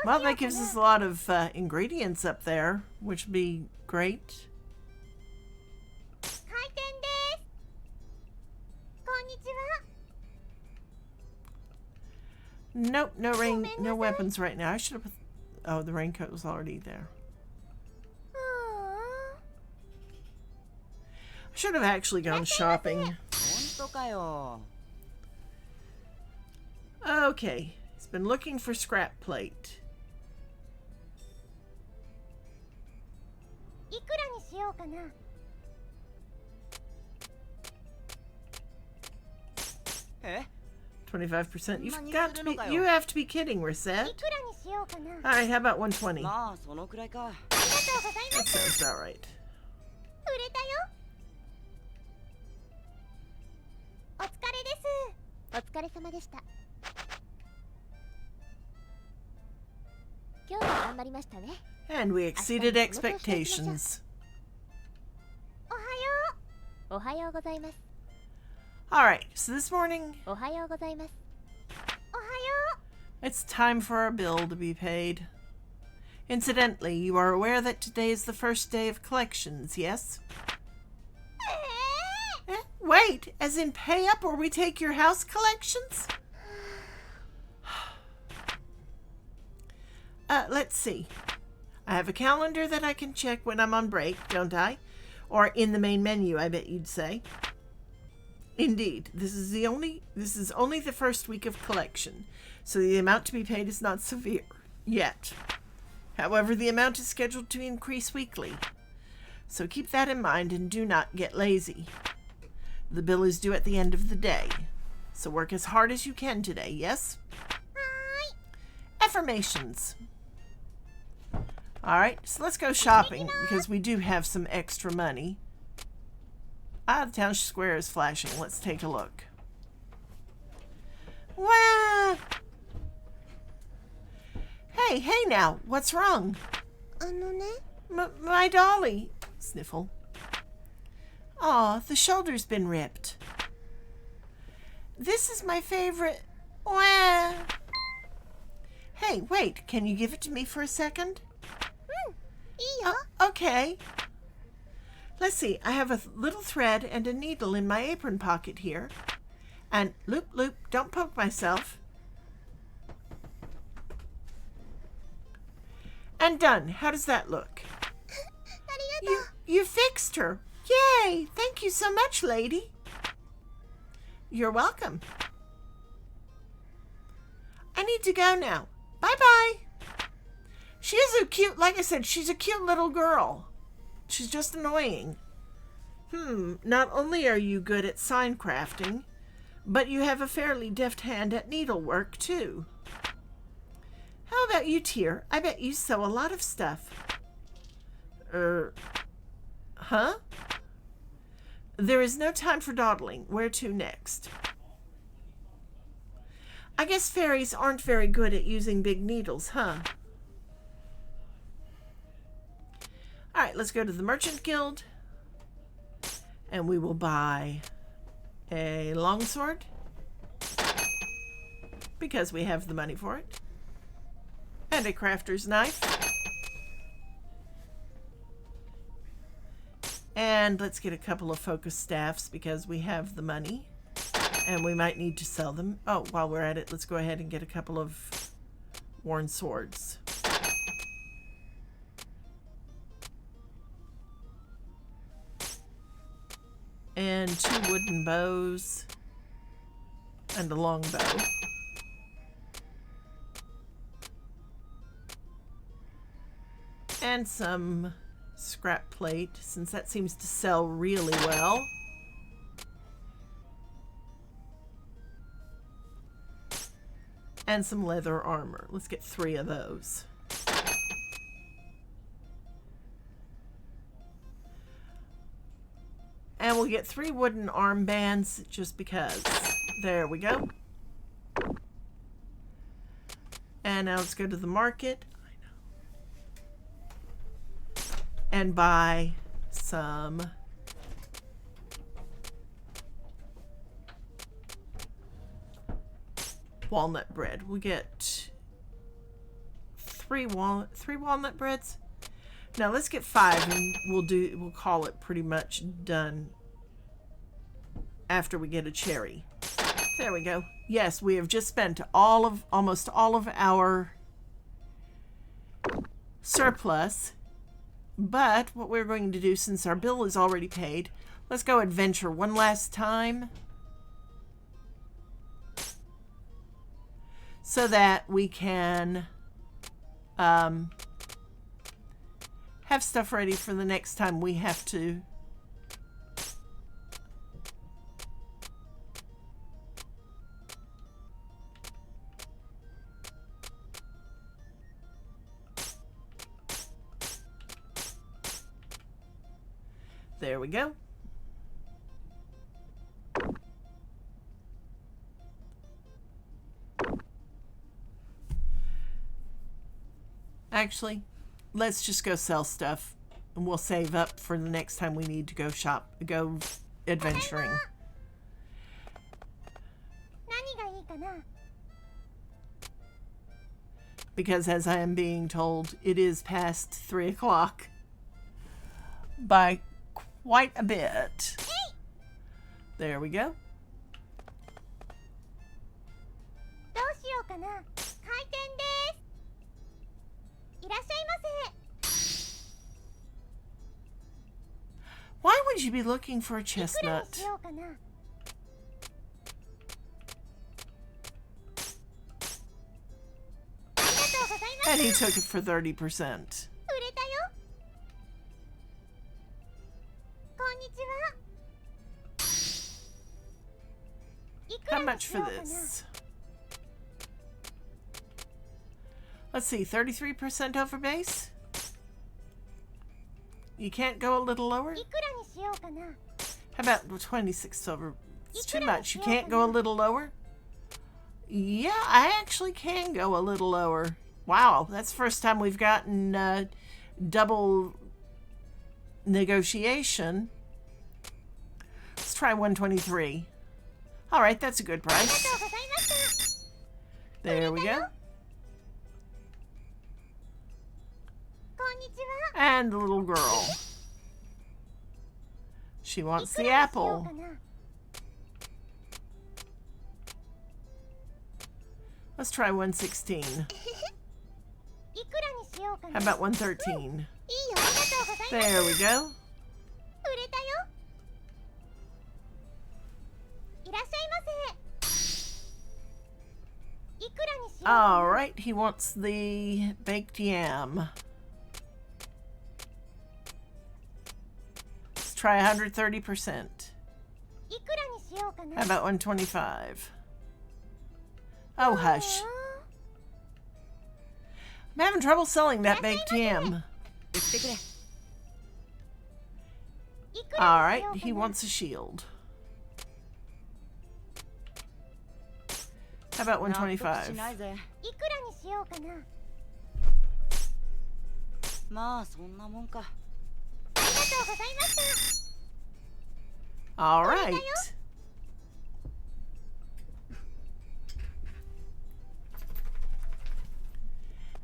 Well, that gives us a lot of ingredients up there, which would be great. 開店ですこんにちは Nope, no weapons right now. I should have put... Oh, the raincoat was already there. ああ I should have actually gone shopping. 本当かよ。 Okay, he's been looking for scrap plate. いくらにしようかな え 25%. You've Mani got to be... suruno You kayo. have to be kidding, い Recette. くらにしようかな Alright, how about 120? まあそのくらいか。ありがとうございま That す sounds about right. 売れたよお疲れですお疲れ様でした。今日は頑張りましたね。 And we exceeded expectations. おはよおはようございます。 Alright, so this morning, おはようございます。うおはよ it's time for our bill to be paid. Incidentally, you are aware that today is the first day of collections, yes? う Wait, as in pay up or we take your house collections? Let's see. I have a calendar that I can check when I'm on break, don't I? Or in the main menu, I bet you'd say. Indeed, this is only the first week of collection, so the amount to be paid is not severe yet. However, the amount is scheduled to increase weekly. So keep that in mind and do not get lazy. The bill is due at the end of the day. So work as hard as you can today, yes? Affirmations. Alright, so let's go shopping because we do have some extra money. Ah, the town square is flashing. Let's take a look. Wah! Hey now, what's wrong? あのね My dolly. Sniffle. Aw, the shoulder's been ripped. This is my favorite. Wah! Hey, wait, can you give it to me for a second? いいよ Okay. Let's see, I have a little thread and a needle in my apron pocket here. And loop, don't poke myself. And done. How does that look? ありがとう You fixed her. Yay! Thank you so much, lady. You're welcome. I need to go now. Bye-bye. She is a cute, like I said, she's a cute little girl. She's just annoying. Not only are you good at sign crafting, but you have a fairly deft hand at needlework, too. How about you, Tear? I bet you sew a lot of stuff. Huh? There is no time for dawdling. Where to next? I guess fairies aren't very good at using big needles, huh? Alright, let's go to the Merchant Guild. And we will buy a longsword. Because we have the money for it. And a crafter's knife. And let's get a couple of focus staffs because we have the money. And we might need to sell them. Oh, while we're at it, let's go ahead and get a couple of worn swords. And 2 wooden bows. And a long bow. And some scrap plate, since that seems to sell really well. And some leather armor. Let's get 3 of those. And we'll get 3 wooden armbands just because. There we go. And now let's go to the market. And buy some walnut bread. We'll get three walnut breads. Now let's get 5 and we'll call it pretty much done after we get a cherry. There we go. Yes, we have just spent almost all of our surplus. But what we're going to do, since our bill is already paid, let's go adventure one last time so that we can have stuff ready for the next time we have to. There we go. Actually, let's just go sell stuff and we'll save up for the next time we need to go adventuring. 何がいいかな? Because as I am being told, it is past 3 o'clock by quite a bit. There we go. どうしようかな? 開店です。いらっしゃいませ。 Why would you be looking for a いくらに chestnut? しようかな? ありがとうございます。 And he took it for 30%. 売れたよ。こんにちは。いく How らに much し for ようかな? this? Let's see, 33% over base? You can't go a little lower? いくらにしようかな? How about 26 over? It's too much. You can't go a little lower? Yeah, I actually can go a little lower. Wow, that's the first time we've gotten double negotiation. Let's try 123. All right, that's a good ありが price. とうございました。 There we go. こんにちは。 And the little girl. She い wants く the らにしよう apple. かな? Let's try 116. いくらにしようか How な? about 113? いいよ、ありがとうございます。 There we go. 売れたよ。いらっしゃいませ。いくらにしようかな? All right, he wants the baked yam. Let's try 130%. いくらにしようかな? How about 125? Oh, hush. I'm having trouble selling that baked yam. 売ってくれ。いく All らに right, しようか he な? wants a shield. How about 納得し 125? ないぜ。いくらにしようかな? まあそんなもんか。ありがとうございました。 All right.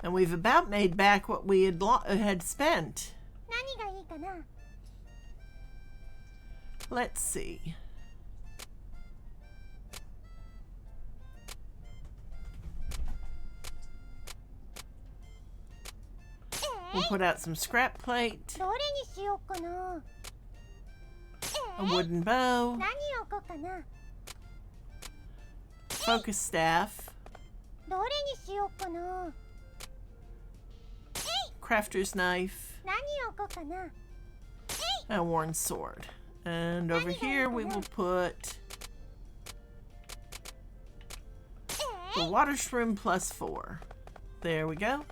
And we've about made back what we had spent. 何がいいかな? Let's see. We'll put out some scrap plate, どれにしようかな? a wooden bow, 何を置こうかな? focus staff, どれにしようかな? crafter's knife, 何を置こうかな? and a worn sword. And over here we will put the water shroom plus 4. There we go.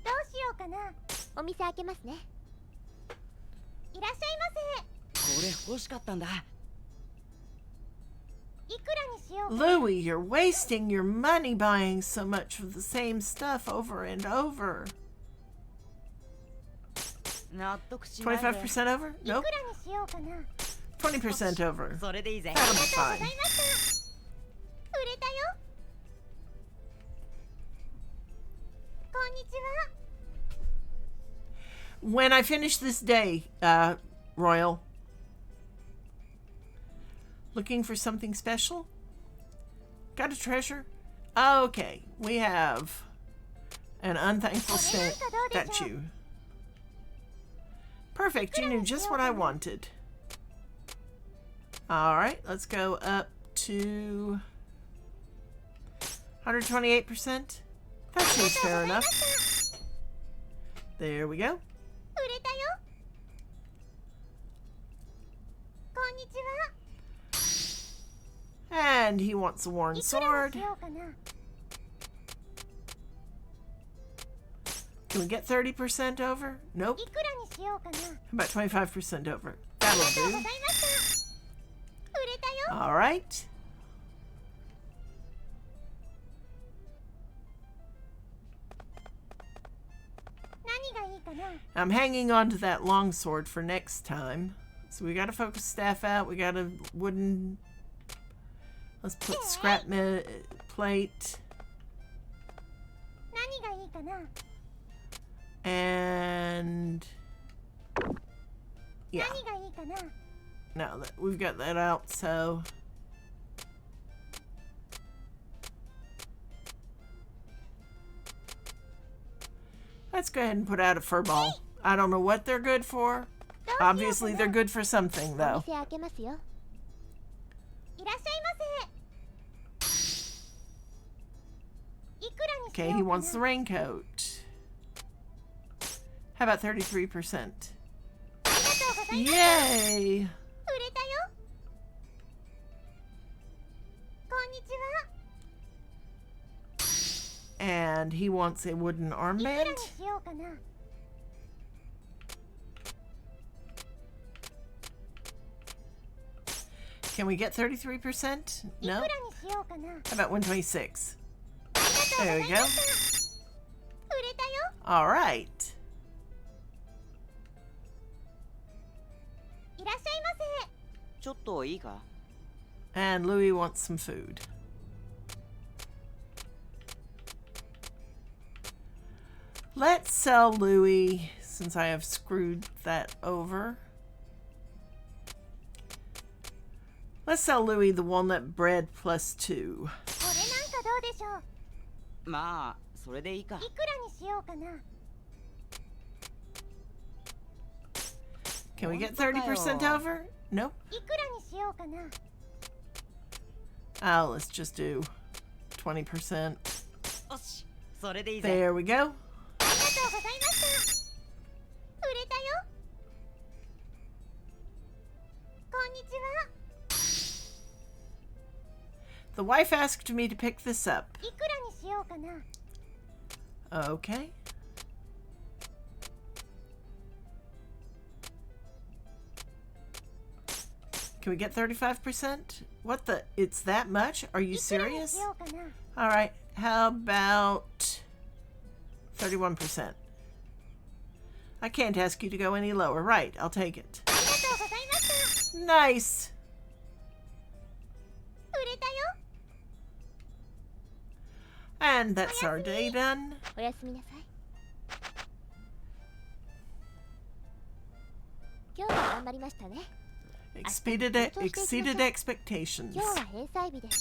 どうしようかな? お店開けますね。いらっしゃいませ。これ欲しかったんだ。いくらにしようか? Louie, you're wasting your money buying so much of the same stuff over and over. 納得しないぜ。 25% over? い Nope. くらにしようかな? 20% over. それでいいぜ。 That'll あ be りがとうござい fine. ました。 売れたよ。こんにちは。 When I finish this day, Royal. Looking for something special? Got a treasure? Okay, we have an unthankful statue. Perfect, you knew just what I wanted. Alright, let's go up to 128%. That seems fair enough. There we go. 売れたよ。こんにちは。 And he wants a worn いくらに sword. しようかな。 Can we get 30% over? Nope. いくらにしようかな。 How about 25% over? あ That'll りがとうござい do. ました。売れたよ。 Alright. 何がいいかな。 I'm hanging on to that long sword for next time. So we got a focus staff out. We got a wooden... Let's put scrap plate. 何がいいかな。 And... Yeah. 何がいいかな。 No, we've got that out, so... Let's go ahead and put out a fur ball. I don't know what they're good for. Obviously, they're good for something, お though. 店開けますよ。いらっしゃいませ。いくらにし Okay, よ he うか wants the な。 raincoat. How about 33%? ありがとうございます。 Yay! 売れたよ。こんにちは。 And he wants a wooden いくら armband. にしようかな。 Can we get 33%? いく No? らにしようかな。 How about 126? ありがとう There ござ we いま go. した。売れたよ。 All right. いらっしゃいませ。ちょっといいか？ And Louis wants some food. Let's sell Louis, since I have screwed that over. Let's sell Louis the walnut bread plus 2. これなんかどうでしょう。まあそれでいいか。いくらにしようかな。 Can we get 30% over? Nope. いくらにしようかな。 Oh, let's just do 20%. よし、それでいいぜ。 There we go. ありがとうございました。売れたよ。こんにちは。 The wife asked me to pick this up. いくらにしようかな。 Okay. Can we get 35%? What the? It's that much? Are you いくらに serious? しようかな。 All right. How about 31%? I can't ask you to go any lower. Right. I'll take it. ありがとうございました。 Nice. 売れたよ。 And that's our day done. おやすみなさい。今日は頑張りましたね。 Exceeded expectations. 今日は閉祭日です。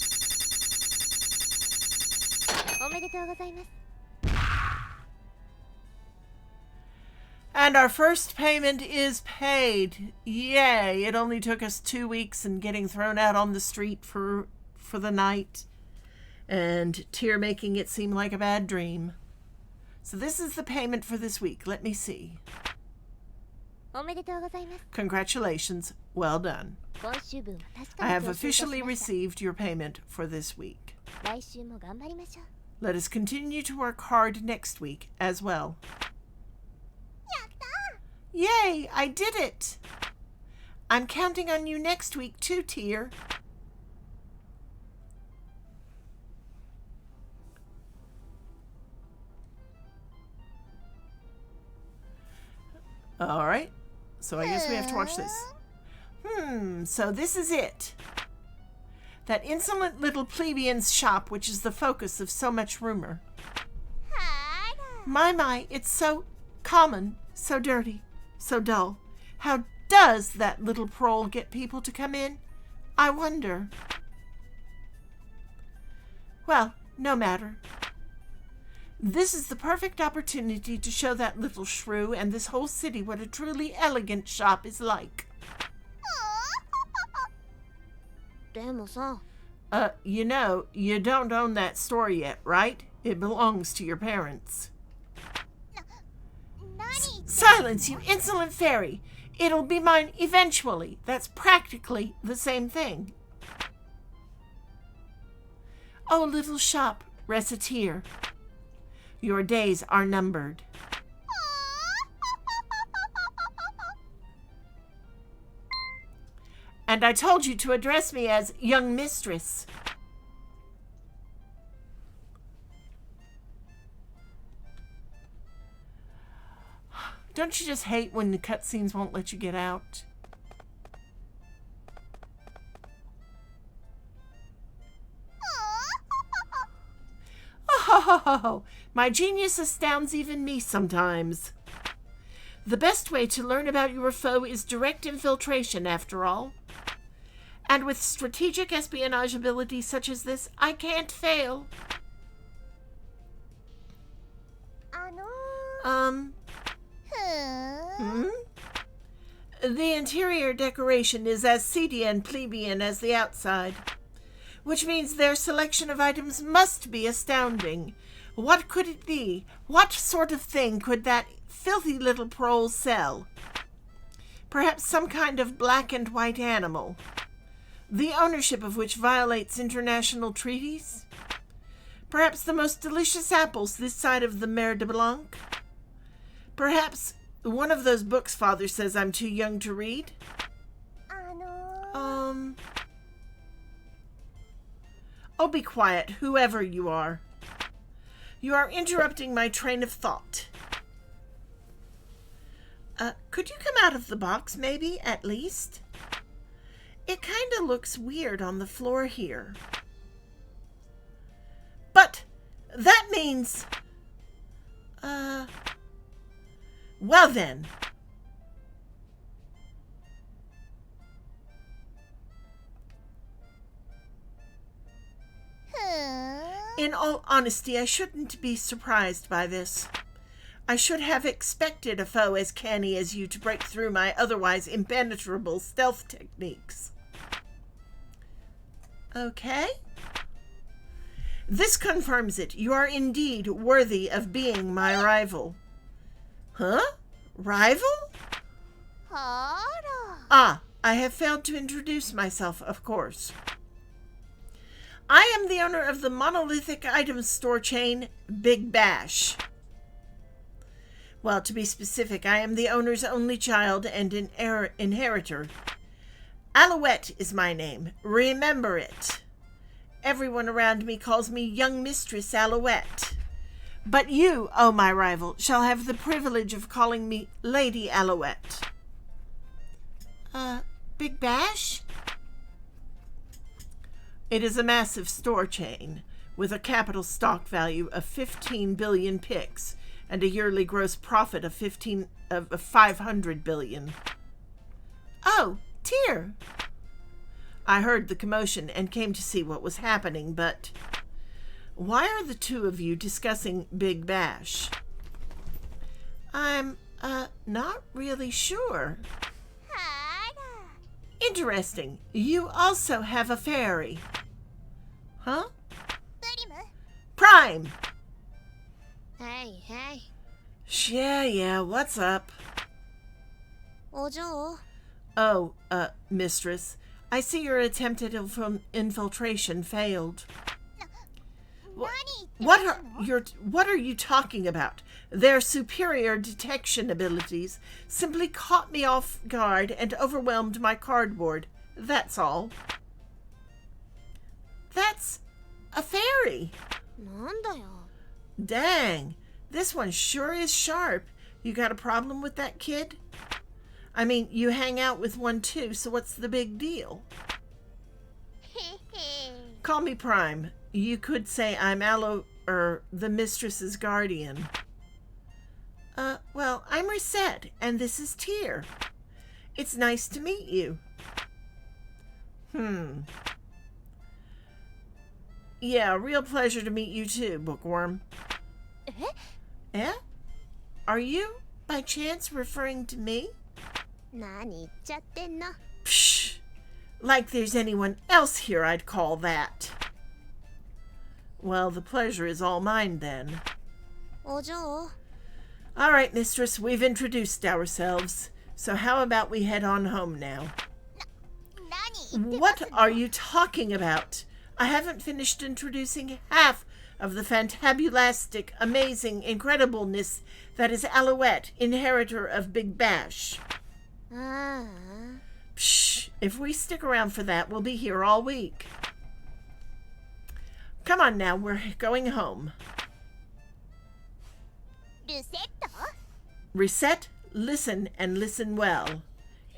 おめでとうございます。 And our first payment is paid. Yay. It only took us 2 weeks and getting thrown out on the street for the night. And Tyr making it seem like a bad dream. So this is the payment for this week. Let me see. おめでとうございます。 Congratulations. Well done. 今週分は確か I に have 徴収いたし officially ました。 received your payment for this week. 来週も頑張りましょう。 Let us continue to work hard next week as well. やったー。 Yay! I did it! I'm counting on you next week too, Tyr. All right. So I guess we have to watch this. So this is it. That insolent little plebeian's shop, which is the focus of so much rumor. はーら。My, it's so common, so dirty, so dull. How does that little prole get people to come in? I wonder. Well, no matter. This is the perfect opportunity to show that little shrew and this whole city what a truly elegant shop is like. でもさ、 You know, you don't own that store yet, right? It belongs to your parents. 何言って Silence, you insolent fairy! It'll be mine eventually. That's practically the same thing. Oh, little shop, Recettear. Your days are numbered. And I told you to address me as young mistress. Don't you just hate when the cutscenes won't let you get out? Oh, my genius astounds even me sometimes. The best way to learn about your foe is direct infiltration, after all. And with strategic espionage abilities such as this, I can't fail. あの The interior decoration is as seedy and plebeian as the outside, which means their selection of items must be astounding. What could it be? What sort of thing could that filthy little prole sell? Perhaps some kind of black and white animal, the ownership of which violates international treaties? Perhaps the most delicious apples this side of the Mer de Blanc? Perhaps one of those books Father says I'm too young to read? あの Oh, be quiet, whoever you are. You are interrupting my train of thought. Could you come out of the box, maybe, at least? It kinda looks weird on the floor here. But that means... Well then. In all honesty, I shouldn't be surprised by this. I should have expected a foe as canny as you to break through my otherwise impenetrable stealth techniques. Okay? This confirms it. You are indeed worthy of being my rival. Huh? Rival? ほら Ah, I have failed to introduce myself, of course. I am the owner of the monolithic items store chain, Big Bash. Well, to be specific, I am the owner's only child and inheritor. Alouette is my name. Remember it. Everyone around me calls me Young Mistress Alouette. But you, oh my rival, shall have the privilege of calling me Lady Alouette. Big Bash? It is a massive store chain with a capital stock value of 15 billion pix and a yearly gross profit of 500 billion. Oh, Tyr! I heard the commotion and came to see what was happening, but why are the two of you discussing Big Bash? I'm, not really sure. は Interesting. You also have a fairy. Huh? らプリム Prime! Hey, hey. Yeah, what's up? お嬢 Oh, mistress. I see your attempt at infiltration failed. 何言って What are you talking about? Their superior detection abilities simply caught me off guard and overwhelmed my cardboard. That's all. That's a fairy. なんだよ Dang, this one sure is sharp. You got a problem with that kid? I mean, you hang out with one too, so what's the big deal? へへ Call me Prime. You could say I'm the mistress's guardian. Well, I'm Recette, and this is Tear. It's nice to meet you. Yeah, real pleasure to meet you too, Bookworm. Eh? Are you, by chance, referring to me? 何言っちゃってんの Psh! Like there's anyone else here I'd call that. Well, the pleasure is all mine then. お嬢 All right, mistress, we've introduced ourselves. So how about we head on home now? 何言ってます What are you talking about? I haven't finished introducing half of the fantabulastic, amazing incredibleness that is Alouette, inheritor of Big Bash. ああ Psh! If we stick around for that, we'll be here all week. Come on now, we're going home. ルセット Recette, listen and listen well.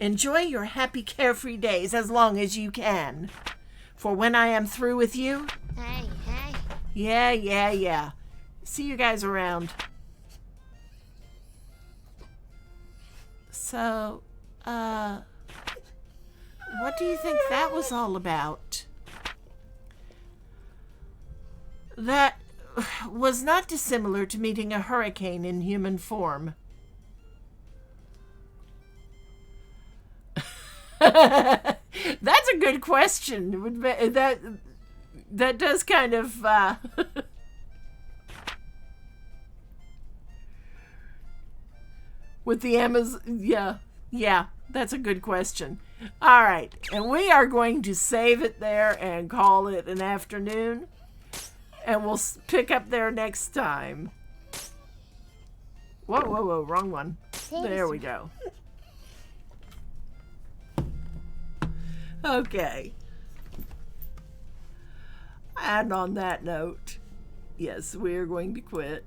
Enjoy your happy carefree days as long as you can. For when I am through with you, はいはい yeah. See you guys around. So, what do you think that was all about? That was not dissimilar to meeting a hurricane in human form. That's a good question. That does kind of with the Amazon. Yeah, that's a good question. All right, and we are going to save it there and call it an afternoon, and we'll pick up there next time. Whoa, wrong one. There we go. Okay. And on that note, yes, we are going to quit.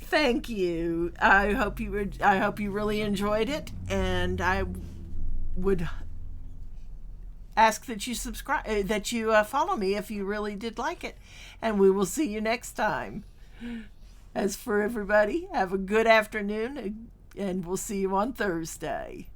Thank you. I hope you really enjoyed it, and I would ask that you subscribe, that you follow me if you really did like it, and we will see you next time. As for everybody, have a good afternoon, and we'll see you on Thursday.